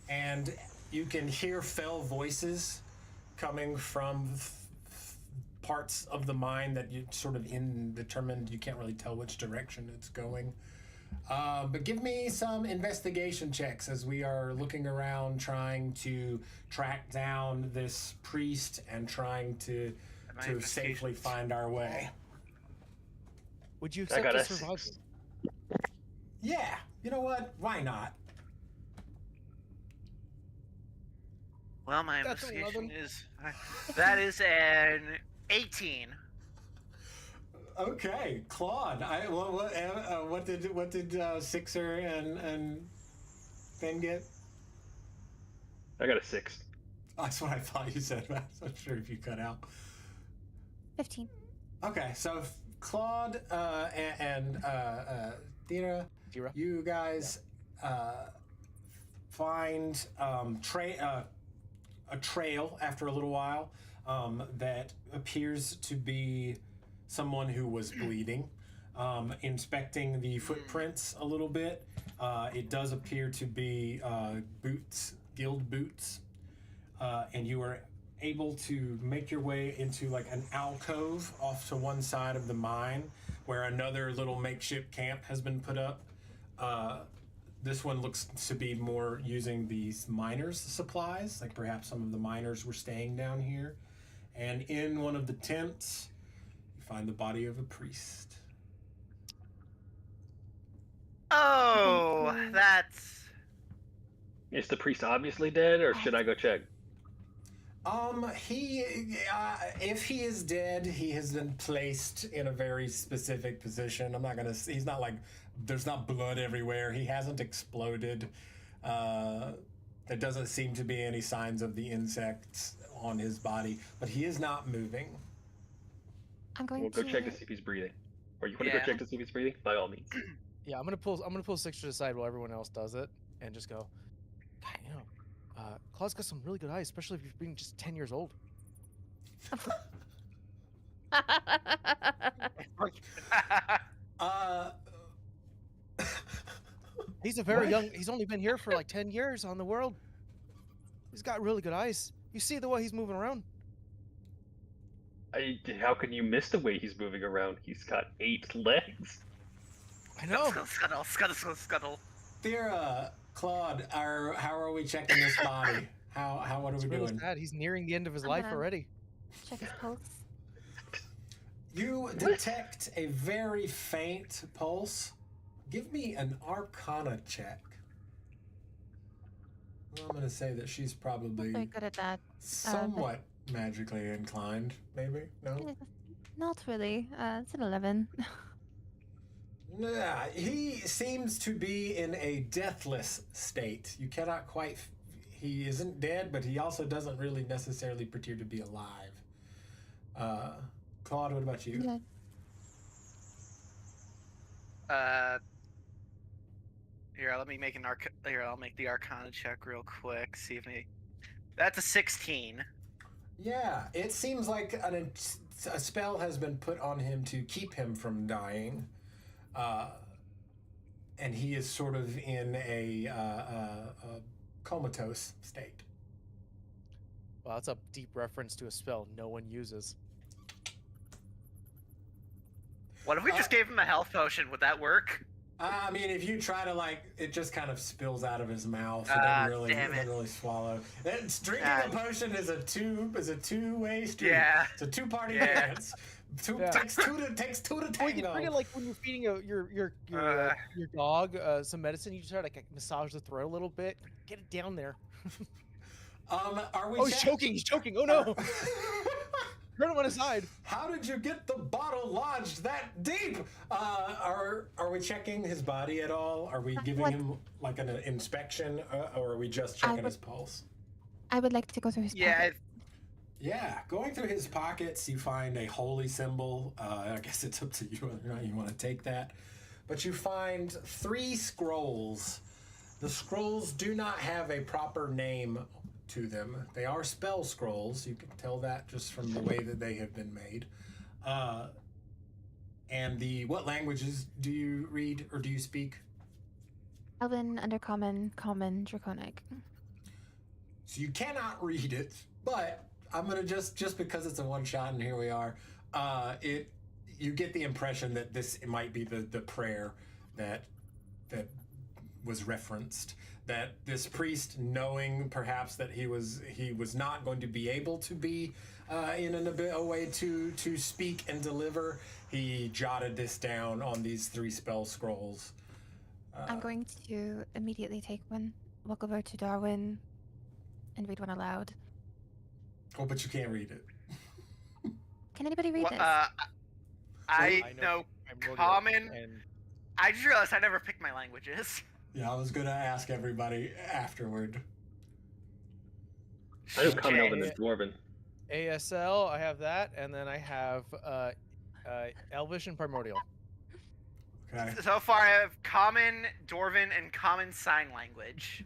[SPEAKER 1] and you can hear fell voices coming from parts of the mine that you sort of indeterminate. You can't really tell which direction it's going. But give me some investigation checks as we are looking around trying to track down this priest and trying to safely find our way.
[SPEAKER 3] Would you
[SPEAKER 5] I
[SPEAKER 3] accept
[SPEAKER 5] got
[SPEAKER 3] a
[SPEAKER 5] a
[SPEAKER 3] survival?
[SPEAKER 5] 6.
[SPEAKER 1] Yeah, you know what? Why not?
[SPEAKER 4] Well, my
[SPEAKER 3] That's
[SPEAKER 4] investigation
[SPEAKER 3] 11.
[SPEAKER 4] is that is an 18.
[SPEAKER 1] Okay, Claude. What did Sixer and Ben get?
[SPEAKER 5] I got a 6.
[SPEAKER 1] That's what I thought you said. But I'm not sure if you cut out.
[SPEAKER 2] 15.
[SPEAKER 1] Okay, so Claude and Dira,
[SPEAKER 3] Dira?
[SPEAKER 1] you guys find a trail after a little while that appears to be someone who was bleeding. Inspecting the footprints a little bit, it does appear to be boots, guild boots, and you are able to make your way into like an alcove off to one side of the mine where another little makeshift camp has been put up. This one looks to be more using these miners' supplies, like perhaps some of the miners were staying down here. And in one of the tents, you find the body of a priest.
[SPEAKER 4] Oh, that's
[SPEAKER 5] Is the priest obviously dead, or should I go check?
[SPEAKER 1] If he is dead, he has been placed in a very specific position. He's not like, there's not blood everywhere. He hasn't exploded. There doesn't seem to be any signs of the insects on his body, but he is not moving.
[SPEAKER 2] I'm going
[SPEAKER 5] We'll
[SPEAKER 2] to
[SPEAKER 5] go check to see if he's breathing. Or you want to
[SPEAKER 4] Yeah.
[SPEAKER 5] go check to see if he's breathing? By all means.
[SPEAKER 3] Yeah, I'm gonna pull Six to the side while everyone else does it, and just go. God, Claw's got some really good eyes, especially if you're being just 10 years old.
[SPEAKER 1] Uh,
[SPEAKER 3] He's a very
[SPEAKER 1] What?
[SPEAKER 3] young. He's only been here for like 10 years on the world. He's got really good eyes. You see the way he's moving around.
[SPEAKER 5] How can you miss the way he's moving around? He's got 8 legs.
[SPEAKER 3] I know.
[SPEAKER 4] Scuttle.
[SPEAKER 1] dear Claude, how are we checking this body? What are
[SPEAKER 3] It's
[SPEAKER 1] we
[SPEAKER 3] really
[SPEAKER 1] doing?
[SPEAKER 3] sad. He's nearing the end of his
[SPEAKER 2] I'm
[SPEAKER 3] life
[SPEAKER 2] gonna-
[SPEAKER 3] already.
[SPEAKER 2] Check his pulse.
[SPEAKER 1] You detect a very faint pulse. Give me an Arcana check. Well, I'm going to say that she's probably
[SPEAKER 2] Very good at that.
[SPEAKER 1] somewhat magically inclined, maybe? No?
[SPEAKER 2] Not really. It's an 11.
[SPEAKER 1] Nah, he seems to be in a deathless state. You cannot quite... He isn't dead, but he also doesn't really necessarily appear to be alive. Claude, what about you?
[SPEAKER 2] Yeah.
[SPEAKER 4] Here, let me make Here, I'll make the Arcana check real quick. See if me. That's a 16.
[SPEAKER 1] Yeah, it seems like a spell has been put on him to keep him from dying. And he is sort of in a comatose state.
[SPEAKER 3] Well, that's a deep reference to a spell no one uses.
[SPEAKER 4] What if we just gave him a health potion? Would that work?
[SPEAKER 1] I mean, if you try to it just kind of spills out of his mouth. It doesn't
[SPEAKER 4] damn it.
[SPEAKER 1] doesn't really swallow. Drinking a potion is a two-way street.
[SPEAKER 4] Yeah.
[SPEAKER 1] It's a two-party
[SPEAKER 4] Yeah.
[SPEAKER 1] dance.
[SPEAKER 3] Yeah.
[SPEAKER 1] Takes two to
[SPEAKER 3] Well, you
[SPEAKER 1] tango.
[SPEAKER 3] treat it like when you're feeding your dog some medicine. You just try to massage the throat a little bit, get it down there.
[SPEAKER 1] Are we?
[SPEAKER 3] Oh, he's choking! He's choking! Oh no! Turn him on his side.
[SPEAKER 1] How did you get the bottle lodged that deep? Are we checking his body at all? Are we giving him like an inspection, or are we just checking his pulse?
[SPEAKER 2] I would like to go through his
[SPEAKER 4] Yeah.
[SPEAKER 2] pocket.
[SPEAKER 1] Yeah, going through his pockets, you find a holy symbol. I guess it's up to you whether or not you want to take that. But you find 3 scrolls. The scrolls do not have a proper name to them. They are spell scrolls. You can tell that just from the way that they have been made. And what languages do you read or do you speak?
[SPEAKER 2] Elven, Undercommon, Common, Draconic.
[SPEAKER 1] So you cannot read it, but I'm gonna just because it's a one shot and here we are. You get the impression that this might be the prayer that was referenced. That this priest, knowing perhaps that he was not going to be able to be in a way to speak and deliver, he jotted this down on these 3 spell scrolls.
[SPEAKER 2] I'm going to immediately take one, walk over to Darwin, and read one aloud.
[SPEAKER 1] Oh, but you can't read it.
[SPEAKER 2] Can anybody read
[SPEAKER 4] What,
[SPEAKER 2] this?
[SPEAKER 4] I know
[SPEAKER 3] primordial
[SPEAKER 4] Common.
[SPEAKER 3] and
[SPEAKER 4] I just realized I never picked my languages.
[SPEAKER 1] Yeah, I was gonna ask everybody afterward.
[SPEAKER 5] I know Common, Elven,
[SPEAKER 3] Okay.
[SPEAKER 5] and Dwarven.
[SPEAKER 3] ASL. I have that, and then I have Elvish and Primordial.
[SPEAKER 1] Okay.
[SPEAKER 4] So far, I have Common, Dwarven, and Common Sign Language.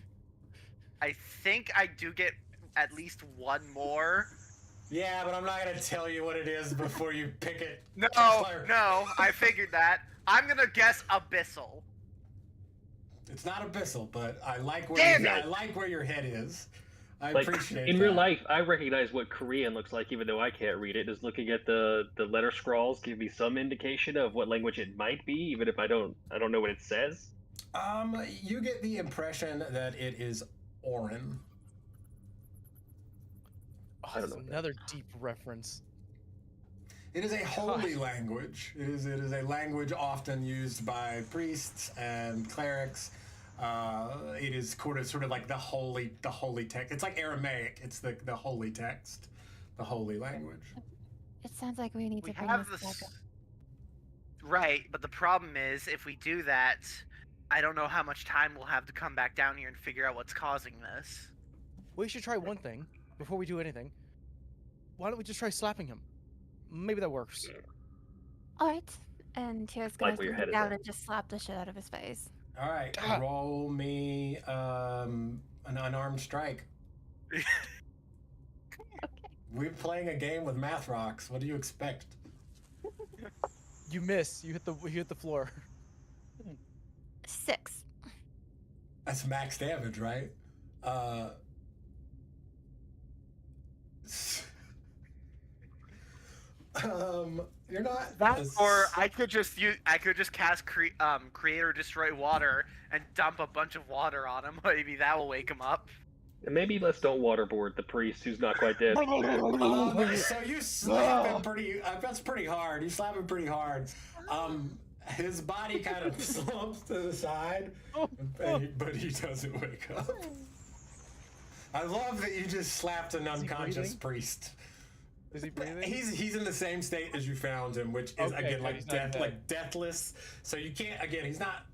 [SPEAKER 4] I think I do get at least one more.
[SPEAKER 1] Yeah, but I'm not gonna tell you what it is before you pick it.
[SPEAKER 4] No,
[SPEAKER 1] Kessler.
[SPEAKER 4] no, I figured that. I'm gonna guess Abyssal.
[SPEAKER 1] It's not abyssal, but I like
[SPEAKER 4] Damn
[SPEAKER 1] where your head is. I
[SPEAKER 5] Like,
[SPEAKER 1] appreciate
[SPEAKER 5] in
[SPEAKER 1] that.
[SPEAKER 5] real life, I recognize what Korean looks like, even though I can't read it. Just looking at the letter scrawls give me some indication of what language it might be, even if I don't know what it says.
[SPEAKER 1] You get the impression that it is Orin.
[SPEAKER 3] Oh,
[SPEAKER 5] I don't
[SPEAKER 3] that's
[SPEAKER 5] know what that
[SPEAKER 3] another deep reference.
[SPEAKER 1] It is a holy language. It is a language often used by priests and clerics. It is sort of like the holy text. It's like Aramaic. It's the holy text, the holy language.
[SPEAKER 2] It sounds like we need
[SPEAKER 4] We
[SPEAKER 2] to bring
[SPEAKER 4] have
[SPEAKER 2] this
[SPEAKER 4] this.
[SPEAKER 2] back up.
[SPEAKER 4] Right, but the problem is, if we do that, I don't know how much time we'll have to come back down here and figure out what's causing this.
[SPEAKER 3] We should try one thing before we do anything. Why don't we just try slapping him? Maybe that works.
[SPEAKER 2] All right. And Tira's gonna
[SPEAKER 5] Like where your
[SPEAKER 2] sit
[SPEAKER 5] head is
[SPEAKER 2] down
[SPEAKER 5] at.
[SPEAKER 2] and just slap the shit out of his face.
[SPEAKER 1] All right,
[SPEAKER 3] Ah.
[SPEAKER 1] roll me an unarmed strike.
[SPEAKER 2] Okay.
[SPEAKER 1] We're playing a game with math rocks. What do you expect?
[SPEAKER 3] You miss. You hit the floor.
[SPEAKER 2] 6.
[SPEAKER 1] That's max damage, right? You're not.
[SPEAKER 4] Or I could just cast create or destroy water and dump a bunch of water on him. Maybe that will wake him up.
[SPEAKER 5] And maybe let's don't waterboard the priest who's not quite dead.
[SPEAKER 1] So you slap him pretty. That's pretty hard. You slap him pretty hard. His body kind of slumps to the side, but he doesn't wake up. I love that you just slapped an unconscious
[SPEAKER 3] breathing?
[SPEAKER 1] priest.
[SPEAKER 3] Is he breathing?
[SPEAKER 1] He's in the same state as you found him, which is
[SPEAKER 3] Okay,
[SPEAKER 1] again
[SPEAKER 3] good,
[SPEAKER 1] like
[SPEAKER 3] he's not dead.
[SPEAKER 1] like deathless. So you can't. Again, he's not.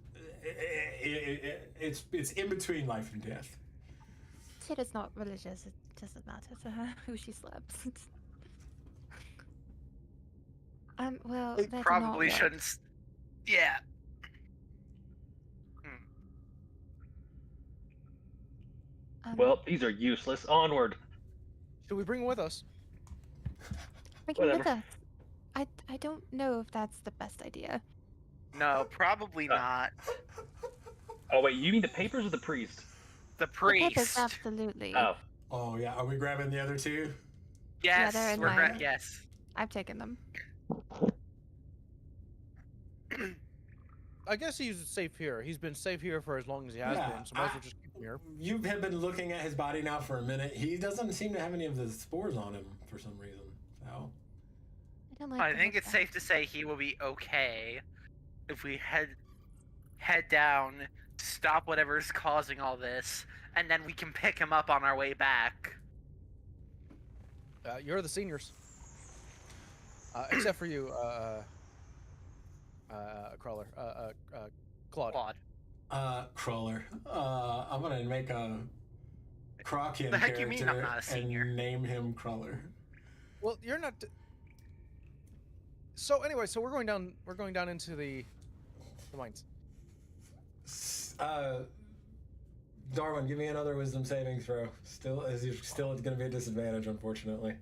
[SPEAKER 1] It's in between life and death.
[SPEAKER 2] Tira's not religious. It doesn't matter to her who she slaps. Well,
[SPEAKER 4] It
[SPEAKER 2] that
[SPEAKER 4] probably
[SPEAKER 2] did not work.
[SPEAKER 4] shouldn't. Yeah.
[SPEAKER 5] Well, these are useless. Onward.
[SPEAKER 3] Should we bring him with us?
[SPEAKER 2] Bring him with
[SPEAKER 5] whatever.
[SPEAKER 2] us. I don't know if that's the best idea.
[SPEAKER 4] No, probably not.
[SPEAKER 5] Oh wait, you mean the papers or the priest?
[SPEAKER 4] The
[SPEAKER 2] The papers,
[SPEAKER 4] priest.
[SPEAKER 2] absolutely.
[SPEAKER 5] Oh,
[SPEAKER 1] Oh yeah, are we grabbing the other two?
[SPEAKER 4] Yes,
[SPEAKER 2] they're in
[SPEAKER 4] we're
[SPEAKER 2] mine.
[SPEAKER 4] yes.
[SPEAKER 2] I've taken them.
[SPEAKER 3] I guess he's safe here. He's been safe here for as long as he has
[SPEAKER 1] Yeah,
[SPEAKER 3] been, so might as well just keep him here.
[SPEAKER 1] You have been looking at his body now for a minute. He doesn't seem to have any of the spores on him for some reason. So
[SPEAKER 2] I don't like
[SPEAKER 4] I
[SPEAKER 2] the
[SPEAKER 4] think
[SPEAKER 2] look
[SPEAKER 4] it's
[SPEAKER 2] of that.
[SPEAKER 4] safe to say he will be okay if we head down, stop whatever's causing all this, and then we can pick him up on our way back.
[SPEAKER 3] You're the seniors. Except for you, Crawler. Claude.
[SPEAKER 4] Claude.
[SPEAKER 1] Crawler. I'm gonna make a Crockian
[SPEAKER 4] The heck
[SPEAKER 1] character
[SPEAKER 4] you mean I'm not a senior?
[SPEAKER 1] and name him Crawler.
[SPEAKER 3] Well, you're not. So anyway, so we're going down. We're going down into the mines.
[SPEAKER 1] Darwin, give me another wisdom saving throw. Still going to be a disadvantage, unfortunately.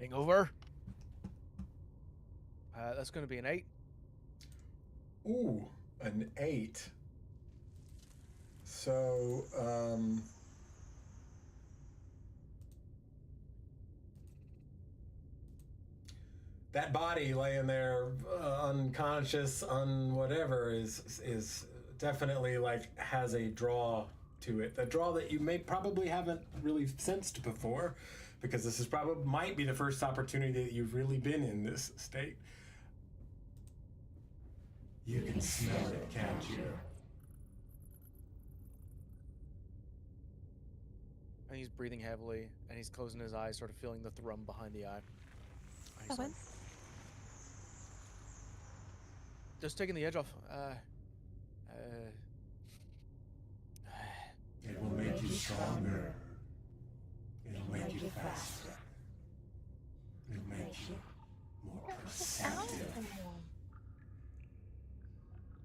[SPEAKER 3] Hangover. That's going to be an 8.
[SPEAKER 1] Ooh, an 8. So, that body laying there, unconscious, whatever, is definitely like has a draw to it. A draw that you probably haven't really sensed before, because this is might be the first opportunity that you've really been in this state. You can smell it, can't you?
[SPEAKER 3] And he's breathing heavily, and he's closing his eyes, sort of feeling the thrum behind the eye. And he's
[SPEAKER 2] Owen?
[SPEAKER 3] like, just taking the edge off.
[SPEAKER 1] It will make you stronger. It'll make you faster. It'll make you more perceptive.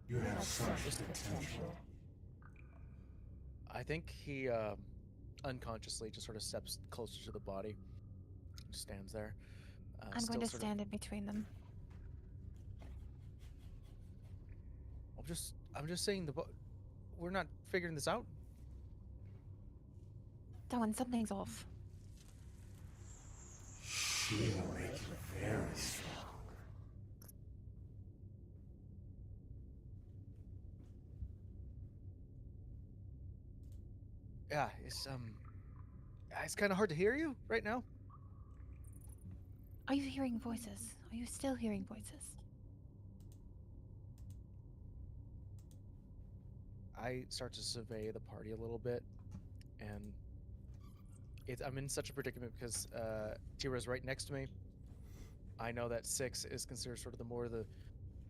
[SPEAKER 1] You have such potential.
[SPEAKER 3] I think he unconsciously just sort of steps closer to the body, just stands there.
[SPEAKER 2] I'm
[SPEAKER 3] still
[SPEAKER 2] going to
[SPEAKER 3] sort of-
[SPEAKER 2] stand in between them.
[SPEAKER 3] I'm just saying we're not figuring this out.
[SPEAKER 2] Darwin, something's off.
[SPEAKER 1] She will make you very strong.
[SPEAKER 3] Yeah, it's kind of hard to hear you right now.
[SPEAKER 2] Are you hearing voices? Are you still hearing voices?
[SPEAKER 3] I start to survey the party a little bit, and I'm in such a predicament because Tira's right next to me. I know that 6 is considered sort of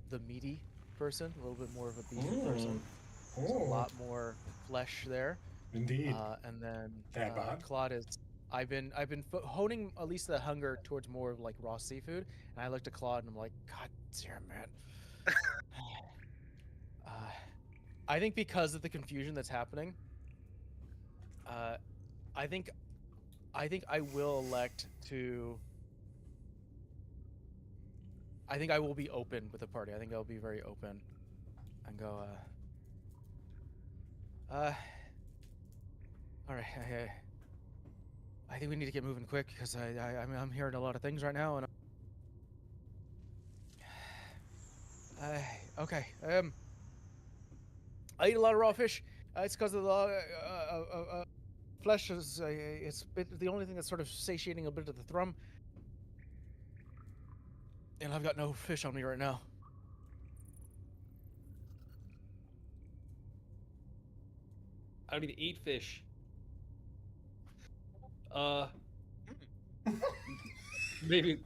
[SPEAKER 3] the meaty person, a little bit more of a beefy person. There's a lot more flesh there.
[SPEAKER 1] Indeed.
[SPEAKER 3] And then
[SPEAKER 1] That bod?
[SPEAKER 3] Claude is I've been honing at least the hunger towards more of like raw seafood, and I looked at Claude and I'm like, God damn, man. I think because of the confusion that's happening, I think I will elect to. I think I will be open with the party. I think I'll be very open, and go. All right. I think we need to get moving quick because I'm hearing a lot of things right now, and. Okay. I eat a lot of raw fish. It's because of the flesh is it's the only thing that's sort of satiating a bit of the thrum. And I've got no fish on me right now.
[SPEAKER 5] I don't even eat fish. Maybe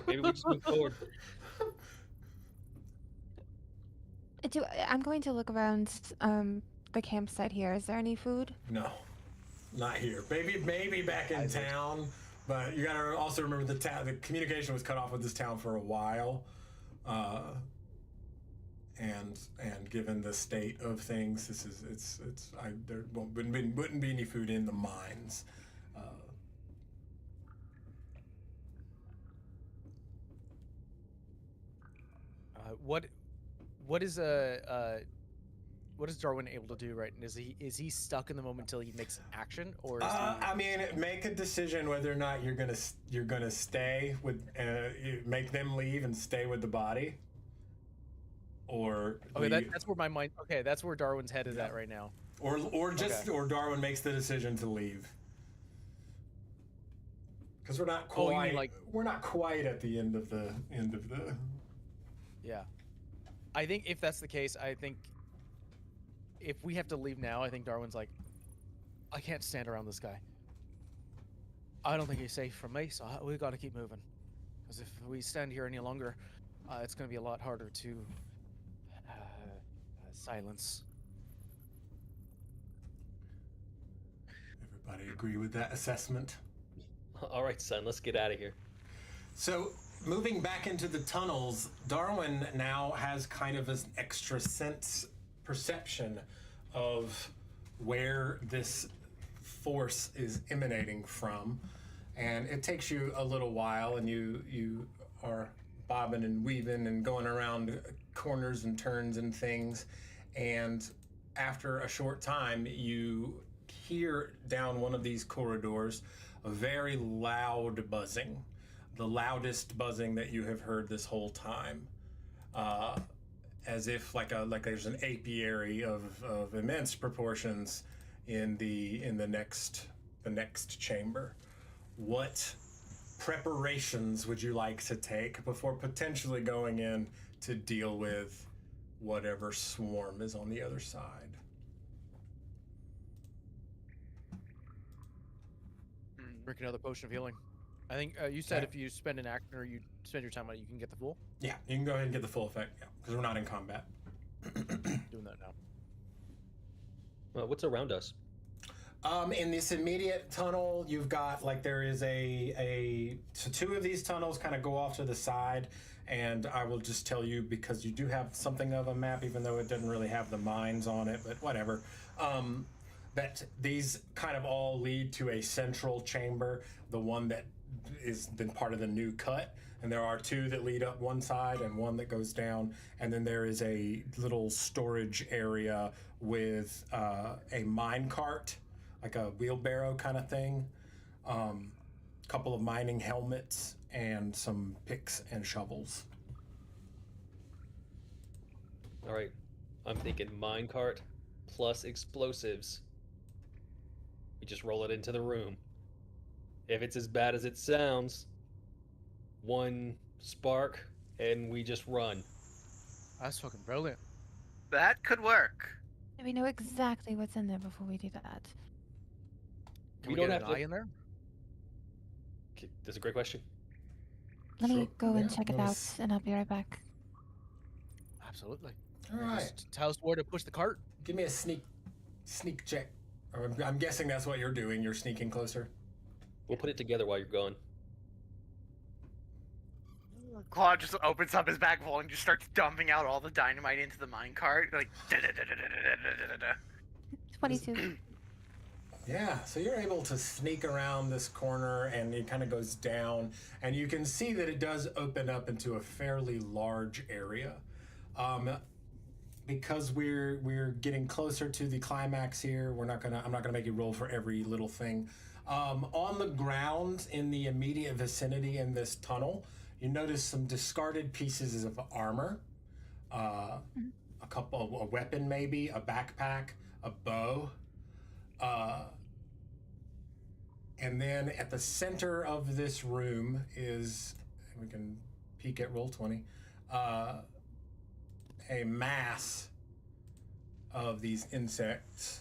[SPEAKER 5] we just move forward.
[SPEAKER 2] I'm going to look around the campsite here. Is there any food?
[SPEAKER 1] No, not here. Maybe back in town, but you gotta also remember the communication was cut off with this town for a while, and given the state of things, there wouldn't be any food in the mines.
[SPEAKER 3] What is Darwin able to do right? Is he stuck in the moment until he makes action, or is
[SPEAKER 1] I mean, make a decision whether or not you're gonna stay with make them leave and stay with the body, or
[SPEAKER 3] okay, that's where my mind. Okay, that's where Darwin's head is at right now.
[SPEAKER 1] Or Darwin makes the decision to leave, because we're not quite at the end of the
[SPEAKER 3] Yeah. I think if that's the case, I think if we have to leave now, I think Darwin's like, I can't stand around this guy. I don't think he's safe from me, so we got to keep moving. Because if we stand here any longer, it's going to be a lot harder to silence.
[SPEAKER 1] Everybody agree with that assessment?
[SPEAKER 5] All right, son, let's get out of here.
[SPEAKER 1] So, moving back into the tunnels, Darwin now has kind of an extra sense perception of where this force is emanating from, and it takes you a little while, and you are bobbing and weaving and going around corners and turns and things, and after a short time you hear down one of these corridors a very loud buzzing. The loudest buzzing that you have heard this whole time, as if like there's an apiary of immense proportions in the next chamber. What preparations would you like to take before potentially going in to deal with whatever swarm is on the other side?
[SPEAKER 3] Drink another potion of healing. I think you said if you spend an action or you spend your time on it, you can get the full.
[SPEAKER 1] Yeah, you can go ahead and get the full effect. Yeah, because we're not in combat.
[SPEAKER 3] Doing that now.
[SPEAKER 5] What's around us?
[SPEAKER 1] In this immediate tunnel, you've got there is so two of these tunnels kind of go off to the side, and I will just tell you because you do have something of a map, even though it doesn't really have the mines on it, but whatever. That these kind of all lead to a central chamber, the one that is been part of the new cut, and there are two that lead up one side and one that goes down, and then there is a little storage area with a mine cart, like a wheelbarrow kind of thing, couple of mining helmets, and some picks and shovels.
[SPEAKER 5] All right, I'm thinking minecart plus explosives. We just roll it into the room. If it's as bad as it sounds, one spark and we just run.
[SPEAKER 3] That's fucking brilliant.
[SPEAKER 4] That could work.
[SPEAKER 2] And we know exactly what's in there before we do that.
[SPEAKER 3] Can
[SPEAKER 5] We
[SPEAKER 3] we
[SPEAKER 5] don't
[SPEAKER 3] get
[SPEAKER 5] have
[SPEAKER 3] an
[SPEAKER 5] to-
[SPEAKER 3] eye in there?
[SPEAKER 5] Okay, that's a great question.
[SPEAKER 2] Let me
[SPEAKER 1] Sure.
[SPEAKER 2] go and
[SPEAKER 1] Yeah,
[SPEAKER 2] check it
[SPEAKER 1] let
[SPEAKER 2] out,
[SPEAKER 1] us-
[SPEAKER 2] and I'll be right back.
[SPEAKER 3] Absolutely.
[SPEAKER 1] All right,
[SPEAKER 3] Just tell us where to push the cart.
[SPEAKER 1] give me a sneak check. I'm guessing that's what you're doing. You're sneaking closer.
[SPEAKER 5] We'll put it together while you're gone.
[SPEAKER 4] Claude just opens up his bag full and just starts dumping out all the dynamite into the minecart. Like, da-da-da-da-da-da-da-da-da.
[SPEAKER 2] 22.
[SPEAKER 1] Yeah, so you're able to sneak around this corner and it kind of goes down, and you can see that it does open up into a fairly large area. Because we're getting closer to the climax here, I'm not gonna make you roll for every little thing. On the ground in the immediate vicinity in this tunnel, you notice some discarded pieces of armor, a weapon maybe, a backpack, a bow. And then at the center of this room is, we can peek at Roll20, a mass of these insects.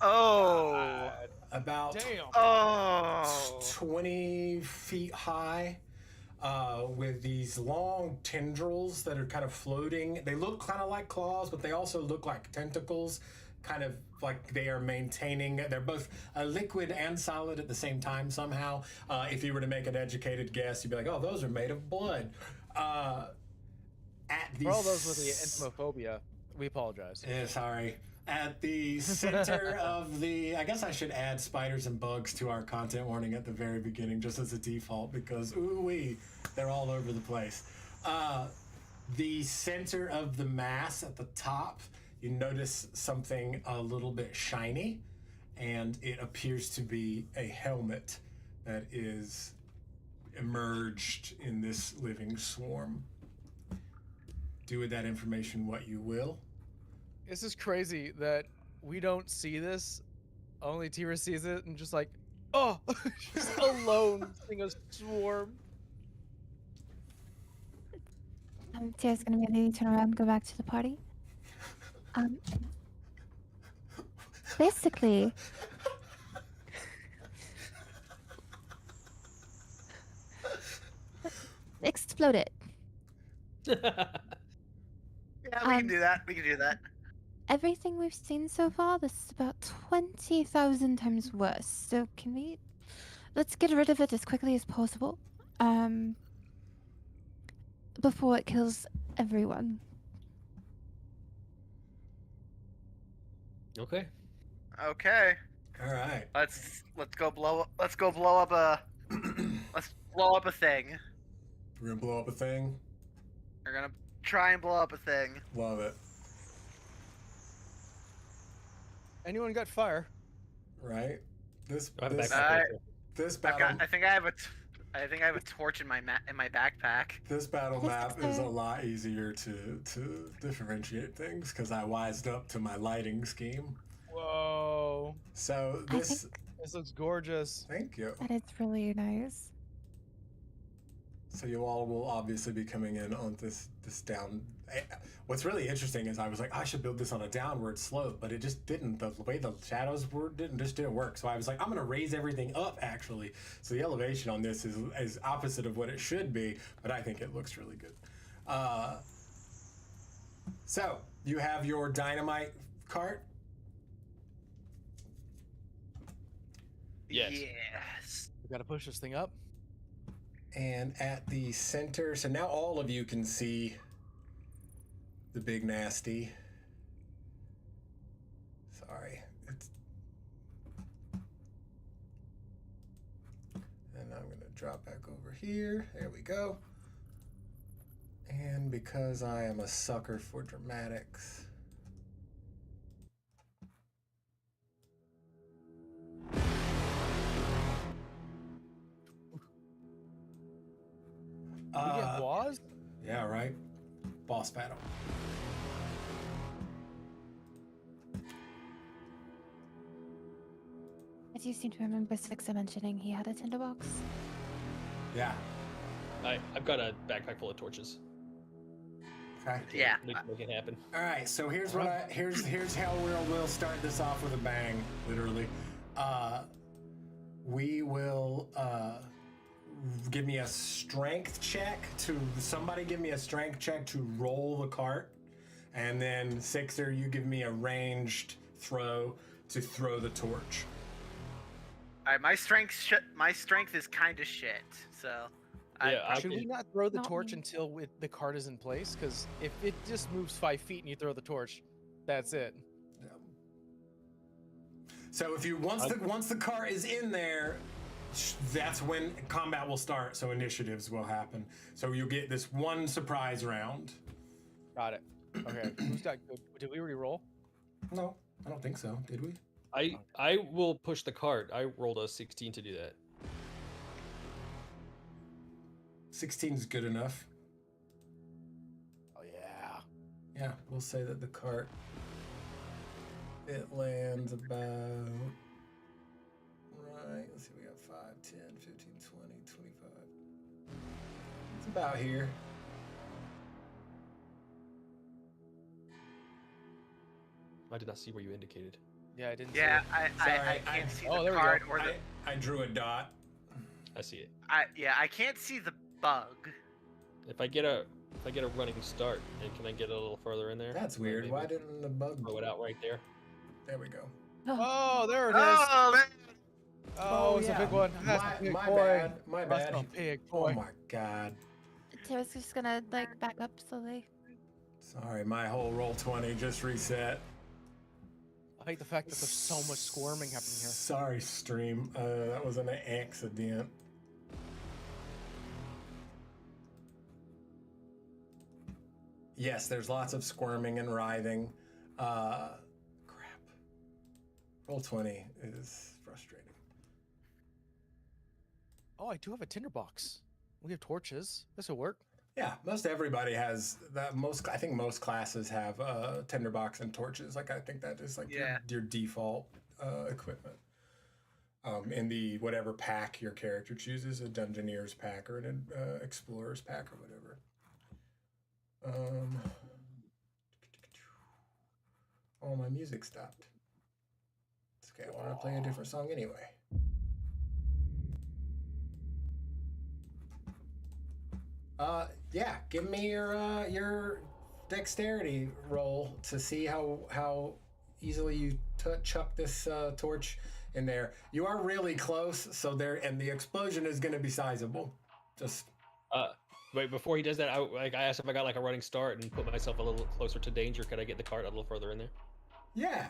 [SPEAKER 4] Oh.
[SPEAKER 1] About
[SPEAKER 3] Damn.
[SPEAKER 4] Oh.
[SPEAKER 1] 20 feet high, with these long tendrils that are kind of floating. They look kind of like claws, but they also look like tentacles, kind of like they are maintaining. They're both liquid and solid at the same time somehow. If you were to make an educated guess, you'd be like, oh, those are made of blood. At the
[SPEAKER 3] For all those with the entomophobia, we apologize.
[SPEAKER 1] Yeah, sorry. At the center of the, I guess I should add spiders and bugs to our content warning at the very beginning, just as a default, because ooh-wee, they're all over the place. The center of the mass at the top, you notice something a little bit shiny, and it appears to be a helmet that is emerged in this living swarm. Do with that information what you will.
[SPEAKER 3] This is crazy that we don't see this. Only Tira sees it and just like, oh, she's alone seeing a swarm.
[SPEAKER 2] Tira's gonna immediately turn around and go back to the party. Basically, explode it.
[SPEAKER 4] Yeah, we can do that. We can do that.
[SPEAKER 2] Everything we've seen so far, this is about 20,000 times worse. So let's get rid of it as quickly as possible, before it kills everyone.
[SPEAKER 5] Okay.
[SPEAKER 4] Okay.
[SPEAKER 1] All right.
[SPEAKER 4] Let's go blow up a let's blow up a thing.
[SPEAKER 1] We're gonna blow up a thing.
[SPEAKER 4] We're gonna try and blow up a thing.
[SPEAKER 1] Love it.
[SPEAKER 3] Anyone got fire?
[SPEAKER 1] Right? This
[SPEAKER 5] I have a
[SPEAKER 1] this,
[SPEAKER 5] backpack.
[SPEAKER 1] this
[SPEAKER 4] I've
[SPEAKER 1] battle
[SPEAKER 4] got. I think I have a torch in my backpack.
[SPEAKER 1] this battle
[SPEAKER 2] This
[SPEAKER 1] map
[SPEAKER 2] is
[SPEAKER 1] is a
[SPEAKER 2] the-
[SPEAKER 1] lot easier to differentiate things because I wised up to my lighting scheme.
[SPEAKER 3] Whoa.
[SPEAKER 1] So
[SPEAKER 2] I
[SPEAKER 1] this
[SPEAKER 2] think-
[SPEAKER 3] This looks gorgeous.
[SPEAKER 1] thank you.
[SPEAKER 2] That is really nice.
[SPEAKER 1] So you all will obviously be coming in on this down. What's really interesting is I was like, I should build this on a downward slope, but it just didn't. The way the shadows were didn't work. So I was like, I'm gonna raise everything up actually. So the elevation on this is opposite of what it should be, but I think it looks really good. So you have your dynamite cart.
[SPEAKER 5] Yes.
[SPEAKER 4] Yes.
[SPEAKER 3] We gotta push this thing up.
[SPEAKER 1] And at the center, so now all of you can see the big nasty. Sorry. And I'm going to drop back over here. There we go. And because I am a sucker for dramatics,
[SPEAKER 3] We get Waz?
[SPEAKER 1] yeah, right? Boss battle.
[SPEAKER 2] I do seem to remember Sixer mentioning he had a tinderbox.
[SPEAKER 1] Yeah.
[SPEAKER 5] I've got a backpack full of torches.
[SPEAKER 1] Okay.
[SPEAKER 4] Yeah.
[SPEAKER 5] Make it happen.
[SPEAKER 1] All right, so here's here's how we'll start this off with a bang, literally. We will give me a strength check somebody give me a strength check to roll the cart, and then Sixer, you give me a ranged throw to throw the torch.
[SPEAKER 4] Alright, my strength is kind of shit. So.
[SPEAKER 5] Yeah, I
[SPEAKER 3] Should we
[SPEAKER 5] can-
[SPEAKER 3] not throw the
[SPEAKER 2] Not
[SPEAKER 3] torch
[SPEAKER 2] me.
[SPEAKER 3] until the cart is in place? Because if it just moves 5 feet and you throw the torch, that's it.
[SPEAKER 1] So if you once the car is in there, that's when combat will start. So initiatives will happen. So you'll get this one surprise round.
[SPEAKER 3] Got it. Okay. Who's got good? Did we re-roll?
[SPEAKER 1] No, I don't think so. Did we?
[SPEAKER 5] I will push the cart. I rolled a 16 to do that.
[SPEAKER 1] 16 is good enough.
[SPEAKER 3] Oh yeah.
[SPEAKER 1] Yeah, we'll say that the cart, it lands about, right, let's see, we got 5, 10, 15, 20, 25. It's about here.
[SPEAKER 5] I did not see where you indicated.
[SPEAKER 3] Yeah, I didn't.
[SPEAKER 4] Yeah,
[SPEAKER 3] see it.
[SPEAKER 4] I can't see
[SPEAKER 3] oh,
[SPEAKER 4] the
[SPEAKER 3] there we
[SPEAKER 4] card
[SPEAKER 3] go.
[SPEAKER 4] or the.
[SPEAKER 1] I drew a dot.
[SPEAKER 5] I see it.
[SPEAKER 4] I can't see the bug.
[SPEAKER 5] If I get a running start, and can I get a little further in there?
[SPEAKER 1] That's
[SPEAKER 5] Or
[SPEAKER 1] weird.
[SPEAKER 5] maybe
[SPEAKER 1] Why didn't the bug
[SPEAKER 5] throw it out right there?
[SPEAKER 1] There we go.
[SPEAKER 3] Oh, there it is.
[SPEAKER 4] Oh, man.
[SPEAKER 3] Oh, it's a big one. That's a big
[SPEAKER 1] My
[SPEAKER 3] boy.
[SPEAKER 1] bad. My
[SPEAKER 3] That's
[SPEAKER 1] bad.
[SPEAKER 3] a big
[SPEAKER 1] Oh
[SPEAKER 3] boy.
[SPEAKER 1] my god.
[SPEAKER 2] Tara's just gonna like back up slowly.
[SPEAKER 1] Sorry, my whole roll 20 just reset.
[SPEAKER 3] I hate the fact that there's so much squirming happening here.
[SPEAKER 1] Sorry, stream. That was an accident. Yes, there's lots of squirming and writhing. Crap. Roll 20 is frustrating.
[SPEAKER 3] Oh, I do have a tinderbox. We have torches. This will work.
[SPEAKER 1] Yeah, most everybody has that. I think most classes have tinderbox and torches. Like I think that is like your default equipment. In the whatever pack your character chooses, a Dungeoneer's pack or an Explorer's pack or whatever. Oh, my music stopped. It's okay. I want to play a different song anyway. Yeah, give me your dexterity roll to see how easily you chuck this torch in there. You are really close, so and the explosion is going to be sizable. Just
[SPEAKER 5] Wait, before he does that, I asked if I got like a running start and put myself a little closer to danger. Could I get the cart a little further in there?
[SPEAKER 1] yeah.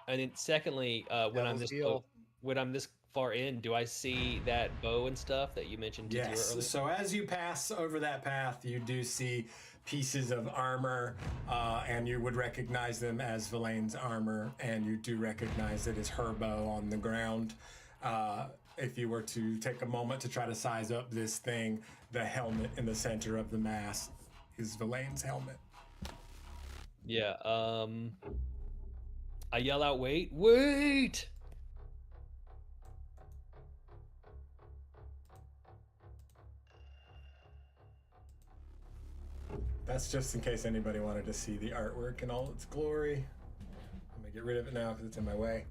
[SPEAKER 5] And then secondly, when I'm this far in, do I see that bow and stuff that you mentioned to
[SPEAKER 1] Yes.
[SPEAKER 5] earlier?
[SPEAKER 1] So as you pass over that path, you do see pieces of armor, and you would recognize them as Villain's armor, and you do recognize it as her bow on the ground. If you were to take a moment to try to size up this thing, the helmet in the center of the mass is Villain's helmet.
[SPEAKER 5] Yeah. I yell out, wait!
[SPEAKER 1] That's just in case anybody wanted to see the artwork in all its glory. I'm gonna get rid of it now because it's in my way.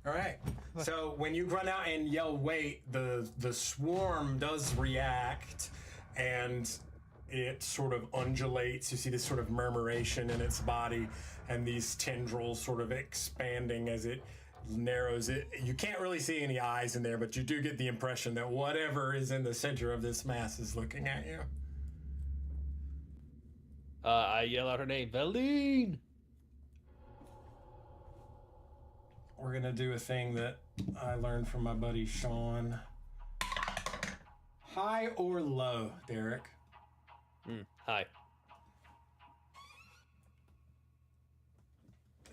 [SPEAKER 1] All right. So when you run out and yell "wait," the swarm does react, and it sort of undulates. You see this sort of murmuration in its body, and these tendrils sort of expanding as it narrows it. You can't really see any eyes in there, but you do get the impression that whatever is in the center of this mass is looking at you.
[SPEAKER 5] I yell out her name, Valine.
[SPEAKER 1] We're gonna do a thing that I learned from my buddy Sean. High or low, Derek?
[SPEAKER 5] Hi.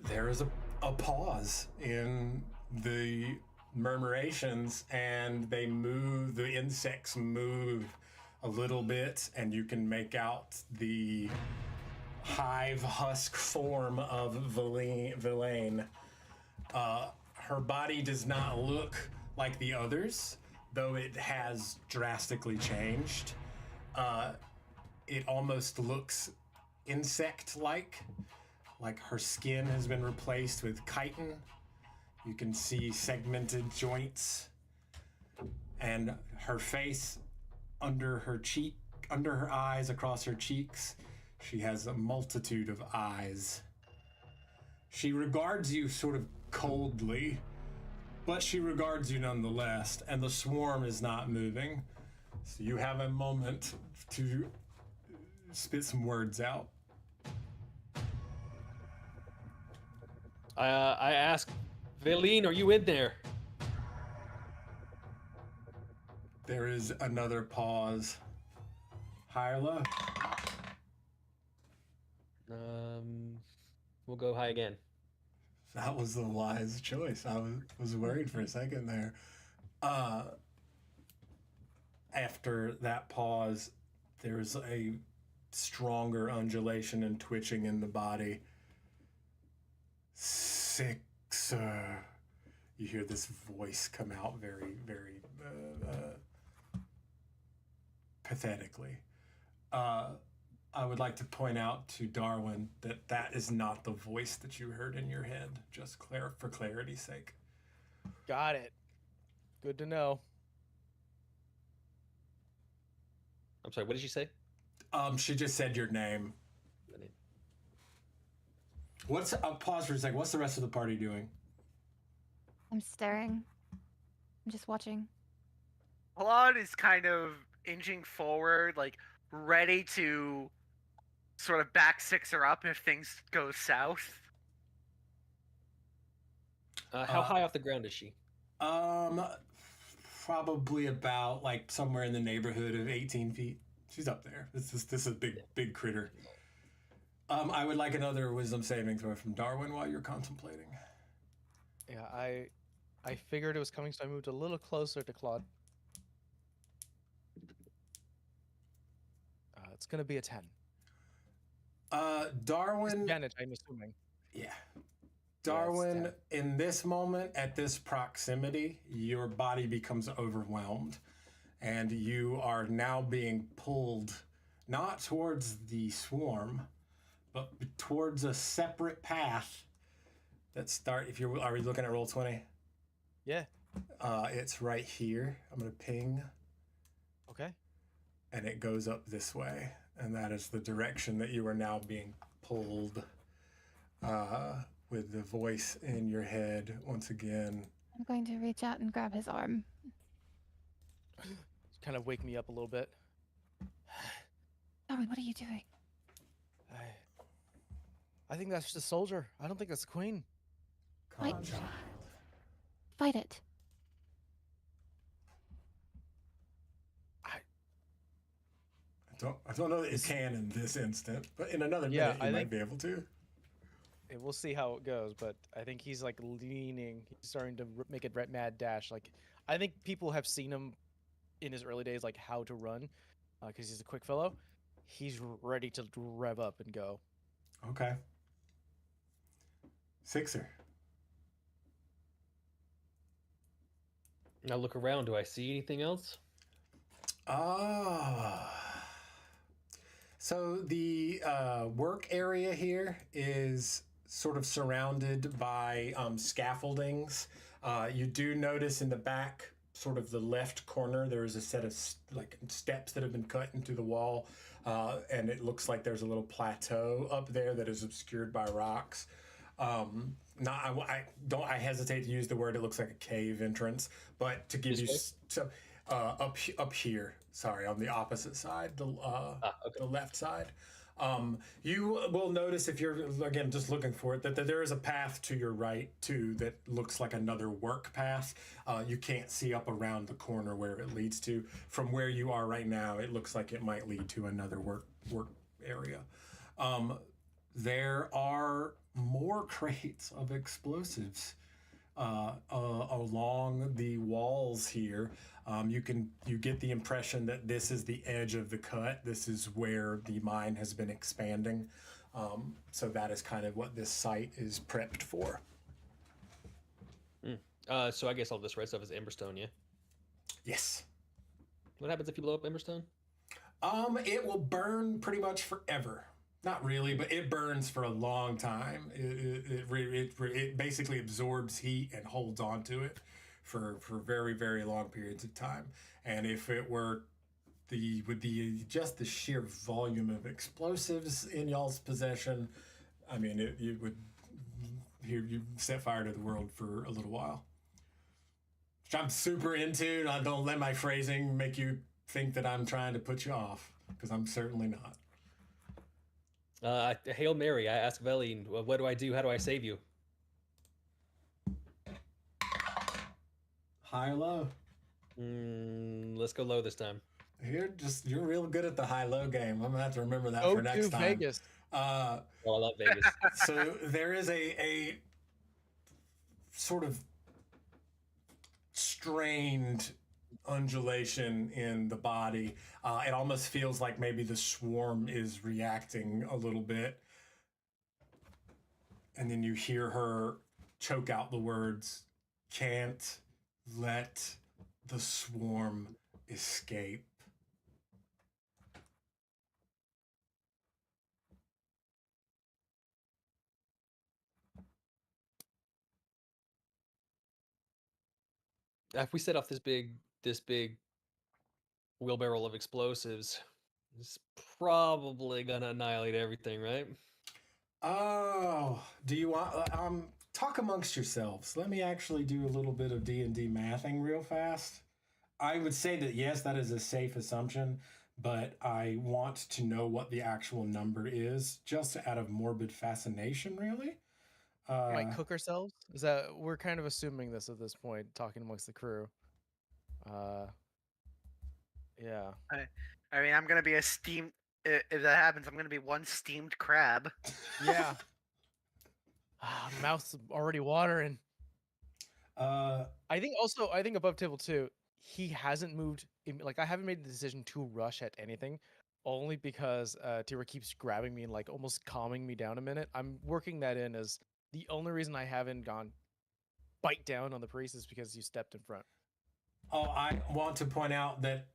[SPEAKER 1] There is a pause in the murmurations, and they move. The insects move a little bit, and you can make out the hive husk form of Villain. Her body does not look like the others, though it has drastically changed. It almost looks insect-like her skin has been replaced with chitin. You can see segmented joints, and her face under her eyes, across her cheeks, she has a multitude of eyes. She regards you sort of coldly, but she regards you nonetheless, and the swarm is not moving. So you have a moment to spit some words out.
[SPEAKER 6] I ask, Valine, are you in there?
[SPEAKER 1] There is another pause. High or low?
[SPEAKER 6] We'll go high again.
[SPEAKER 1] That was the wise choice. I was worried for a second there. After that pause, there's a stronger undulation and twitching in the body. Sixer. You hear this voice come out very, very pathetically. I would like to point out to Darwin that that is not the voice that you heard in your head, just for clarity's sake.
[SPEAKER 3] Got it. Good to know.
[SPEAKER 6] I'm sorry, what did she say?
[SPEAKER 1] She just said your name. I'll pause for a second. What's the rest of the party doing?
[SPEAKER 2] I'm staring. I'm just watching.
[SPEAKER 4] Claude is kind of inching forward, like ready to sort of back Sixer up if things go south.
[SPEAKER 6] How high off the ground is she?
[SPEAKER 1] Probably about like somewhere in the neighborhood of 18 feet. She's up there. This is a big critter. I would like another wisdom saving throw from Darwin while you're contemplating.
[SPEAKER 3] Yeah, I figured it was coming, so I moved a little closer to Claude. It's gonna be a 10.
[SPEAKER 1] Darwin.
[SPEAKER 3] Advantage, I'm assuming.
[SPEAKER 1] Yeah. Darwin,
[SPEAKER 3] Yes,
[SPEAKER 1] in this moment, at this proximity, your body becomes overwhelmed, and you are now being pulled not towards the swarm, but towards a separate path that are we looking at Roll20?
[SPEAKER 3] Yeah.
[SPEAKER 1] It's right here. I'm gonna ping,
[SPEAKER 3] Okay.
[SPEAKER 1] and it goes up this way, and that is the direction that you are now being pulled. With the voice in your head once again.
[SPEAKER 2] I'm going to reach out and grab his arm.
[SPEAKER 3] Kind of wake me up a little bit.
[SPEAKER 2] Darwin, what are you doing?
[SPEAKER 3] I think that's just a soldier. I don't think that's the queen.
[SPEAKER 1] Calm,
[SPEAKER 2] Fight.
[SPEAKER 1] child.
[SPEAKER 2] Fight it.
[SPEAKER 1] I don't know that you can in this instant, but in another
[SPEAKER 3] Yeah,
[SPEAKER 1] minute you might be able to.
[SPEAKER 3] We'll see how it goes, but I think he's like leaning. He's starting to make a mad dash. Like, I think people have seen him in his early days, like how to run, because he's a quick fellow. He's ready to rev up and go.
[SPEAKER 1] Okay. Sixer.
[SPEAKER 6] Now look around. Do I see anything else?
[SPEAKER 1] So the work area here is sort of surrounded by scaffoldings. You do notice in the back, sort of the left corner, there is a set of steps that have been cut into the wall, and it looks like there's a little plateau up there that is obscured by rocks. I hesitate to use the word. It looks like a cave entrance, but to give you some up here. Sorry, on the opposite side, the left side. You will notice if you're again just looking for it that there is a path to your right too that looks like another work path. You can't see up around the corner where it leads to. From where you are right now, it looks like it might lead to another work area. There are more crates of explosives along the walls here. You get the impression that this is the edge of the cut. This is where the mine has been expanding. So that is kind of what this site is prepped for.
[SPEAKER 6] So I guess all this red stuff is Emberstone, yeah?
[SPEAKER 1] Yes.
[SPEAKER 6] What happens if you blow up Emberstone?
[SPEAKER 1] It will burn pretty much forever. Not really, but it burns for a long time. It basically absorbs heat and holds on to it for very, very long periods of time. And if it were just the sheer volume of explosives in y'all's possession, I mean, you set fire to the world for a little while. Which I'm super into. I don't let my phrasing make you think that I'm trying to put you off, because I'm certainly not.
[SPEAKER 6] Hail Mary, I ask Veline, what do I do? How do I save you?
[SPEAKER 1] High or low?
[SPEAKER 6] Let's go low this time.
[SPEAKER 1] You're real good at the high-low game. I'm gonna have to remember that
[SPEAKER 3] Go
[SPEAKER 1] for next
[SPEAKER 3] to
[SPEAKER 1] time.
[SPEAKER 3] Vegas.
[SPEAKER 6] Oh, I love Vegas.
[SPEAKER 1] So there is a sort of strained undulation in the body. It almost feels like maybe the swarm is reacting a little bit. And then you hear her choke out the words, "Can't let the swarm escape."
[SPEAKER 6] If we set off this big wheelbarrow of explosives, it's probably gonna annihilate everything, right?
[SPEAKER 1] Oh, do you want talk amongst yourselves? Let me actually do a little bit of D&D mathing real fast. I would say that yes, that is a safe assumption, but I want to know what the actual number is, just out of morbid fascination, really.
[SPEAKER 3] Might cook ourselves? Is that we're kind of assuming this at this point, talking amongst the crew. Yeah.
[SPEAKER 4] I mean, I'm gonna be a steamed. If that happens, I'm gonna be one steamed crab.
[SPEAKER 3] Yeah. Mouth's already watering. I think above table 2, he hasn't moved. Like I haven't made the decision to rush at anything, only because Tira keeps grabbing me and like almost calming me down a minute. I'm working that in as the only reason I haven't gone bite down on the priest is because you stepped in front.
[SPEAKER 1] Oh, I want to point out that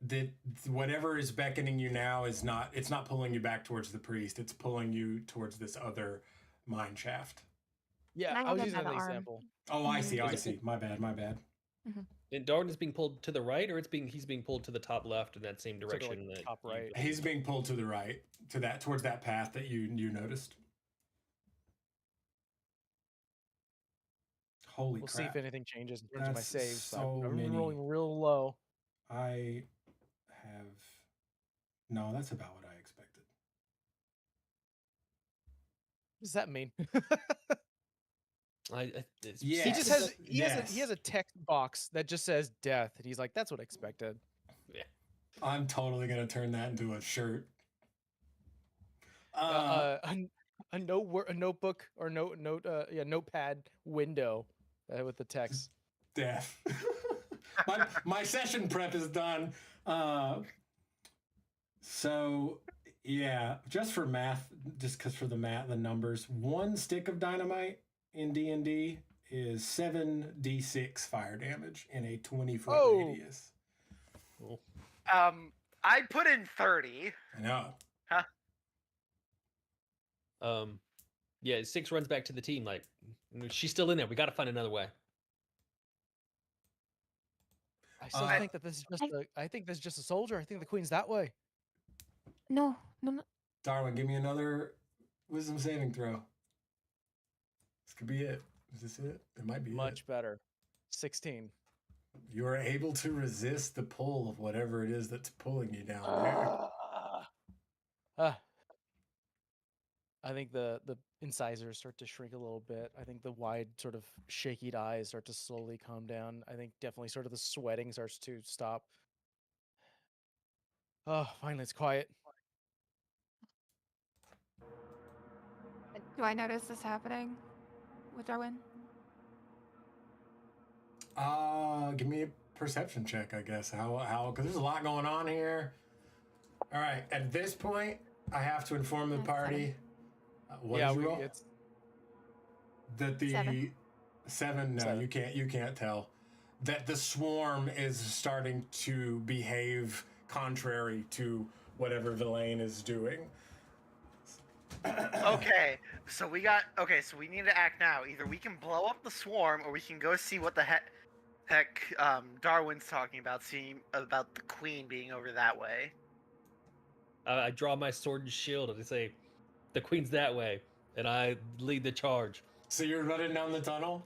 [SPEAKER 1] whatever is beckoning you now is not. It's not pulling you back towards the priest. It's pulling you towards this other mine shaft.
[SPEAKER 3] Yeah,
[SPEAKER 2] And
[SPEAKER 3] I was
[SPEAKER 2] have
[SPEAKER 3] using
[SPEAKER 2] him by
[SPEAKER 3] an
[SPEAKER 2] the arm.
[SPEAKER 3] example.
[SPEAKER 1] Oh, I see. I
[SPEAKER 6] Is it-
[SPEAKER 1] see. My bad. My bad.
[SPEAKER 6] And Darwin is being pulled to the right, or he's being pulled to the top left in that same
[SPEAKER 3] Sort of
[SPEAKER 6] direction.
[SPEAKER 3] like
[SPEAKER 6] that
[SPEAKER 3] top
[SPEAKER 6] you-
[SPEAKER 3] right.
[SPEAKER 1] He's being pulled to the right, towards that path that you noticed. Holy
[SPEAKER 3] We'll
[SPEAKER 1] crap!
[SPEAKER 3] see if anything changes in terms of my
[SPEAKER 1] That's
[SPEAKER 3] saves. But
[SPEAKER 1] so
[SPEAKER 3] I'm
[SPEAKER 1] many.
[SPEAKER 3] rolling real low.
[SPEAKER 1] I have. No, that's about what I expected.
[SPEAKER 3] What does that mean?
[SPEAKER 6] it's-
[SPEAKER 1] Yeah.
[SPEAKER 3] He just
[SPEAKER 1] Yes.
[SPEAKER 3] has he has a text box that just says death, and he's like, "That's what I expected."
[SPEAKER 1] I'm totally gonna turn that into a shirt.
[SPEAKER 3] A notebook or notepad window with the text.
[SPEAKER 1] Death. my session prep is done. So yeah, just for math, just because for the numbers, 1 stick of dynamite in D&D is 7d6 fire damage in a 20-foot
[SPEAKER 3] Oh.
[SPEAKER 1] radius.
[SPEAKER 4] I put in 30.
[SPEAKER 1] I know.
[SPEAKER 6] Yeah, 6 runs back to the team. Like, she's still in there. We got to find another way.
[SPEAKER 3] I still think that this is just I think this is just a soldier. I think the queen's that way.
[SPEAKER 2] No.
[SPEAKER 1] Darwin, give me another wisdom saving throw. This could be it. Is this it? It might be
[SPEAKER 3] Much better. 16.
[SPEAKER 1] You are able to resist the pull of whatever it is that's pulling you down there.
[SPEAKER 3] I think the incisors start to shrink a little bit. I think the wide, sort of shaky eyes start to slowly calm down. I think definitely sort of the sweating starts to stop. Oh, finally it's quiet.
[SPEAKER 2] Do I notice this happening with Darwin?
[SPEAKER 1] Give me a perception check, I guess. How? Because there's a lot going on here. All right. At this point, I have to inform the
[SPEAKER 2] That's
[SPEAKER 1] party. What did you roll?
[SPEAKER 3] It's
[SPEAKER 1] That the
[SPEAKER 2] 7.
[SPEAKER 1] No,
[SPEAKER 3] 7.
[SPEAKER 1] you can't tell. That the swarm is starting to behave contrary to whatever Villain is doing.
[SPEAKER 4] Okay, so we need to act now. Either we can blow up the swarm, or we can go see what the heck Darwin's talking about, seeing about the queen being over that way.
[SPEAKER 6] I draw my sword and shield and I say, the queen's that way, and I lead the charge.
[SPEAKER 1] So you're running down the tunnel?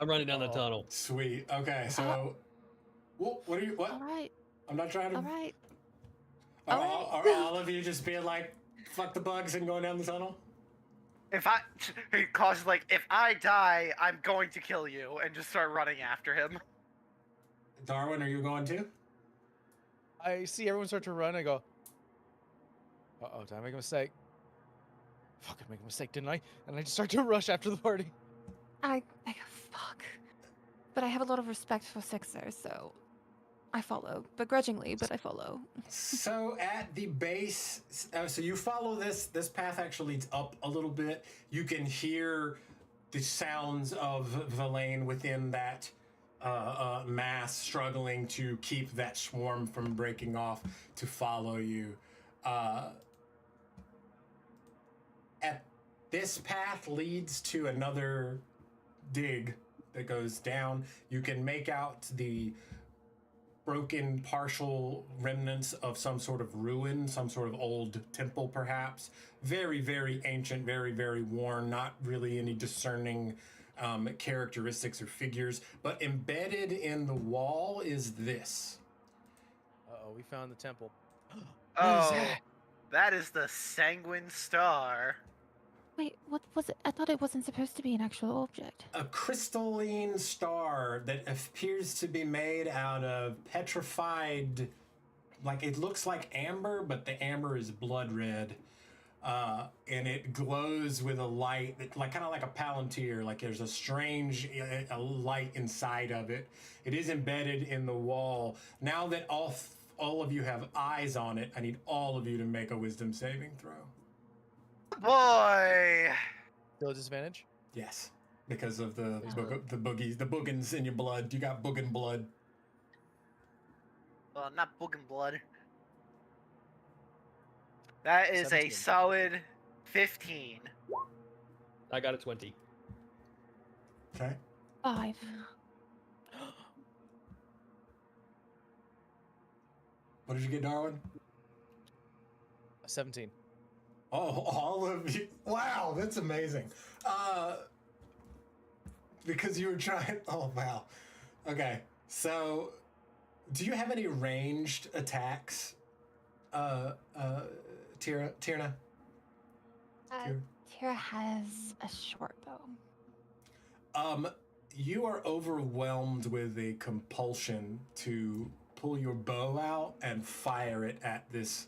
[SPEAKER 6] I'm running down the
[SPEAKER 3] Uh-oh.
[SPEAKER 6] tunnel.
[SPEAKER 1] Sweet. Okay, so what are you? What?
[SPEAKER 2] All right.
[SPEAKER 1] I'm not trying to.
[SPEAKER 2] All right.
[SPEAKER 1] Are,
[SPEAKER 2] all
[SPEAKER 1] all,
[SPEAKER 2] right.
[SPEAKER 1] are all of you just being like, fuck the bugs and going down the tunnel?
[SPEAKER 4] If I, he calls like, if I die, I'm going to kill you, and just start running after him.
[SPEAKER 1] Darwin, are you going too?
[SPEAKER 3] I see everyone start to run. I go, uh-oh, did I make a mistake? Fucking make a mistake, didn't I? And I just start to rush after the party.
[SPEAKER 2] I go, fuck. But I have a lot of respect for Sixers, so I follow. Begrudgingly, but I follow.
[SPEAKER 1] So at the base, so you follow this path actually leads up a little bit. You can hear the sounds of Verlaine within that mass struggling to keep that swarm from breaking off to follow you. At this path leads to another dig that goes down. You can make out the broken partial remnants of some sort of ruin, some sort of old temple perhaps. Very, very ancient, very, very worn, not really any discerning characteristics or figures. But embedded in the wall is this.
[SPEAKER 3] Uh-oh, we found the temple.
[SPEAKER 4] Oh, that is the Sanguine Star.
[SPEAKER 2] Wait, what was it? I thought it wasn't supposed to be an actual object.
[SPEAKER 1] A crystalline star that appears to be made out of petrified, like it looks like amber, but the amber is blood red. And it glows with a light, like kind of like a palantir, like there's a strange a light inside of it. It is embedded in the wall. Now that all of you have eyes on it, I need all of you to make a wisdom saving throw.
[SPEAKER 4] Boy!
[SPEAKER 3] Still a disadvantage?
[SPEAKER 1] Yes, because of the boogies, the boogans in your blood. You got boogin blood.
[SPEAKER 4] Well, not boogin blood. That is
[SPEAKER 3] 17.
[SPEAKER 4] a solid 15.
[SPEAKER 6] I got a 20.
[SPEAKER 1] Okay.
[SPEAKER 2] 5.
[SPEAKER 1] What did you get, Darwin?
[SPEAKER 3] 17.
[SPEAKER 1] Oh, all of you. Wow, that's amazing. Because you were trying. Oh, wow. Okay, so do you have any ranged attacks, Tira? Tierna?
[SPEAKER 2] Tira has a short bow.
[SPEAKER 1] You are overwhelmed with a compulsion to pull your bow out and fire it at this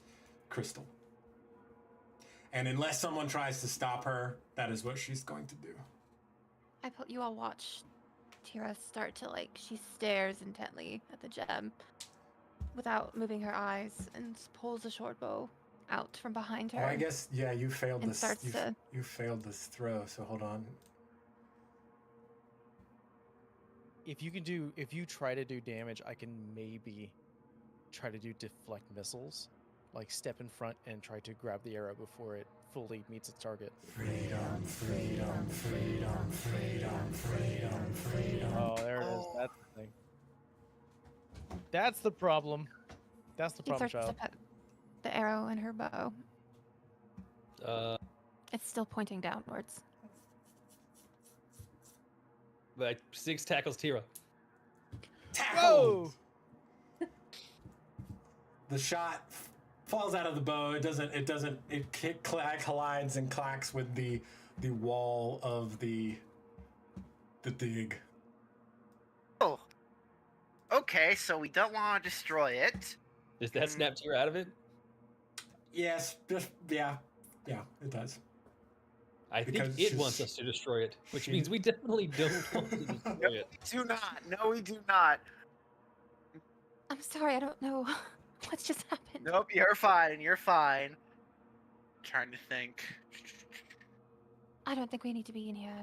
[SPEAKER 1] crystal. And unless someone tries to stop her, that is what she's going to do.
[SPEAKER 2] You all watch Tira start to she stares intently at the gem without moving her eyes and pulls a short bow out from behind her.
[SPEAKER 1] Oh, I guess, yeah, you failed
[SPEAKER 2] and
[SPEAKER 1] this.
[SPEAKER 2] starts to-
[SPEAKER 1] You failed this throw, so hold on.
[SPEAKER 3] If you try to do damage, I can maybe try to do deflect missiles. Like step in front and try to grab the arrow before it fully meets its target.
[SPEAKER 1] Freedom, freedom, freedom, freedom, freedom, freedom.
[SPEAKER 3] Oh, there it is. That's the thing. That's the problem. That's the
[SPEAKER 2] She
[SPEAKER 3] problem,
[SPEAKER 2] starts to
[SPEAKER 3] child.
[SPEAKER 2] put the arrow in her bow. It's still pointing downwards.
[SPEAKER 6] But 6 tackles Tira.
[SPEAKER 1] Tackled! The shot falls out of the bow. It collides and clacks with the wall of the dig.
[SPEAKER 4] Oh. Okay, so we don't want to destroy it.
[SPEAKER 6] Does that snap Tira out of it?
[SPEAKER 1] Yes, yeah, it does.
[SPEAKER 6] I think
[SPEAKER 1] Because
[SPEAKER 6] it
[SPEAKER 1] she's-
[SPEAKER 6] wants us to destroy it, which
[SPEAKER 1] she-
[SPEAKER 6] means we definitely don't want to destroy it.
[SPEAKER 4] Do not. No, we do not.
[SPEAKER 2] I'm sorry, I don't know what's just happened.
[SPEAKER 4] Nope, you're fine. You're fine. Trying to think.
[SPEAKER 2] I don't think we need to be in here.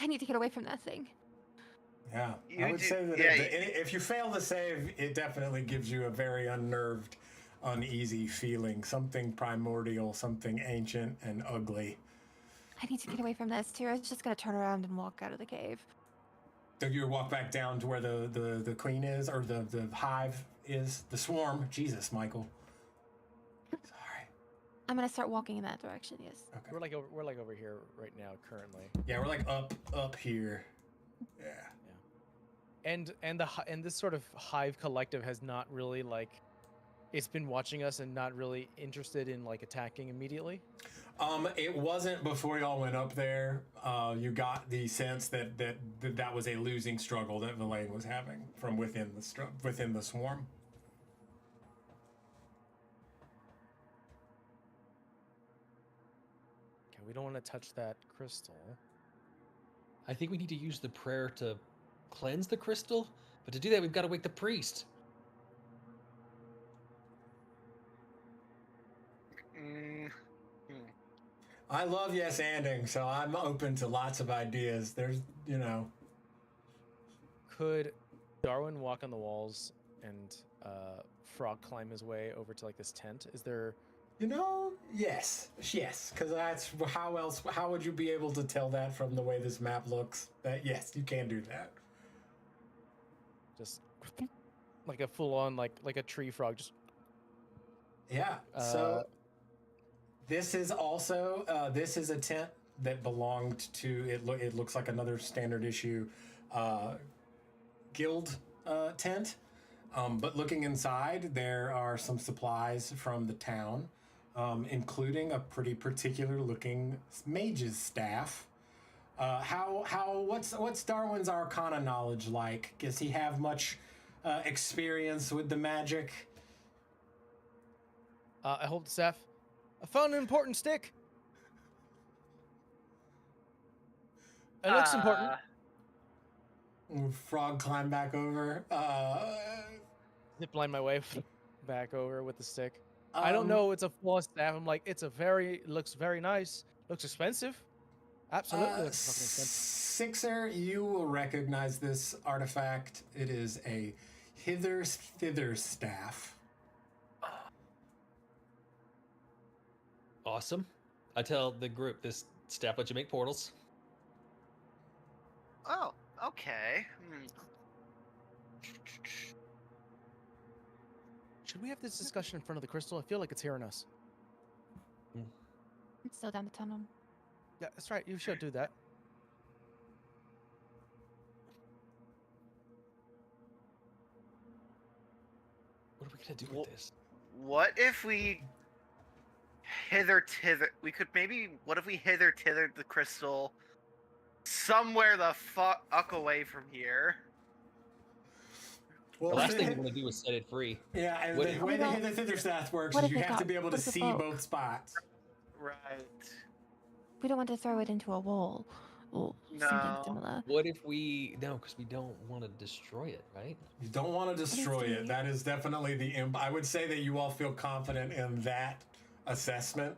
[SPEAKER 2] I need to get away from that thing.
[SPEAKER 1] Yeah,
[SPEAKER 4] You
[SPEAKER 1] I would
[SPEAKER 4] do-
[SPEAKER 1] say that
[SPEAKER 4] yeah,
[SPEAKER 1] if you fail the save, it definitely gives you a very unnerved, uneasy feeling. Something primordial, something ancient and ugly.
[SPEAKER 2] I need to get away from this. Tira's just gonna turn around and walk out of the cave.
[SPEAKER 1] So you walk back down to where the queen is, or the hive is, the swarm. Jesus, Michael. Sorry.
[SPEAKER 2] I'm gonna start walking in that direction. Yes.
[SPEAKER 1] Okay.
[SPEAKER 3] We're like over here right now currently.
[SPEAKER 1] Yeah, we're like up here. Yeah.
[SPEAKER 3] And this sort of hive collective has not really like, it's been watching us and not really interested in like attacking immediately.
[SPEAKER 1] It wasn't before y'all went up there. You got the sense that was a losing struggle that Villain was having from within the swarm.
[SPEAKER 3] Okay, we don't want to touch that crystal.
[SPEAKER 6] I think we need to use the prayer to cleanse the crystal, but to do that, we've got to wake the priest.
[SPEAKER 1] I love yes anding, so I'm open to lots of ideas. There's,
[SPEAKER 3] Could Darwin walk on the walls and Frog climb his way over to like this tent? Is there?
[SPEAKER 1] Yes, because that's how would you be able to tell that from the way this map looks? That yes, you can do that.
[SPEAKER 3] Just like a full-on like a tree frog. Just
[SPEAKER 1] Yeah. So this is also this is a tent that belonged to it looks like another standard issue guild tent. But looking inside, there are some supplies from the town, including a pretty particular looking mage's staff. What's Darwin's arcana knowledge like? Does he have much experience with the magic?
[SPEAKER 3] I hold the staff. I found an important stick. It looks important.
[SPEAKER 1] Frog climb back over.
[SPEAKER 3] Zip line my way back over with the stick. I don't know. It's a full staff. I'm like, looks very nice. Looks expensive. Absolutely looks fucking expensive.
[SPEAKER 1] Sixer, you will recognize this artifact. It is a hither-thither staff.
[SPEAKER 6] Awesome. I tell the group this staff lets you make portals.
[SPEAKER 4] Oh, okay.
[SPEAKER 3] Should we have this discussion in front of the crystal? I feel like it's hearing us.
[SPEAKER 2] It's still down the tunnel.
[SPEAKER 3] Yeah, that's right. You should do that.
[SPEAKER 6] What are we gonna do with this?
[SPEAKER 4] What if we what if we hither-tithered the crystal somewhere the fuck away from here?
[SPEAKER 1] Well,
[SPEAKER 6] The last thing we want to do is set it free.
[SPEAKER 1] Yeah, and
[SPEAKER 6] What
[SPEAKER 1] the
[SPEAKER 6] if-
[SPEAKER 1] way the hither-thither staff works
[SPEAKER 2] what
[SPEAKER 1] is
[SPEAKER 2] if
[SPEAKER 1] you
[SPEAKER 2] it
[SPEAKER 1] have to
[SPEAKER 2] got
[SPEAKER 1] be able to
[SPEAKER 2] put the
[SPEAKER 1] see
[SPEAKER 2] boat?
[SPEAKER 1] both spots.
[SPEAKER 4] Right.
[SPEAKER 2] We don't want to throw it into a wall or something
[SPEAKER 4] No.
[SPEAKER 2] similar.
[SPEAKER 6] What if we... No, because we don't want to destroy it, right?
[SPEAKER 1] You don't want to destroy it. That is definitely I would say that you all feel confident in that assessment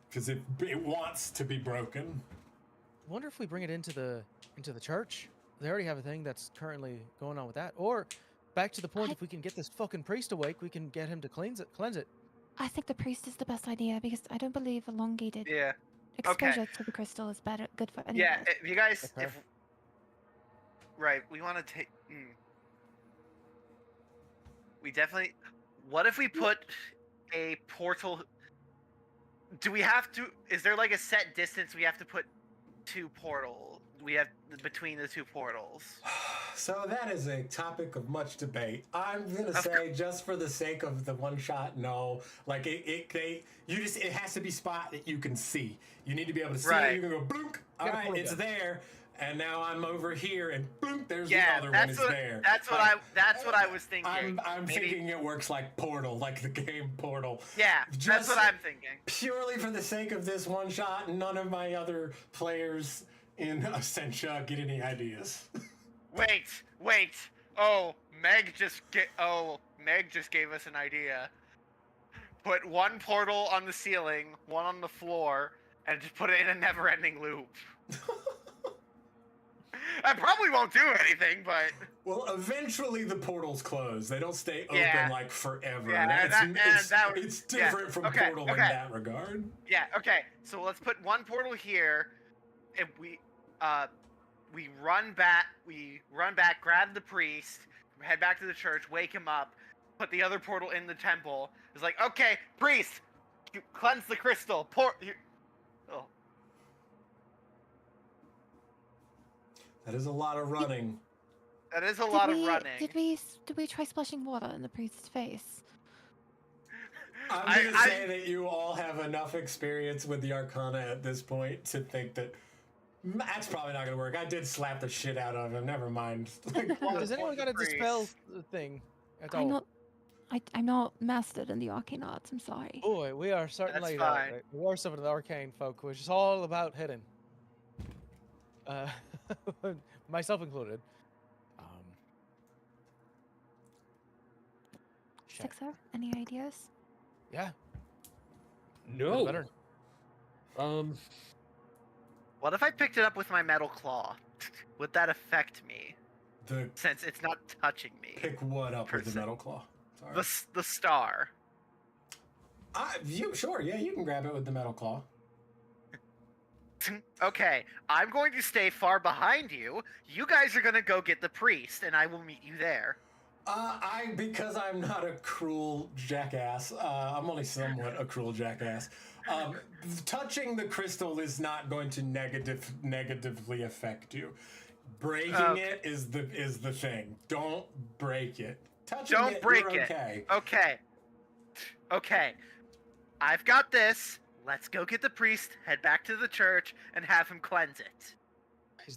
[SPEAKER 1] because it wants to be broken.
[SPEAKER 3] I wonder if we bring it into the church. They already have a thing that's currently going on with that. Or back to the point, if we can get this fucking priest awake, we can get him to cleanse it.
[SPEAKER 2] I think the priest is the best idea because I don't believe elongated
[SPEAKER 4] Yeah.
[SPEAKER 2] exposure to the crystal is good for any
[SPEAKER 4] Yeah.
[SPEAKER 2] of us.
[SPEAKER 4] If you guys,
[SPEAKER 3] Okay.
[SPEAKER 4] right, we want to take. We definitely. What if we put a portal? Do we have to? Is there like a set distance we have to put two portals? We have between the two portals.
[SPEAKER 1] So that is a topic of much debate. I'm gonna say, just for the sake of the one shot, no. Like it has to be spot that you can see. You need to be able to see it. You can go blunk. All right, it's there. And now I'm over here, and blunk. There's the other one. It's there.
[SPEAKER 4] That's what I was thinking.
[SPEAKER 1] I'm thinking it works like Portal, like the game Portal.
[SPEAKER 4] Yeah, that's what I'm thinking.
[SPEAKER 1] Purely for the sake of this one shot, none of my other players in Ascensia get any ideas.
[SPEAKER 4] Wait. Meg just gave us an idea. Put one portal on the ceiling, one on the floor, and just put it in a never-ending loop. I probably won't do anything, but...
[SPEAKER 1] Well, eventually the portals close. They don't stay open like forever.
[SPEAKER 4] Yeah,
[SPEAKER 1] it's different from Portal in that regard.
[SPEAKER 4] Yeah, okay. So let's put one portal here, and we run back, grab the priest, head back to the church, wake him up, put the other portal in the temple. It's like, okay, priest, Cleanse the crystal. Pour. Here. Oh.
[SPEAKER 1] That is a lot of running.
[SPEAKER 4] That is a lot of running.
[SPEAKER 2] Did we try splashing water in the priest's face?
[SPEAKER 1] I'm gonna say that you all have enough experience with the Arcana at this point to think that that's probably not gonna work. I did slap the shit out of him. Never mind.
[SPEAKER 3] Has anyone got a dispel thing at all?
[SPEAKER 2] I'm not mastered in the arcane arts. I'm sorry.
[SPEAKER 3] Boy, we are certainly
[SPEAKER 4] fine.
[SPEAKER 3] we are some of the arcane folk, which is all about hidden. Myself included. Shit.
[SPEAKER 2] Sixer, any ideas?
[SPEAKER 3] Yeah.
[SPEAKER 6] No.
[SPEAKER 3] Better.
[SPEAKER 4] What if I picked it up with my metal claw? Would that affect me? Since it's not touching me.
[SPEAKER 1] Pick what up with the metal claw? Sorry.
[SPEAKER 4] The star.
[SPEAKER 1] Sure, yeah, you can grab it with the metal claw.
[SPEAKER 4] Okay, I'm going to stay far behind you. You guys are gonna go get the priest, and I will meet you there.
[SPEAKER 1] Because I'm not a cruel jackass, I'm only somewhat a cruel jackass. Touching the crystal is not going to negatively affect you. Breaking it is the thing. Don't break it.
[SPEAKER 4] Don't break it. Okay. Okay. I've got this. Let's go get the priest, head back to the church, and have him cleanse it.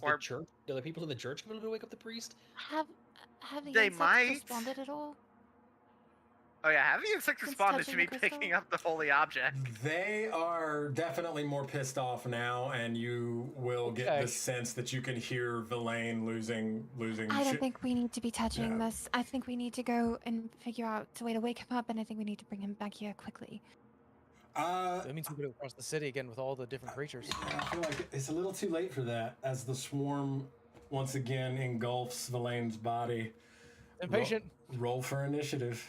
[SPEAKER 6] Are the people in the church going to wake up the priest?
[SPEAKER 2] Have the
[SPEAKER 4] They
[SPEAKER 2] insects
[SPEAKER 4] might.
[SPEAKER 2] responded at all?
[SPEAKER 4] Oh yeah, have the insects
[SPEAKER 2] Since
[SPEAKER 4] responded to
[SPEAKER 2] touching
[SPEAKER 4] me
[SPEAKER 2] the crystal?
[SPEAKER 4] picking up the holy object?
[SPEAKER 1] They are definitely more pissed off now, and you will get the sense that you can hear Villain losing.
[SPEAKER 2] I don't think we need to be touching
[SPEAKER 1] Yeah.
[SPEAKER 2] this. I think we need to go and figure out a way to wake him up, and I think we need to bring him back here quickly.
[SPEAKER 3] That means we could go across the city again with all the different creatures.
[SPEAKER 1] I feel like it's a little too late for that, as the swarm once again engulfs Villain's body.
[SPEAKER 3] Impatient.
[SPEAKER 1] Roll for initiative.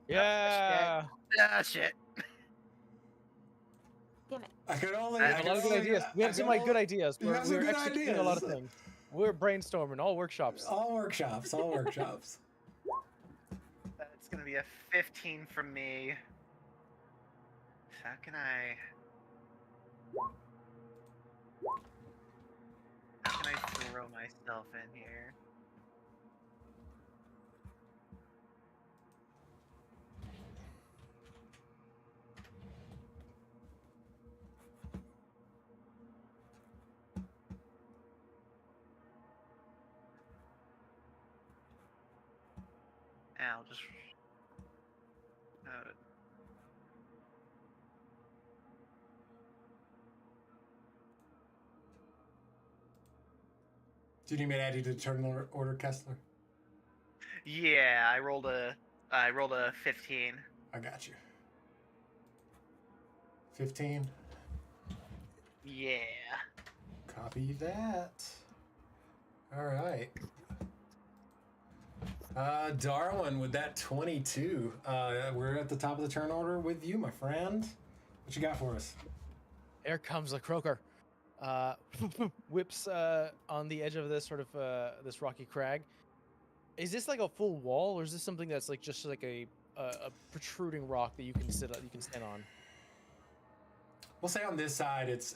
[SPEAKER 3] Yeah.
[SPEAKER 4] Ah, shit.
[SPEAKER 2] Damn it.
[SPEAKER 1] I could only.
[SPEAKER 3] We have a lot of good ideas. We have some like good ideas.
[SPEAKER 1] You
[SPEAKER 3] We're
[SPEAKER 1] have some good
[SPEAKER 3] executing a lot of
[SPEAKER 1] ideas.
[SPEAKER 3] things. We're brainstorming all workshops.
[SPEAKER 1] All workshops. All workshops.
[SPEAKER 4] That's gonna be a 15 from me. How can I throw myself in here? I'll just
[SPEAKER 1] Do you need me to add you to the turn order, Kessler?
[SPEAKER 4] yeah, I rolled a 15.
[SPEAKER 1] I got you. 15.
[SPEAKER 4] Yeah.
[SPEAKER 1] Copy that. All right. Darwin with that 22. We're at the top of the turn order with you, my friend. What you got for us?
[SPEAKER 3] Here comes the croaker. Whips on the edge of this sort of this rocky crag. Is this like a full wall, or is this something that's like just like a protruding rock that you can stand on?
[SPEAKER 1] We'll say on this side, it's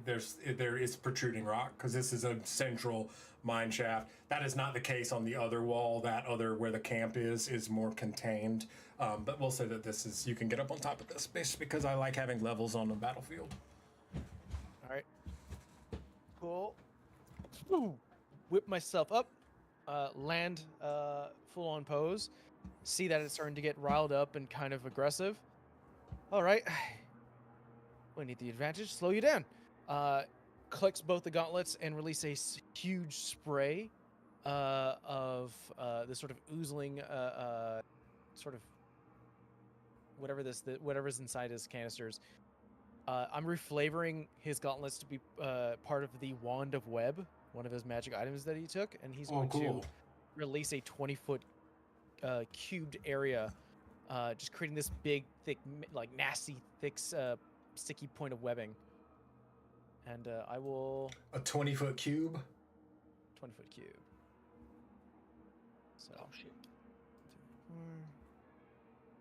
[SPEAKER 1] there is protruding rock because this is a central mine shaft. That is not the case on the other wall. That other where the camp is more contained. But we'll say that this is you can get up on top of this, basically because I like having levels on the battlefield.
[SPEAKER 3] All right. Cool. Woo. Whip myself up. Land full on pose. See that it's starting to get riled up and kind of aggressive. All right. We need the advantage. Slow you down. Clicks both the gauntlets and release a huge spray of this sort of oozling sort of whatever's inside his canisters. I'm reflavoring his gauntlets to be part of the Wand of Web, one of his magic items that he took, and he's going to release a 20-foot cubed area, just creating this big, thick, like nasty, thick, sticky point of webbing. And I will...
[SPEAKER 1] A 20-foot cube?
[SPEAKER 3] 20-foot cube. So,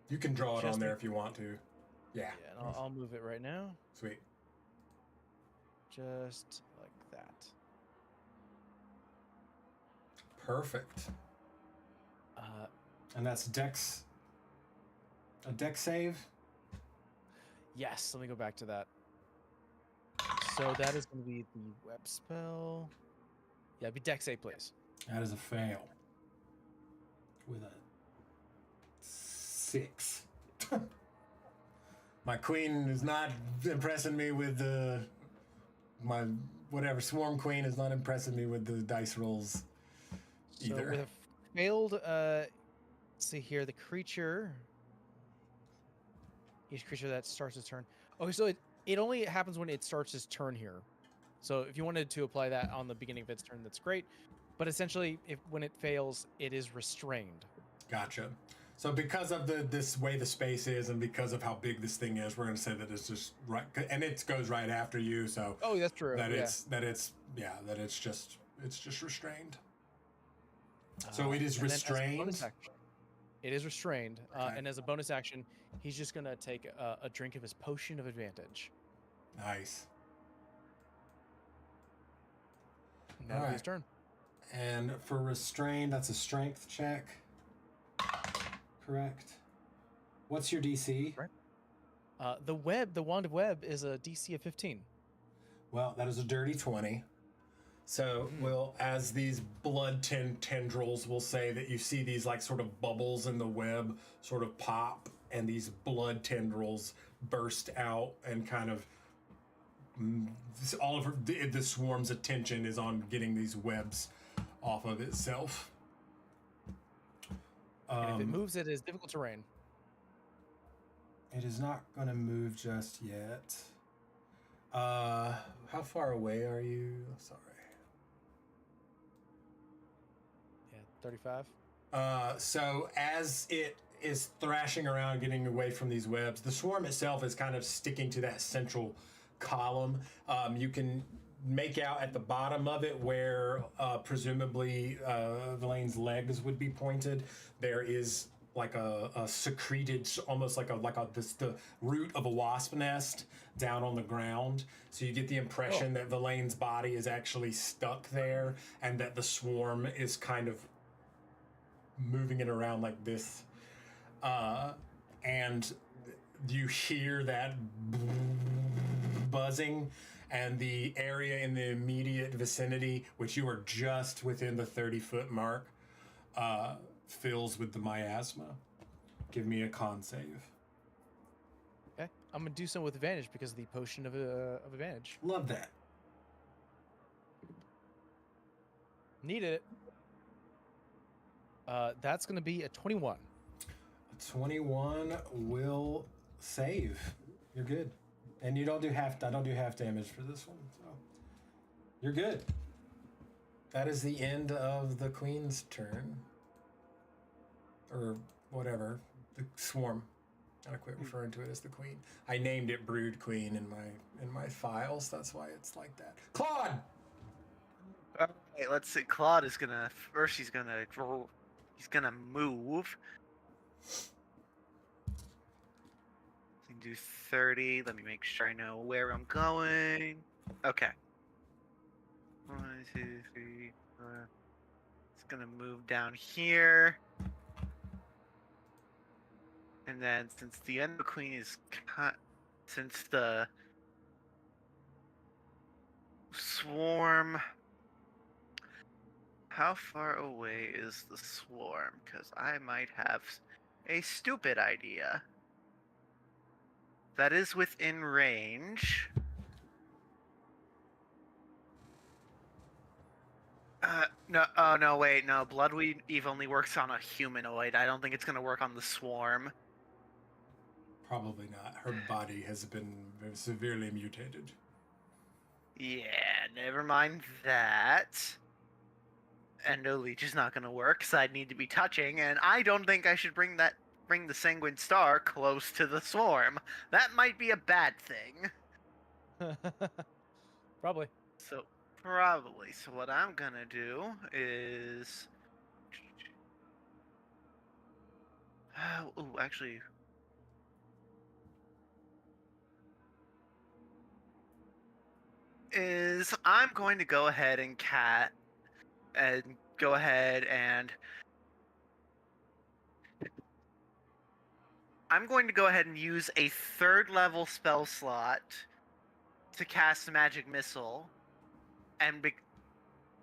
[SPEAKER 1] You can draw it on
[SPEAKER 3] Just
[SPEAKER 1] there
[SPEAKER 3] a-
[SPEAKER 1] if you want to. Yeah.
[SPEAKER 3] Yeah, and I'll move it right now.
[SPEAKER 1] Sweet.
[SPEAKER 3] Just like that.
[SPEAKER 1] Perfect. And that's Dex. A Dex save.
[SPEAKER 3] Yes, let me go back to that. So that is going to be the web spell. Yeah, be Dex save, please.
[SPEAKER 1] That is a fail. With a 6. My queen is not impressing me with the... My whatever swarm queen is not impressing me with the dice rolls
[SPEAKER 3] So
[SPEAKER 1] either.
[SPEAKER 3] with a failed, let's see here, the creature... Each creature that starts its turn. Okay, so it only happens when it starts its turn here. So if you wanted to apply that on the beginning of its turn, that's great. But essentially, when it fails, it is restrained.
[SPEAKER 1] Gotcha. So because of this way the space is, and because of how big this thing is, we're going to say that it's just right, and it goes right after you. So
[SPEAKER 3] Oh, that's true.
[SPEAKER 1] that
[SPEAKER 3] yeah.
[SPEAKER 1] it's just restrained. So it is
[SPEAKER 3] And then as a bonus
[SPEAKER 1] restrained.
[SPEAKER 3] action- It is restrained,
[SPEAKER 1] Okay.
[SPEAKER 3] and as a bonus action, he's just gonna take a drink of his potion of advantage.
[SPEAKER 1] Nice.
[SPEAKER 3] And that'll be his
[SPEAKER 1] Alright.
[SPEAKER 3] turn.
[SPEAKER 1] And for restrained, that's a strength check. Correct. What's your DC?
[SPEAKER 3] Right. The wand of web is a DC of 15.
[SPEAKER 1] Well, that is a dirty 20. So, we'll, as these blood tendrils, we'll say that you see these like sort of bubbles in the web sort of pop, and these blood tendrils burst out, and kind of all of the swarm's attention is on getting these webs off of itself.
[SPEAKER 3] And if it moves, it is difficult terrain.
[SPEAKER 1] It is not going to move just yet. How far away are you? Sorry.
[SPEAKER 3] Yeah, 35.
[SPEAKER 1] So as it is thrashing around, getting away from these webs, the swarm itself is kind of sticking to that central column. You can make out at the bottom of it where presumably Verlaine's legs would be pointed. There is like a secreted, almost like the root of a wasp nest down on the ground. So you get the impression that Verlaine's body is actually stuck there, and that the swarm is kind of moving it around like this. And you hear that buzzing, and the area in the immediate vicinity, which you are just within the 30-foot mark, fills with the miasma. Give me a con save.
[SPEAKER 3] Okay, I'm gonna do so with advantage because of the potion of advantage.
[SPEAKER 1] Love that.
[SPEAKER 3] Needed it. That's gonna be a 21.
[SPEAKER 1] A 21 will save. You're good. And you don't do half. I don't do half damage for this one, so you're good. That is the end of the queen's turn, or whatever. The swarm. Gotta quit referring to it as the queen. I named it Brood Queen in my files. That's why it's like that. Claude.
[SPEAKER 4] Okay, let's see. Claude is gonna first. He's gonna move. Do 30. Let me make sure I know where I'm going. Okay. 1, 2, 3, 4. It's gonna move down here. And then since the end of the queen is since the swarm, how far away is the swarm? Because I might have a stupid idea. That is within range. No, oh no, wait, no. Bloodweed Eve only works on a humanoid. I don't think it's gonna work on the swarm.
[SPEAKER 1] Probably not. Her body has been severely mutated.
[SPEAKER 4] Yeah, never mind that. Endo Leech is not gonna work, because I'd need to be touching, and I don't think I should bring the Sanguine Star close to the swarm. That might be a bad thing.
[SPEAKER 3] Probably.
[SPEAKER 4] So, probably. So what I'm gonna do is... Ooh, actually... is I'm going to go ahead and I'm going to go ahead and use a 3rd level spell slot to cast Magic Missile, and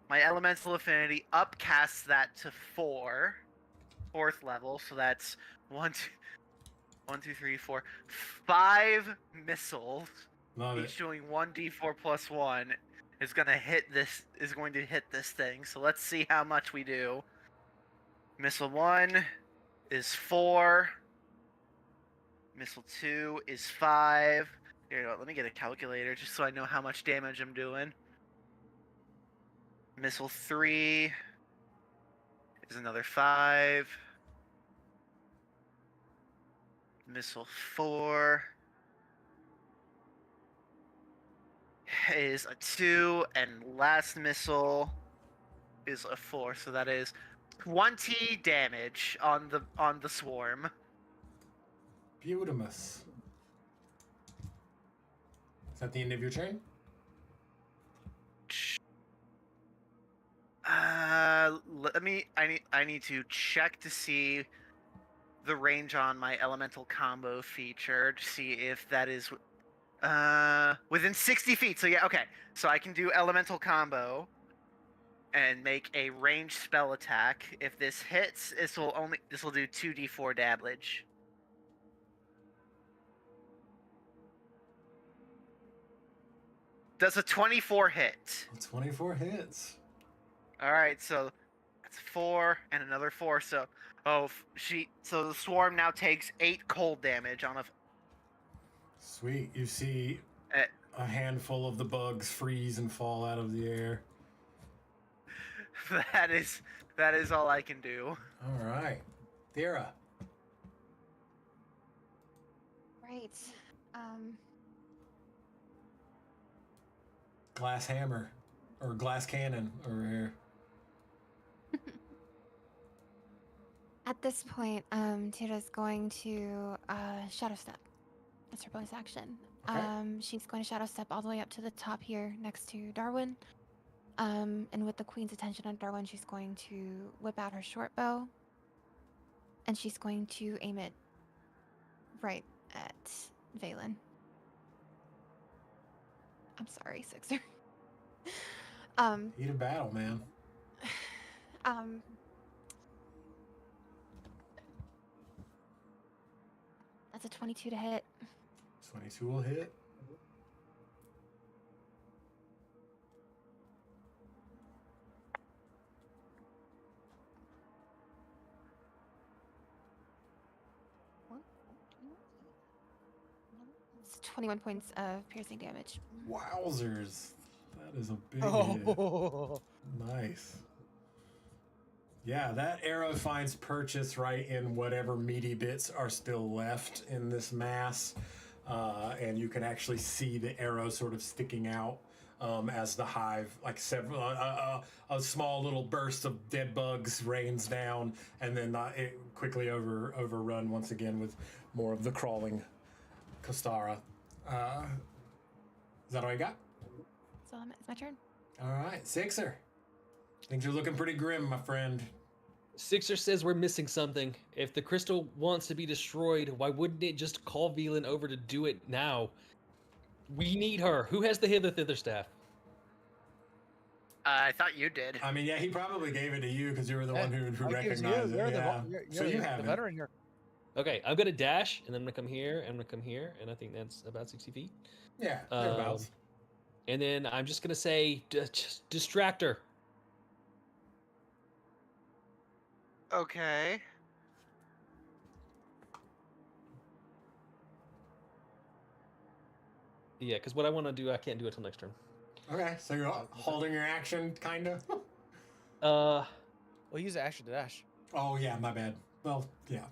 [SPEAKER 4] my Elemental Affinity upcasts that to 4th level, so that's 5 missiles,
[SPEAKER 1] Love
[SPEAKER 4] each
[SPEAKER 1] it.
[SPEAKER 4] doing 1d4 plus 1, is going to hit this thing. So let's see how much we do. Missile 1 is 4. Missile 2 is 5. Here you go, let me get a calculator just so I know how much damage I'm doing. Missile 3 is another 5. Missile 4 is a 2, and last missile is a 4, so that is 20 damage on the swarm.
[SPEAKER 1] Beautimus. Is that the end of your turn?
[SPEAKER 4] I need to check to see the range on my elemental combo feature to see if that is within 60 feet. So yeah, okay. So I can do elemental combo and make a ranged spell attack. If this hits, this will do 2d4 damage. Does a 24 hit?
[SPEAKER 1] 24 hits.
[SPEAKER 4] All right, so that's 4 and another 4. So so the swarm now takes 8 cold damage on a.
[SPEAKER 1] Sweet. You see a handful of the bugs freeze and fall out of the air.
[SPEAKER 4] That is all I can do.
[SPEAKER 1] All right. Thera.
[SPEAKER 2] Right.
[SPEAKER 1] Glass hammer. Or glass cannon over here.
[SPEAKER 2] At this point, Tira's going to shadow step. That's her bonus action.
[SPEAKER 1] Okay.
[SPEAKER 2] She's going to shadow step all the way up to the top here next to Darwin. And with the queen's attention on Darwin, she's going to whip out her short bow. And she's going to aim it right at Valen. I'm sorry, Sixer.
[SPEAKER 1] Heat of battle, man.
[SPEAKER 2] That's a 22 to hit.
[SPEAKER 1] 22 will hit.
[SPEAKER 2] It's 21 points of piercing damage.
[SPEAKER 1] Wowzers. That is a big hit.
[SPEAKER 3] Oh.
[SPEAKER 1] Nice. Yeah, that arrow finds purchase right in whatever meaty bits are still left in this mass. And you can actually see the arrow sort of sticking out as the hive, like several, a small little burst of dead bugs rains down, and then it quickly overrun once again with more of the crawling Kostara. Is that all you got?
[SPEAKER 2] So it's my turn.
[SPEAKER 1] All right, Sixer. Things are looking pretty grim, my friend.
[SPEAKER 6] Sixer says we're missing something. If the crystal wants to be destroyed, why wouldn't it just call Velan over to do it now? We need her. Who has the hither thither staff?
[SPEAKER 4] I thought you did.
[SPEAKER 1] I mean, yeah, he probably gave it to you because you were the one who
[SPEAKER 3] I gives
[SPEAKER 1] recognized
[SPEAKER 3] you.
[SPEAKER 1] it.
[SPEAKER 3] You're
[SPEAKER 1] Yeah. So you
[SPEAKER 3] the
[SPEAKER 1] have it.
[SPEAKER 3] veteran here.
[SPEAKER 6] Okay, I'm gonna dash, and then I'm gonna come here, and I'm gonna come here, and I think that's about 60 feet.
[SPEAKER 1] Yeah, thereabouts.
[SPEAKER 6] And then I'm just gonna say, just distract her.
[SPEAKER 4] Okay.
[SPEAKER 6] Yeah, because what I want to do, I can't do it till next turn.
[SPEAKER 1] Okay, so you're holding your action, kind of?
[SPEAKER 3] Well, use the action to dash.
[SPEAKER 1] Oh, yeah, my bad. Well, yeah.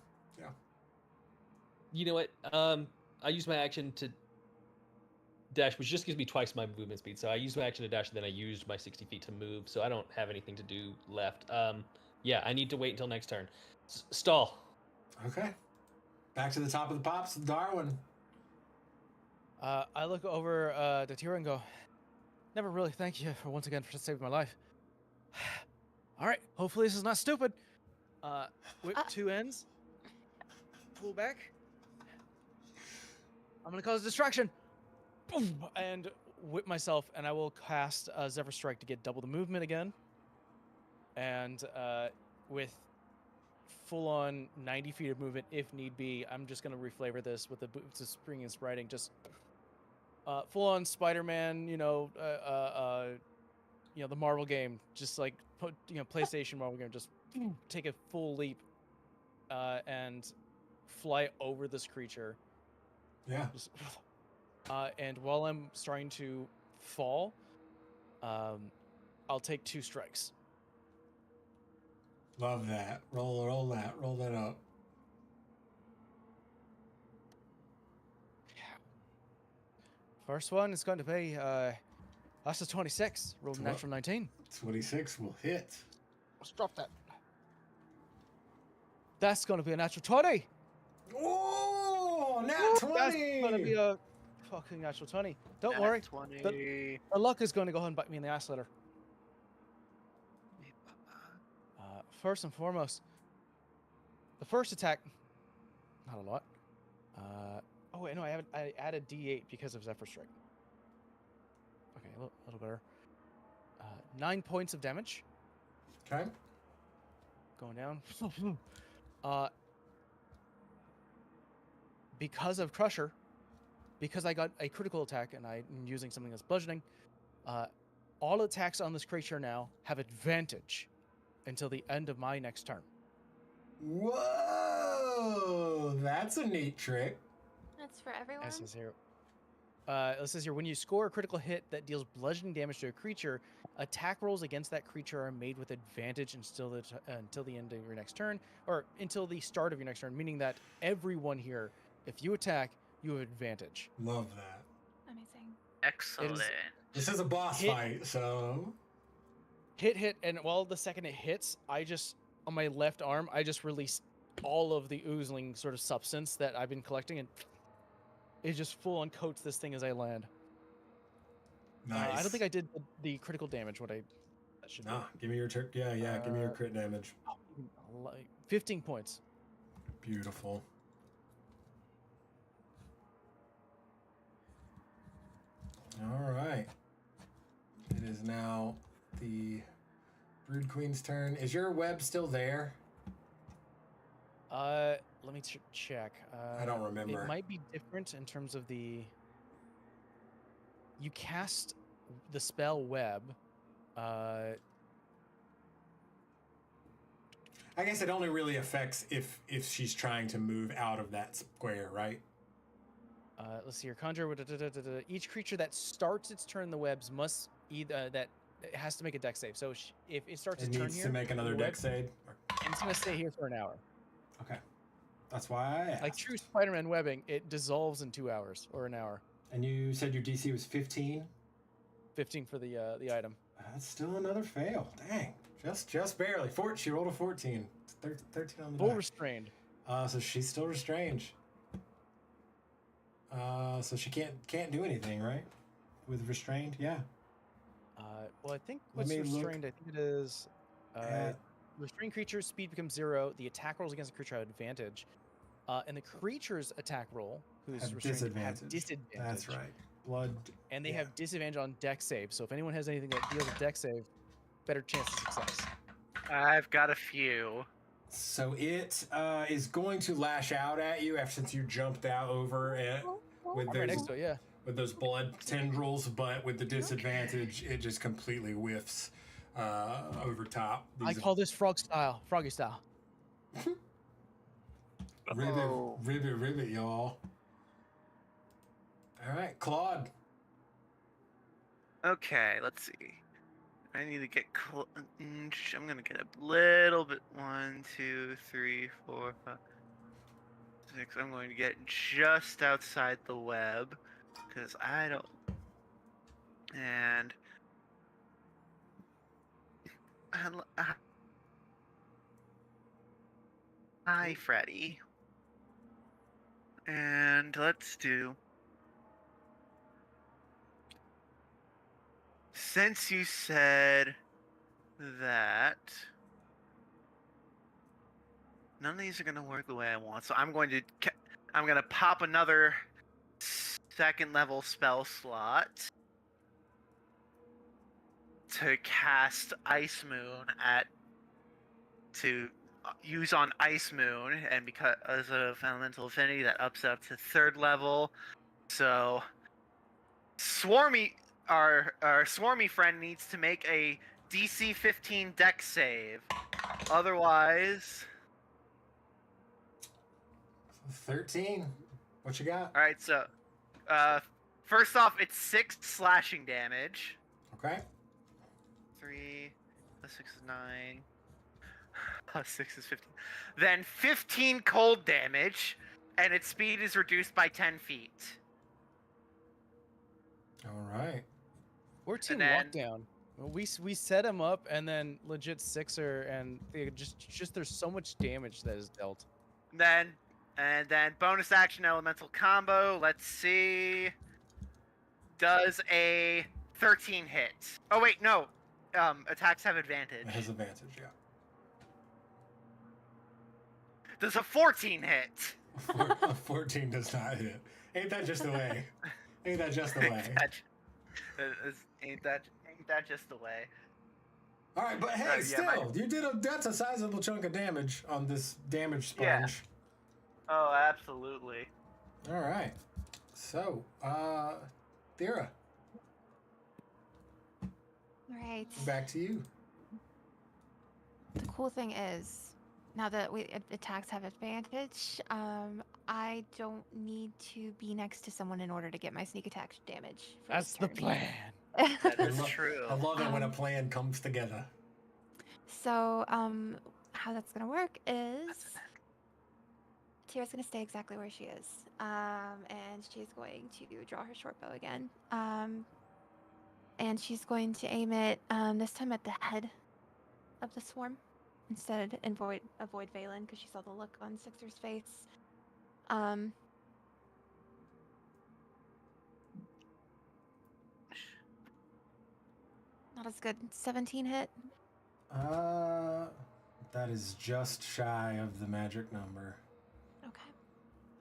[SPEAKER 6] You know what? I use my action to dash, which just gives me twice my movement speed. So I used my action to dash, and then I used my 60 feet to move. So I don't have anything to do left. Yeah, I need to wait until next turn. Stall.
[SPEAKER 1] Okay. Back to the top of the pops, Darwin.
[SPEAKER 3] I look over to Tira and go, Never really thank you for once again for saving my life. All right, hopefully this is not stupid. Whip two ends. Pull back. I'm gonna cause a distraction. Boom, and whip myself, and I will cast Zephyr Strike to get double the movement again. And with full-on 90 feet of movement, if need be, I'm just gonna reflavor this with the boots of spring and spriting. Just full-on Spider-Man, the Marvel game, just like PlayStation Marvel game. Just take a full leap and fly over this creature.
[SPEAKER 1] Yeah.
[SPEAKER 3] Just, and while I'm starting to fall, I'll take 2 strikes.
[SPEAKER 1] Love that. Roll that up.
[SPEAKER 3] First one is going to be that's a 26. Rolled a natural 19.
[SPEAKER 1] 26 will hit.
[SPEAKER 3] Let's drop that. That's going to be a natural 20.
[SPEAKER 1] Oh, nat 20.
[SPEAKER 3] That's going to be a fucking natural 20. Don't worry.
[SPEAKER 4] 20.
[SPEAKER 3] The luck is going to go ahead and bite me in the ass later. First and foremost, the first attack, not a lot. Oh wait, no, I added D8 because of Zephyr Strike. Okay, a little better. 9 points of damage.
[SPEAKER 1] Okay.
[SPEAKER 3] Going down. Because of Crusher, because I got a critical attack and I'm using something that's bludgeoning, all attacks on this creature now have advantage until the end of my next turn.
[SPEAKER 1] Whoa, that's a neat trick.
[SPEAKER 2] That's for everyone.
[SPEAKER 3] This says here, when you score a critical hit that deals bludgeoning damage to a creature, attack rolls against that creature are made with advantage until the end of your next turn, or until the start of your next turn, meaning that everyone here, if you attack, you have advantage.
[SPEAKER 1] Love that.
[SPEAKER 2] Amazing.
[SPEAKER 4] Excellent.
[SPEAKER 1] This is a boss fight, so...
[SPEAKER 3] Hit, and while the second it hits, on my left arm, I just release all of the oozling sort of substance that I've been collecting, and it just full on coats this thing as I land.
[SPEAKER 1] Nice.
[SPEAKER 3] I don't think I did the critical damage. That should
[SPEAKER 1] Nah, give me your give me your crit damage.
[SPEAKER 3] 15 points.
[SPEAKER 1] Beautiful. All right. It is now the Brood Queen's turn. Is your web still there?
[SPEAKER 3] Let me check.
[SPEAKER 1] I don't remember.
[SPEAKER 3] It might be different in terms of the... You cast the spell web.
[SPEAKER 1] I guess it only really affects if she's trying to move out of that square, right?
[SPEAKER 3] Let's see here. Conjure. Each creature that starts its turn in the webs must either it has to make a dex save. So if it starts its turn here,
[SPEAKER 1] it needs to make another dex save.
[SPEAKER 3] And it's gonna stay here for an hour.
[SPEAKER 1] Okay, that's why I asked.
[SPEAKER 3] Like true Spider-Man webbing, it dissolves in 2 hours or an hour.
[SPEAKER 1] And you said your DC was 15.
[SPEAKER 3] 15 for the item.
[SPEAKER 1] That's still another fail. Dang, just barely. She rolled a 14. 13 on the
[SPEAKER 3] Full
[SPEAKER 1] die.
[SPEAKER 3] restrained.
[SPEAKER 1] So she's still restrained. So she can't do anything, right? With restrained, yeah.
[SPEAKER 3] Well, I think
[SPEAKER 1] Let
[SPEAKER 3] what's
[SPEAKER 1] me look
[SPEAKER 3] restrained, I think it is restrained creature's speed becomes 0. The attack rolls against the creature have advantage. And the creature's attack roll, who's
[SPEAKER 1] have
[SPEAKER 3] restrained, have
[SPEAKER 1] disadvantage.
[SPEAKER 3] disadvantage.
[SPEAKER 1] That's right. Blood.
[SPEAKER 3] And they have disadvantage on dex save. So if anyone has anything that deals with dex save, better chance of success.
[SPEAKER 4] I've got a few.
[SPEAKER 1] So it is going to lash out at you since you jumped out over it with
[SPEAKER 3] I'm right next to it, yeah.
[SPEAKER 1] with those blood tendrils, but with the disadvantage, it just completely whiffs over top.
[SPEAKER 3] I call this froggy style.
[SPEAKER 1] Ribbit, y'all. All right, Claude.
[SPEAKER 4] Okay, let's see. I need to get I'm gonna get a little bit. 1, 2, 3, 4, 5, 6. I'm going to get just outside the web because I don't. And hi, Freddy. And let's do since you said that, none of these are gonna work the way I want, so I'm gonna pop another second level spell slot to cast Ice Moon to use on Ice Moon, and because of Elemental Affinity, that ups it up to 3rd level. So, our Swarmy friend needs to make a DC 15 Dex save. Otherwise,
[SPEAKER 1] 13. What you got?
[SPEAKER 4] all right. So, first off, it's 6 slashing damage.
[SPEAKER 1] Okay.
[SPEAKER 4] 3 plus 6 is 9. Plus 6 is 15. Then 15 cold damage, and its speed is reduced by 10 feet.
[SPEAKER 1] All right.
[SPEAKER 3] We're team
[SPEAKER 4] then-
[SPEAKER 3] lockdown. We set him up and then legit sixer, and they just there's so much damage that is dealt.
[SPEAKER 4] And then bonus action elemental combo. Let's see. Does a 13 hit? Oh wait, no. Attacks have advantage.
[SPEAKER 1] It has advantage, yeah.
[SPEAKER 4] Does a 14 hit?
[SPEAKER 1] 14 does not hit. Ain't that just the way? Ain't that just the way?
[SPEAKER 4] Ain't that just the way?
[SPEAKER 1] All right, but hey,
[SPEAKER 4] yeah,
[SPEAKER 1] still, that's a sizable chunk of damage on this damage sponge.
[SPEAKER 4] Oh, absolutely.
[SPEAKER 1] All right. So, Thera,
[SPEAKER 2] All right.
[SPEAKER 1] back to you.
[SPEAKER 2] The cool thing is, now that attacks have advantage, I don't need to be next to someone in order to get my sneak attack damage. for
[SPEAKER 3] That's
[SPEAKER 2] this
[SPEAKER 3] the
[SPEAKER 2] turn.
[SPEAKER 3] plan.
[SPEAKER 4] That is
[SPEAKER 1] lo-
[SPEAKER 4] true.
[SPEAKER 1] I love it when a plan comes together.
[SPEAKER 2] So, how that's gonna work is Tira's gonna stay exactly where she is, and she's going to draw her short bow again, and she's going to aim it this time at the head of the swarm instead and avoid Valen because she saw the look on Sixer's face. Not as good. 17 hit.
[SPEAKER 1] That is just shy of the magic number.
[SPEAKER 2] Okay.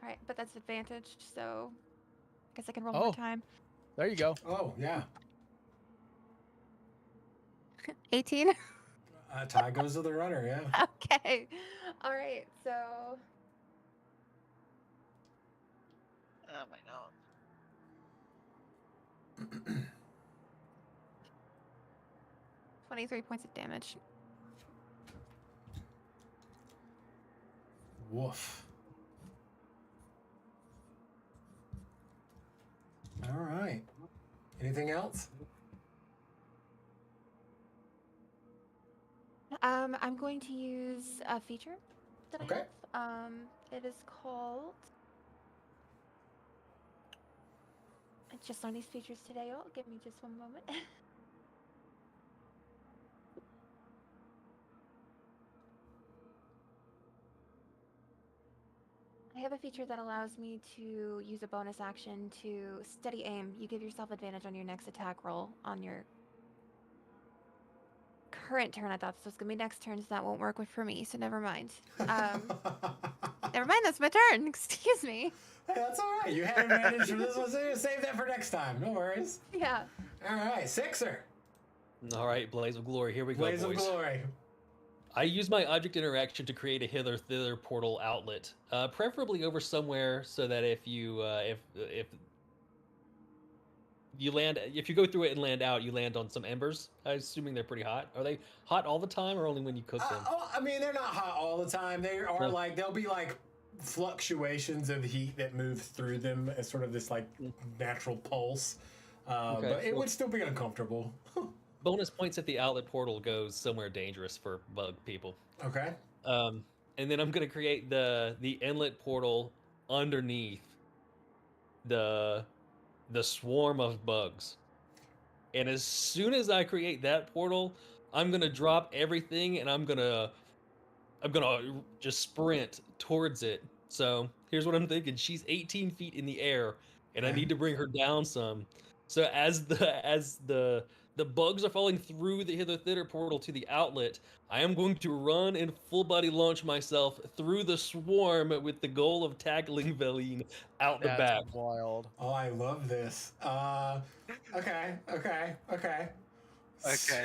[SPEAKER 2] All right, but that's advantaged, so I guess I can roll
[SPEAKER 3] Oh.
[SPEAKER 2] more time.
[SPEAKER 3] There you go.
[SPEAKER 1] Oh, yeah.
[SPEAKER 2] 18.
[SPEAKER 1] Tie goes to the runner, yeah.
[SPEAKER 2] Okay. All right. So
[SPEAKER 4] Oh my god.
[SPEAKER 2] 23 points of damage.
[SPEAKER 1] Woof. All right. Anything else?
[SPEAKER 2] I'm going to use a feature that
[SPEAKER 1] Okay.
[SPEAKER 2] I have. It is called. I just learned these features today. Oh, give me just one moment. I have a feature that allows me to use a bonus action to steady aim. You give yourself advantage on your next attack roll on your current turn. I thought this was gonna be next turn, so that won't work for me. So never mind. Never mind. That's my turn. Excuse me.
[SPEAKER 1] Hey, that's all right. You had advantage for this one, so save that for next time. No worries.
[SPEAKER 2] Yeah.
[SPEAKER 1] All right, Sixer.
[SPEAKER 6] All right, Blaze of Glory. Here we go,
[SPEAKER 1] Blaze
[SPEAKER 6] boys.
[SPEAKER 1] of Glory.
[SPEAKER 6] I use my object interaction to create a hither-thither portal outlet, preferably over somewhere so that if you go through it and land out, you land on some embers. I'm assuming they're pretty hot. Are they hot all the time, or only when you cook them?
[SPEAKER 1] I mean, they're not hot all the time. They are
[SPEAKER 6] Well-
[SPEAKER 1] like, there'll be like fluctuations of heat that move through them as sort of this like natural pulse.
[SPEAKER 6] Okay,
[SPEAKER 1] But it
[SPEAKER 6] well-
[SPEAKER 1] would still be uncomfortable.
[SPEAKER 6] Bonus points if the outlet portal goes somewhere dangerous for bug people.
[SPEAKER 1] Okay.
[SPEAKER 6] And then I'm gonna create the inlet portal underneath the swarm of bugs. And as soon as I create that portal, I'm gonna drop everything and I'm gonna just sprint towards it. So here's what I'm thinking: she's 18 feet in the air, and I
[SPEAKER 1] Okay.
[SPEAKER 6] need to bring her down some. So as the The bugs are falling through the hither thither portal to the outlet. I am going to run and full body launch myself through the swarm with the goal of tackling Veline out the
[SPEAKER 3] That's
[SPEAKER 6] back.
[SPEAKER 3] wild.
[SPEAKER 1] Oh, I love this. Okay.
[SPEAKER 4] Okay,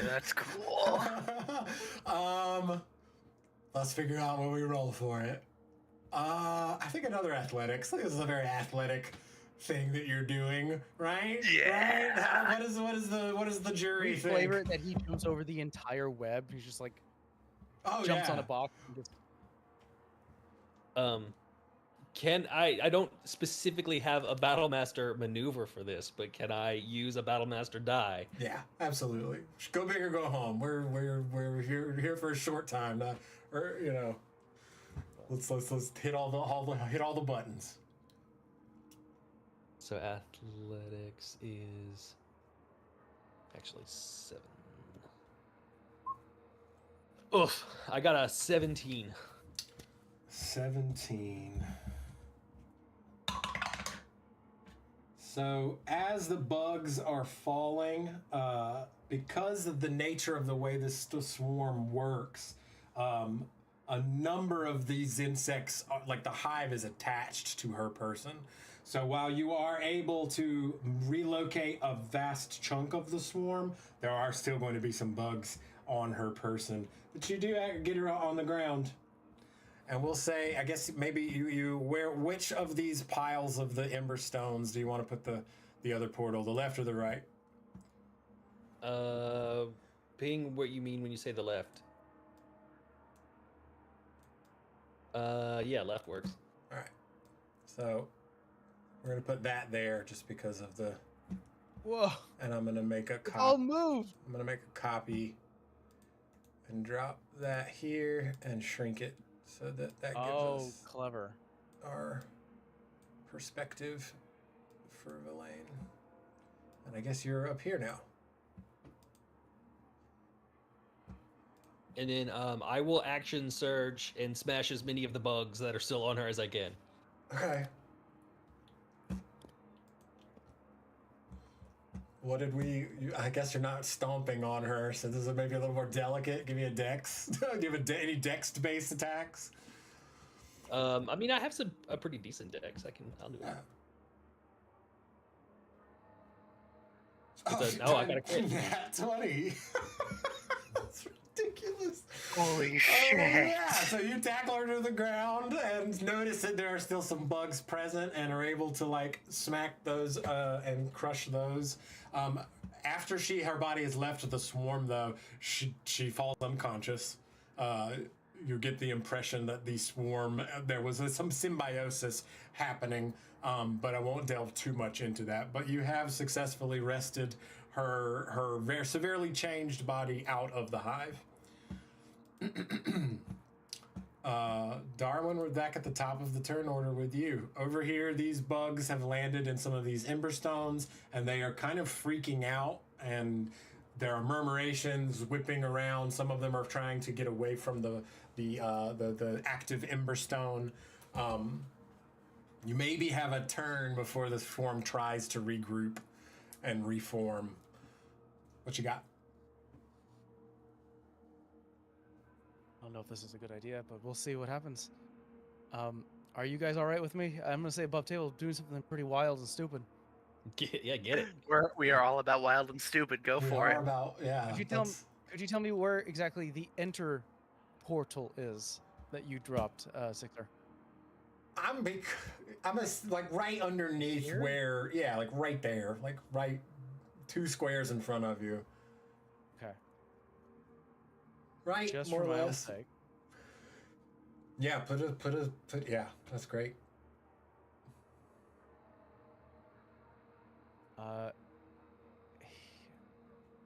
[SPEAKER 4] that's cool.
[SPEAKER 1] Let's figure out what we roll for it. I think another athletics. I think this is a very athletic thing that you're doing, right?
[SPEAKER 4] Yeah.
[SPEAKER 1] Right? What is the jury
[SPEAKER 3] We
[SPEAKER 1] think?
[SPEAKER 3] flavor it that he jumps over the entire web. He's just like
[SPEAKER 1] Oh,
[SPEAKER 3] jumps
[SPEAKER 1] yeah.
[SPEAKER 3] on a box and just
[SPEAKER 6] Can I don't specifically have a Battlemaster maneuver for this, but can I use a Battlemaster die?
[SPEAKER 1] Yeah, absolutely. Go big or go home. We're here for a short time, not, or you know. Let's hit all the buttons.
[SPEAKER 6] So athletics is actually 7. Oof, I got a 17.
[SPEAKER 1] 17. So as the bugs are falling, because of the nature of the way this swarm works, a number of these insects, like the hive, is attached to her person. So while you are able to relocate a vast chunk of the swarm, there are still going to be some bugs on her person. But you do get her on the ground. And we'll say, I guess maybe which of these piles of the ember stones do you want to put the other portal, the left or the right?
[SPEAKER 6] Ping what you mean when you say the left. Yeah, left works.
[SPEAKER 1] All right. So we're gonna put that there just because of the.
[SPEAKER 3] whoa.
[SPEAKER 1] And I'm gonna make a
[SPEAKER 3] All
[SPEAKER 1] copy.
[SPEAKER 3] move.
[SPEAKER 1] I'm gonna make a copy and drop that here and shrink it so that gives us
[SPEAKER 3] Clever.
[SPEAKER 1] our perspective for Villain. And I guess you're up here now.
[SPEAKER 6] And then I will action surge and smash as many of the bugs that are still on her as I can.
[SPEAKER 1] Okay. What did I guess you're not stomping on her, so this is maybe a little more delicate. Give me a dex. Do you have any dex-based attacks?
[SPEAKER 6] I mean, I have a pretty decent dex. I'll do it. I got a crit.
[SPEAKER 1] Nat 20. That's ridiculous.
[SPEAKER 4] Holy
[SPEAKER 1] Oh,
[SPEAKER 4] shit.
[SPEAKER 1] yeah. So you tackle her to the ground and notice that there are still some bugs present and are able to like smack those and crush those. After her body is left the swarm, though, she falls unconscious. You get the impression that the swarm, there was some symbiosis happening, but I won't delve too much into that. But you have successfully wrested her very severely changed body out of the hive. Darwin, we're back at the top of the turn order with you. Over here, these bugs have landed in some of these emberstones, and they are kind of freaking out, and there are murmurations whipping around. Some of them are trying to get away from the active emberstone. You maybe have a turn before the swarm tries to regroup and reform. What you got?
[SPEAKER 3] I don't know if this is a good idea, but we'll see what happens. Are you guys all right with me? I'm gonna say above table doing something pretty wild and stupid.
[SPEAKER 6] Get it.
[SPEAKER 4] We are all about wild and stupid. Go for it.
[SPEAKER 3] Could you tell me where exactly the enter portal is that you dropped, Sixer?
[SPEAKER 1] I'm like right underneath
[SPEAKER 3] Here?
[SPEAKER 1] where, like right there, like right 2 squares in front of you.
[SPEAKER 3] Okay.
[SPEAKER 1] Right,
[SPEAKER 3] Just
[SPEAKER 1] more
[SPEAKER 3] for
[SPEAKER 1] or
[SPEAKER 3] my own
[SPEAKER 1] less.
[SPEAKER 3] sake.
[SPEAKER 1] Yeah, yeah, that's great.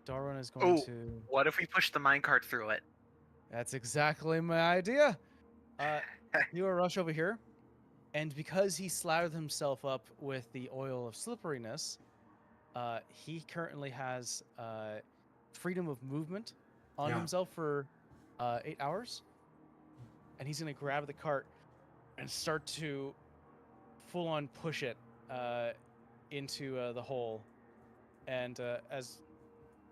[SPEAKER 3] Darwin is going to.
[SPEAKER 4] What if we push the minecart through it?
[SPEAKER 3] That's exactly my idea. You rush over here, and because he slathered himself up with the oil of slipperiness, he currently has freedom of movement on
[SPEAKER 1] Yeah.
[SPEAKER 3] himself for 8 hours, and he's gonna grab the cart and start to full-on push it into the hole, and as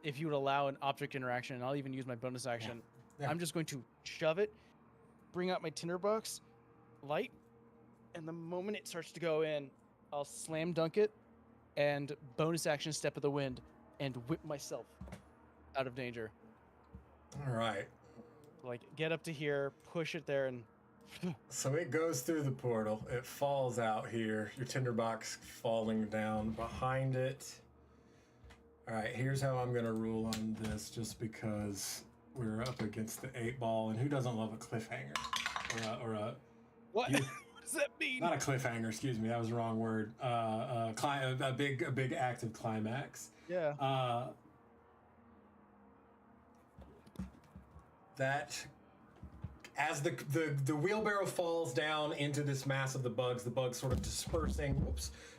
[SPEAKER 3] if you would allow an object interaction, and I'll even use my bonus action,
[SPEAKER 1] Yeah.
[SPEAKER 3] I'm just going to shove it, bring out my tinderbox, light, and the moment it starts to go in, I'll slam dunk it, and bonus action step of the wind, and whip myself out of danger.
[SPEAKER 1] All right.
[SPEAKER 3] Like, get up to here, push it there, and
[SPEAKER 1] So it goes through the portal. It falls out here. Your tinderbox falling down behind it. All right, here's how I'm going to rule on this, just because we're up against the 8-ball, and who doesn't love a cliffhanger? Or a
[SPEAKER 3] what?
[SPEAKER 1] You-
[SPEAKER 3] What does that mean?
[SPEAKER 1] not a cliffhanger, excuse me, that was the wrong word. A big active climax.
[SPEAKER 3] Yeah.
[SPEAKER 1] That as the wheelbarrow falls down into this mass of the bugs sort of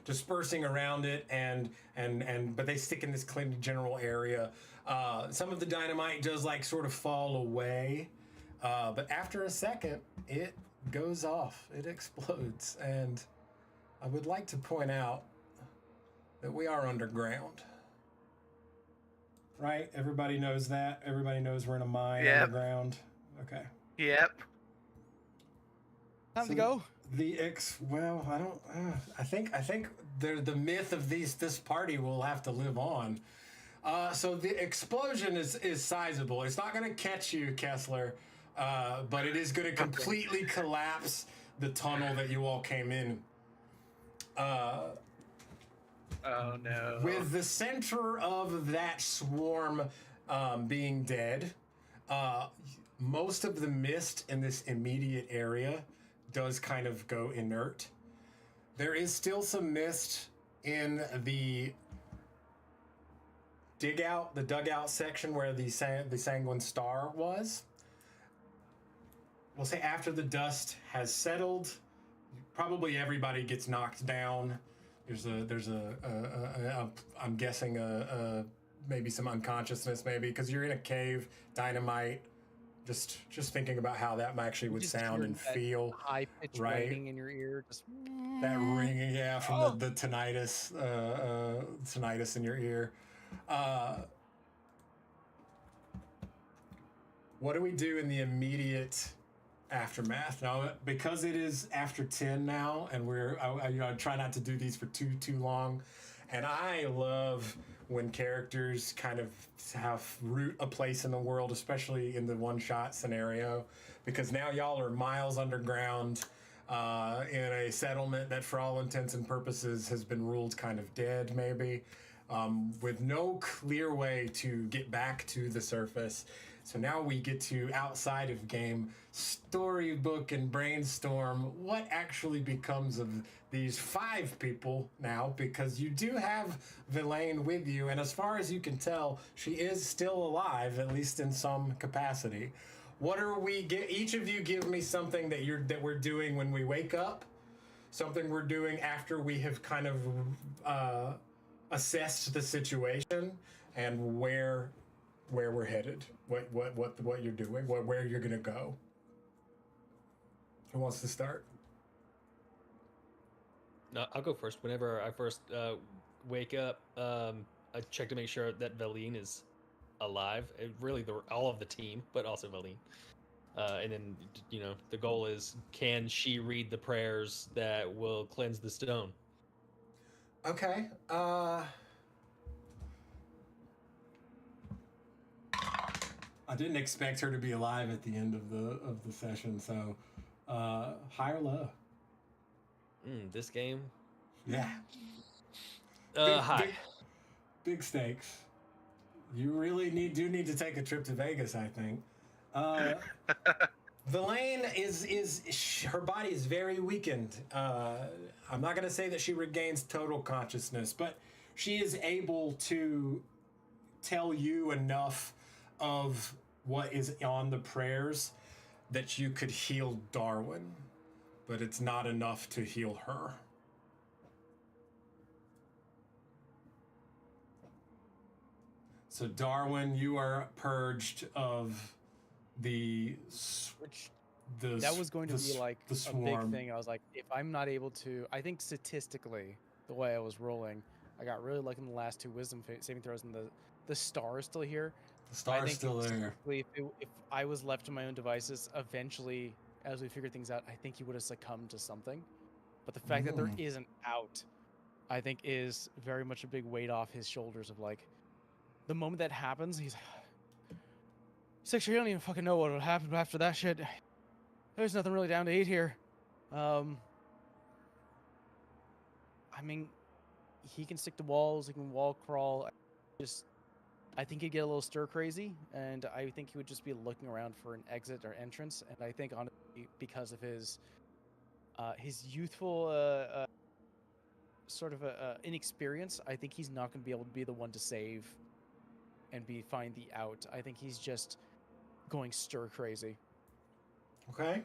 [SPEAKER 1] dispersing around it, and but they stick in this clean general area. Some of the dynamite does like sort of fall away, but after a second it goes off, it explodes, and I would like to point out that we are underground. Right? Everybody knows that. Everybody knows we're in a mine
[SPEAKER 4] Yep.
[SPEAKER 1] underground. Okay.
[SPEAKER 4] Yep.
[SPEAKER 3] Time
[SPEAKER 1] So
[SPEAKER 3] to go.
[SPEAKER 1] Well, I don't. I think the myth of this party will have to live on. So the explosion is sizable. It's not going to catch you, Kessler, but it is going to completely collapse the tunnel that you all came in.
[SPEAKER 4] Oh no.
[SPEAKER 1] With the center of that swarm being dead, most of the mist in this immediate area does kind of go inert. There is still some mist in the dugout section where the Sanguine Star was. We'll say after the dust has settled, probably everybody gets knocked down. There's I'm guessing maybe some unconsciousness, maybe because you're in a cave, dynamite. Just thinking about how that actually would
[SPEAKER 3] Just
[SPEAKER 1] sound
[SPEAKER 3] hear
[SPEAKER 1] and
[SPEAKER 3] that
[SPEAKER 1] feel.
[SPEAKER 3] high pitched
[SPEAKER 1] right?
[SPEAKER 3] ringing in your ear. Just
[SPEAKER 1] That ringing, yeah, from the tinnitus, tinnitus in your ear. What do we do in the immediate aftermath? Now, because it is after 10 now, and I try not to do these for too long, and I love when characters kind of have root a place in the world, especially in the one-shot scenario, because now y'all are miles underground in a settlement that, for all intents and purposes, has been ruled kind of dead, maybe, with no clear way to get back to the surface. So now we get to, outside of game, storybook and brainstorm what actually becomes of these 5 people now, because you do have Villain with you, and as far as you can tell, she is still alive, at least in some capacity. What are we each of you give me something that we're doing when we wake up, something we're doing after we have kind of assessed the situation and where we're headed, what you're doing, where you're gonna go. Who wants to start?
[SPEAKER 6] No, I'll go first. Whenever I first wake up, I check to make sure that Valine is alive. Really, all of the team, but also Valine. And then, the goal is, can she read the prayers that will cleanse the stone?
[SPEAKER 1] Okay. I didn't expect her to be alive at the end of the session, so high or low?
[SPEAKER 6] This game?
[SPEAKER 1] Yeah.
[SPEAKER 6] High.
[SPEAKER 1] Big stakes. You really do need to take a trip to Vegas, I think. Villain her body is very weakened. I'm not going to say that she regains total consciousness, but she is able to tell you enough of what is on the prayers that you could heal Darwin, but it's not enough to heal her. So Darwin, you are purged of that
[SPEAKER 3] was going to be like
[SPEAKER 1] the
[SPEAKER 3] a big
[SPEAKER 1] swarm.
[SPEAKER 3] thing. I was like, if I'm not able to, I think statistically, the way I was rolling, I got really lucky in the last 2 wisdom saving throws, and the star is still here.
[SPEAKER 1] The
[SPEAKER 3] I
[SPEAKER 1] star's
[SPEAKER 3] think
[SPEAKER 1] still there.
[SPEAKER 3] if I was left to my own devices, eventually, as we figure things out, I think he would have succumbed to something. But the fact that there isn't out, I think, is very much a big weight off his shoulders of like, the moment that happens, he's like, 6, you don't even fucking know what would happen after that shit. There's nothing really down to eat here. I mean, he can stick to walls, he can wall crawl. I think he'd get a little stir crazy, and I think he would just be looking around for an exit or entrance. And I think, honestly, because of his youthful sort of inexperience, I think he's not going to be able to be the one to save and find the out. I think he's just going stir crazy.
[SPEAKER 1] Okay.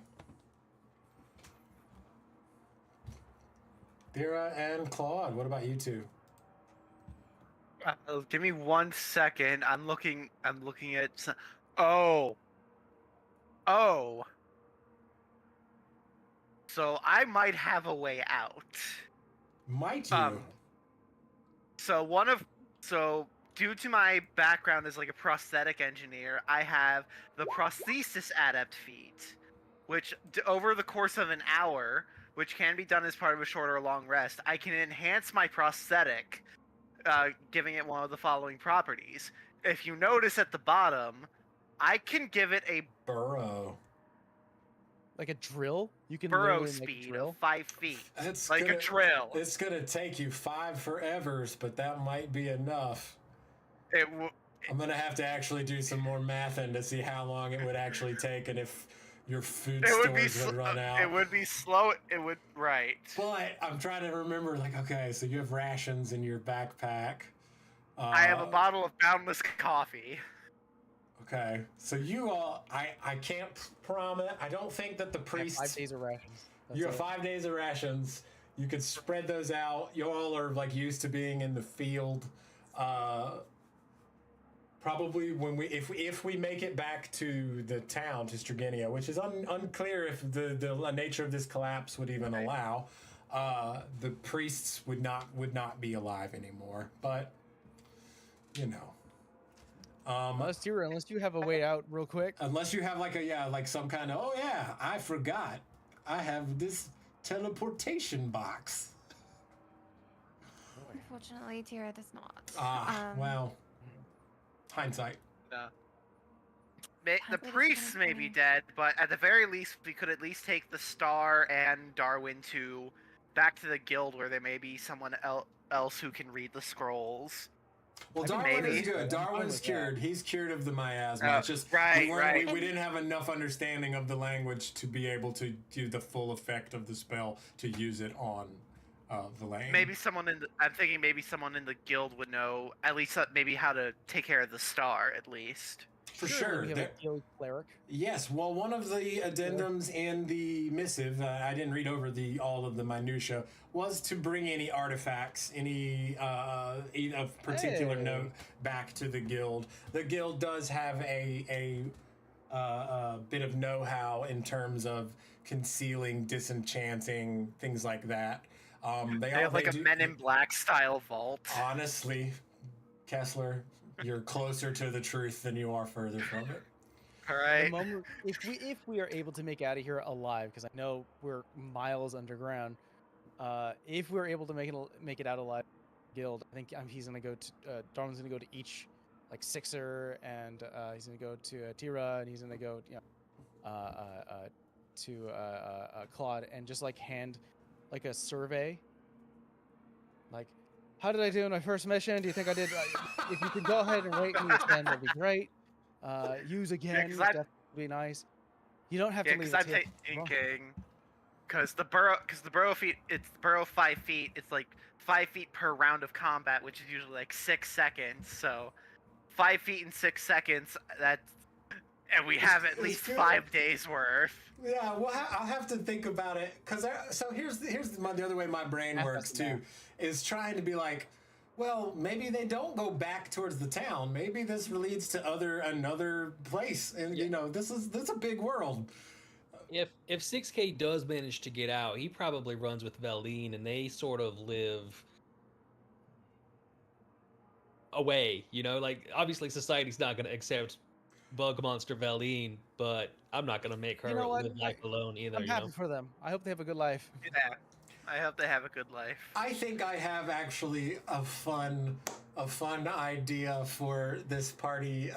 [SPEAKER 1] Dira and Claude, what about you two?
[SPEAKER 4] Give me 1 second. I'm looking at. Oh. So I might have a way out.
[SPEAKER 1] Might you?
[SPEAKER 4] So due to my background as like a prosthetic engineer, I have the prosthesis adept feat, which over the course of an hour, which can be done as part of a short or long rest, I can enhance my prosthetic, giving it one of the following properties. If you notice at the bottom, I can give it a
[SPEAKER 1] Burrow.
[SPEAKER 3] Like a drill? You can
[SPEAKER 4] burrow
[SPEAKER 3] literally make a
[SPEAKER 4] speed
[SPEAKER 3] drill?
[SPEAKER 4] of 5 feet.
[SPEAKER 1] It's
[SPEAKER 4] Like a drill.
[SPEAKER 1] It's gonna take you 5 forevers, but that might be enough. I'm gonna have to actually do some more mathing to see how long it would actually take, and if your food stores would run out.
[SPEAKER 4] It would be slow. It would, right.
[SPEAKER 1] But I'm trying to remember, like, okay, so you have rations in your backpack.
[SPEAKER 4] I have a bottle of boundless coffee.
[SPEAKER 1] Okay, so you all, I can't promise. I don't think that the priests.
[SPEAKER 3] 5 days of rations. That's
[SPEAKER 1] You have
[SPEAKER 3] it.
[SPEAKER 1] 5 days of rations. You could spread those out. You all are like used to being in the field. Probably when if we make it back to the town, to Strigenia, which is unclear if the nature of this collapse would even allow, the priests would not be alive anymore. But you know.
[SPEAKER 3] Unless you have a way out real quick.
[SPEAKER 1] Unless you have like some kind of, oh yeah, I forgot, I have this teleportation box.
[SPEAKER 2] Unfortunately, Tira does not.
[SPEAKER 1] Well, hindsight.
[SPEAKER 4] The
[SPEAKER 2] Hopefully this
[SPEAKER 4] priests
[SPEAKER 2] one's
[SPEAKER 4] may be
[SPEAKER 2] fine.
[SPEAKER 4] dead, but at the very least, we could at least take the Star and Darwin back to the guild, where there may be someone else who can read the scrolls.
[SPEAKER 1] Well,
[SPEAKER 4] I mean,
[SPEAKER 1] Darwin
[SPEAKER 4] maybe.
[SPEAKER 1] is good.
[SPEAKER 3] I'm fine
[SPEAKER 1] Darwin's
[SPEAKER 3] with that.
[SPEAKER 1] cured. He's cured of the miasma.
[SPEAKER 4] Oh,
[SPEAKER 1] It's just
[SPEAKER 4] right.
[SPEAKER 1] we didn't have enough understanding of the language to be able to do the full effect of the spell to use it on Villain.
[SPEAKER 4] I'm thinking maybe someone in the guild would know at least maybe how to take care of the Star at least.
[SPEAKER 1] For sure.
[SPEAKER 3] We have a guild cleric.
[SPEAKER 1] Yes, well, one of the addendums in the missive, I didn't read over all of the minutia, was to bring any artifacts, any of particular note back to the guild. The guild does have a bit of know-how in terms of concealing, disenchanting, things like that.
[SPEAKER 4] They have like a Men in Black style vault.
[SPEAKER 1] Honestly, Kessler, you're closer to the truth than you are further from it.
[SPEAKER 4] All
[SPEAKER 3] The
[SPEAKER 4] right.
[SPEAKER 3] moment, if we are able to make out of here alive, because I know we're miles underground, if we're able to make it out alive, guild, I think he's gonna go to Darwin's gonna go to each like Sixer, and he's gonna go to Tira, and he's gonna go to Claude, and just like hand like a survey, like, how did I do in my first mission? Do you think I did? If you could go ahead and rate me a 10, that'd be great. Use again would definitely be nice. You don't have to leave
[SPEAKER 4] because
[SPEAKER 3] a
[SPEAKER 4] I'm
[SPEAKER 3] tip.
[SPEAKER 4] thinking, because the burrow feet, it's burrow 5 feet. It's like 5 feet per round of combat, which is usually like 6 seconds. So 5 feet in 6 seconds. And we have at least
[SPEAKER 1] good.
[SPEAKER 4] 5 days worth.
[SPEAKER 1] Yeah, well, I'll have to think about it, because so here's the other way my brain works too, is trying to be like, well, maybe they don't go back towards the town. Maybe this leads to another place, and you know, this is a big world.
[SPEAKER 6] If 6K does manage to get out, he probably runs with Valine, and they sort of live away. You know, like obviously society's not gonna accept Bug Monster Valine, but I'm not gonna make her
[SPEAKER 3] You know what?
[SPEAKER 6] live life alone either.
[SPEAKER 3] I'm
[SPEAKER 6] You
[SPEAKER 3] happy
[SPEAKER 6] know.
[SPEAKER 3] for them. I hope they have a good life.
[SPEAKER 4] Yeah. I hope they have a good life.
[SPEAKER 1] I think I have actually a fun idea for this party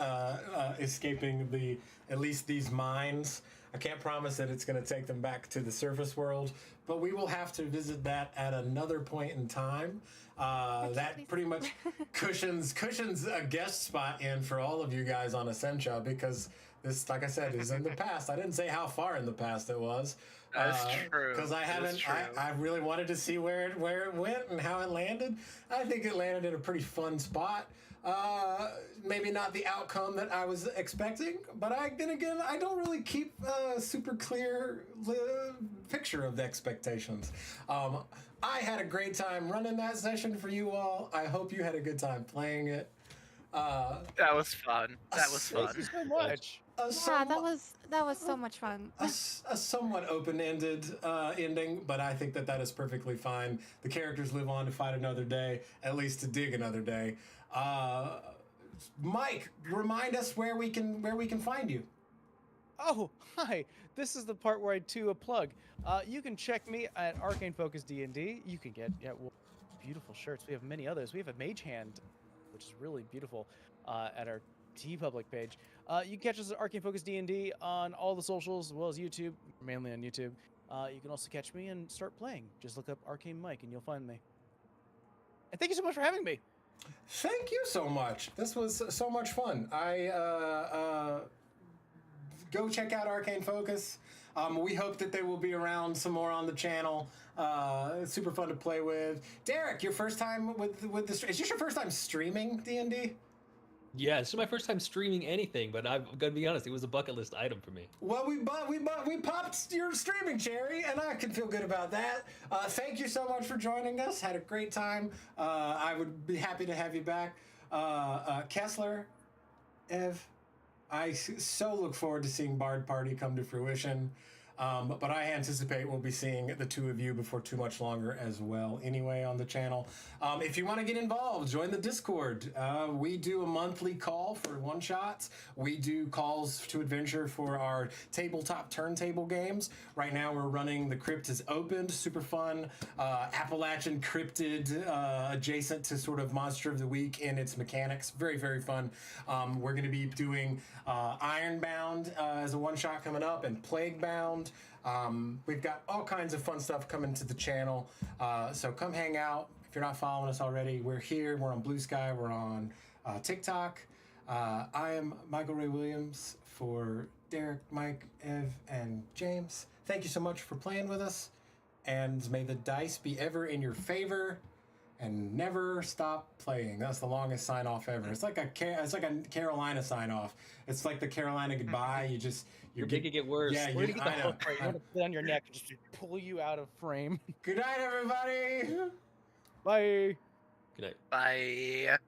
[SPEAKER 1] escaping at least these mines. I can't promise that it's going to take them back to the surface world, but we will have to visit that at another point in time. That
[SPEAKER 2] please.
[SPEAKER 1] pretty much cushions a guest spot in for all of you guys on Ascensia, because this, like I said, is in the past. I didn't say how far in the past it was.
[SPEAKER 4] That's true.
[SPEAKER 1] Because I
[SPEAKER 4] That is
[SPEAKER 1] haven't.
[SPEAKER 4] true.
[SPEAKER 1] I really wanted to see where it went and how it landed. I think it landed in a pretty fun spot. Maybe not the outcome that I was expecting, but then again, I don't really keep a super clear picture of the expectations. I had a great time running that session for you all. I hope you had a good time playing it.
[SPEAKER 4] That was fun. That was
[SPEAKER 3] Thank
[SPEAKER 4] fun.
[SPEAKER 3] you so much.
[SPEAKER 2] Yeah, that was so much fun.
[SPEAKER 1] a somewhat open-ended ending, but I think that is perfectly fine. The characters live on to fight another day, at least to dig another day. Mike, remind us where we can find you.
[SPEAKER 3] Oh, hi. This is the part where I do a plug. You can check me at Arcane Focus D&D. You can get beautiful shirts. We have many others. We have a mage hand, which is really beautiful, at our TeePublic page. You can catch us at Arcane Focus D&D on all the socials, as well as YouTube, mainly on YouTube. You can also catch me and start playing. Just look up Arcane Mike and you'll find me. And thank you so much for having me.
[SPEAKER 1] Thank you so much. This was so much fun. Go check out Arcane Focus. We hope that they will be around some more on the channel. It's super fun to play with. Derek, your first time with this? Is this your first time streaming D&D?
[SPEAKER 6] Yeah, this is my first time streaming anything, but I'm gonna be honest, it was a bucket list item for me.
[SPEAKER 1] Well, we popped your streaming cherry, and I can feel good about that. Thank you so much for joining us. Had a great time. I would be happy to have you back. Kessler, Ev, I so look forward to seeing Bard Party come to fruition. But I anticipate we'll be seeing the two of you before too much longer as well anyway on the channel. If you want to get involved, join the Discord. We do a monthly call for one-shots. We do calls to adventure for our tabletop turntable games. Right now we're running The Crypt is Opened, super fun. Appalachian cryptid adjacent to sort of Monster of the Week in its mechanics. Very, very fun. We're going to be doing Ironbound as a one-shot coming up, and Plaguebound. We've got all kinds of fun stuff coming to the channel, so come hang out. If you're not following us already, we're here. We're on Blue Sky. We're on TikTok. I am Michael Ray Williams for Derek, Mike, Ev, and James. Thank you so much for playing with us, and may the dice be ever in your favor, and never stop playing. That's the longest sign off ever. It's like a Carolina sign off. It's like the Carolina goodbye.
[SPEAKER 6] You're making it get worse.
[SPEAKER 1] Yeah,
[SPEAKER 3] Where do you get the
[SPEAKER 1] I know.
[SPEAKER 3] hook right? You want to put it on your neck and just pull you out of frame.
[SPEAKER 1] Good night, everybody.
[SPEAKER 3] Bye.
[SPEAKER 6] Good night.
[SPEAKER 4] Bye.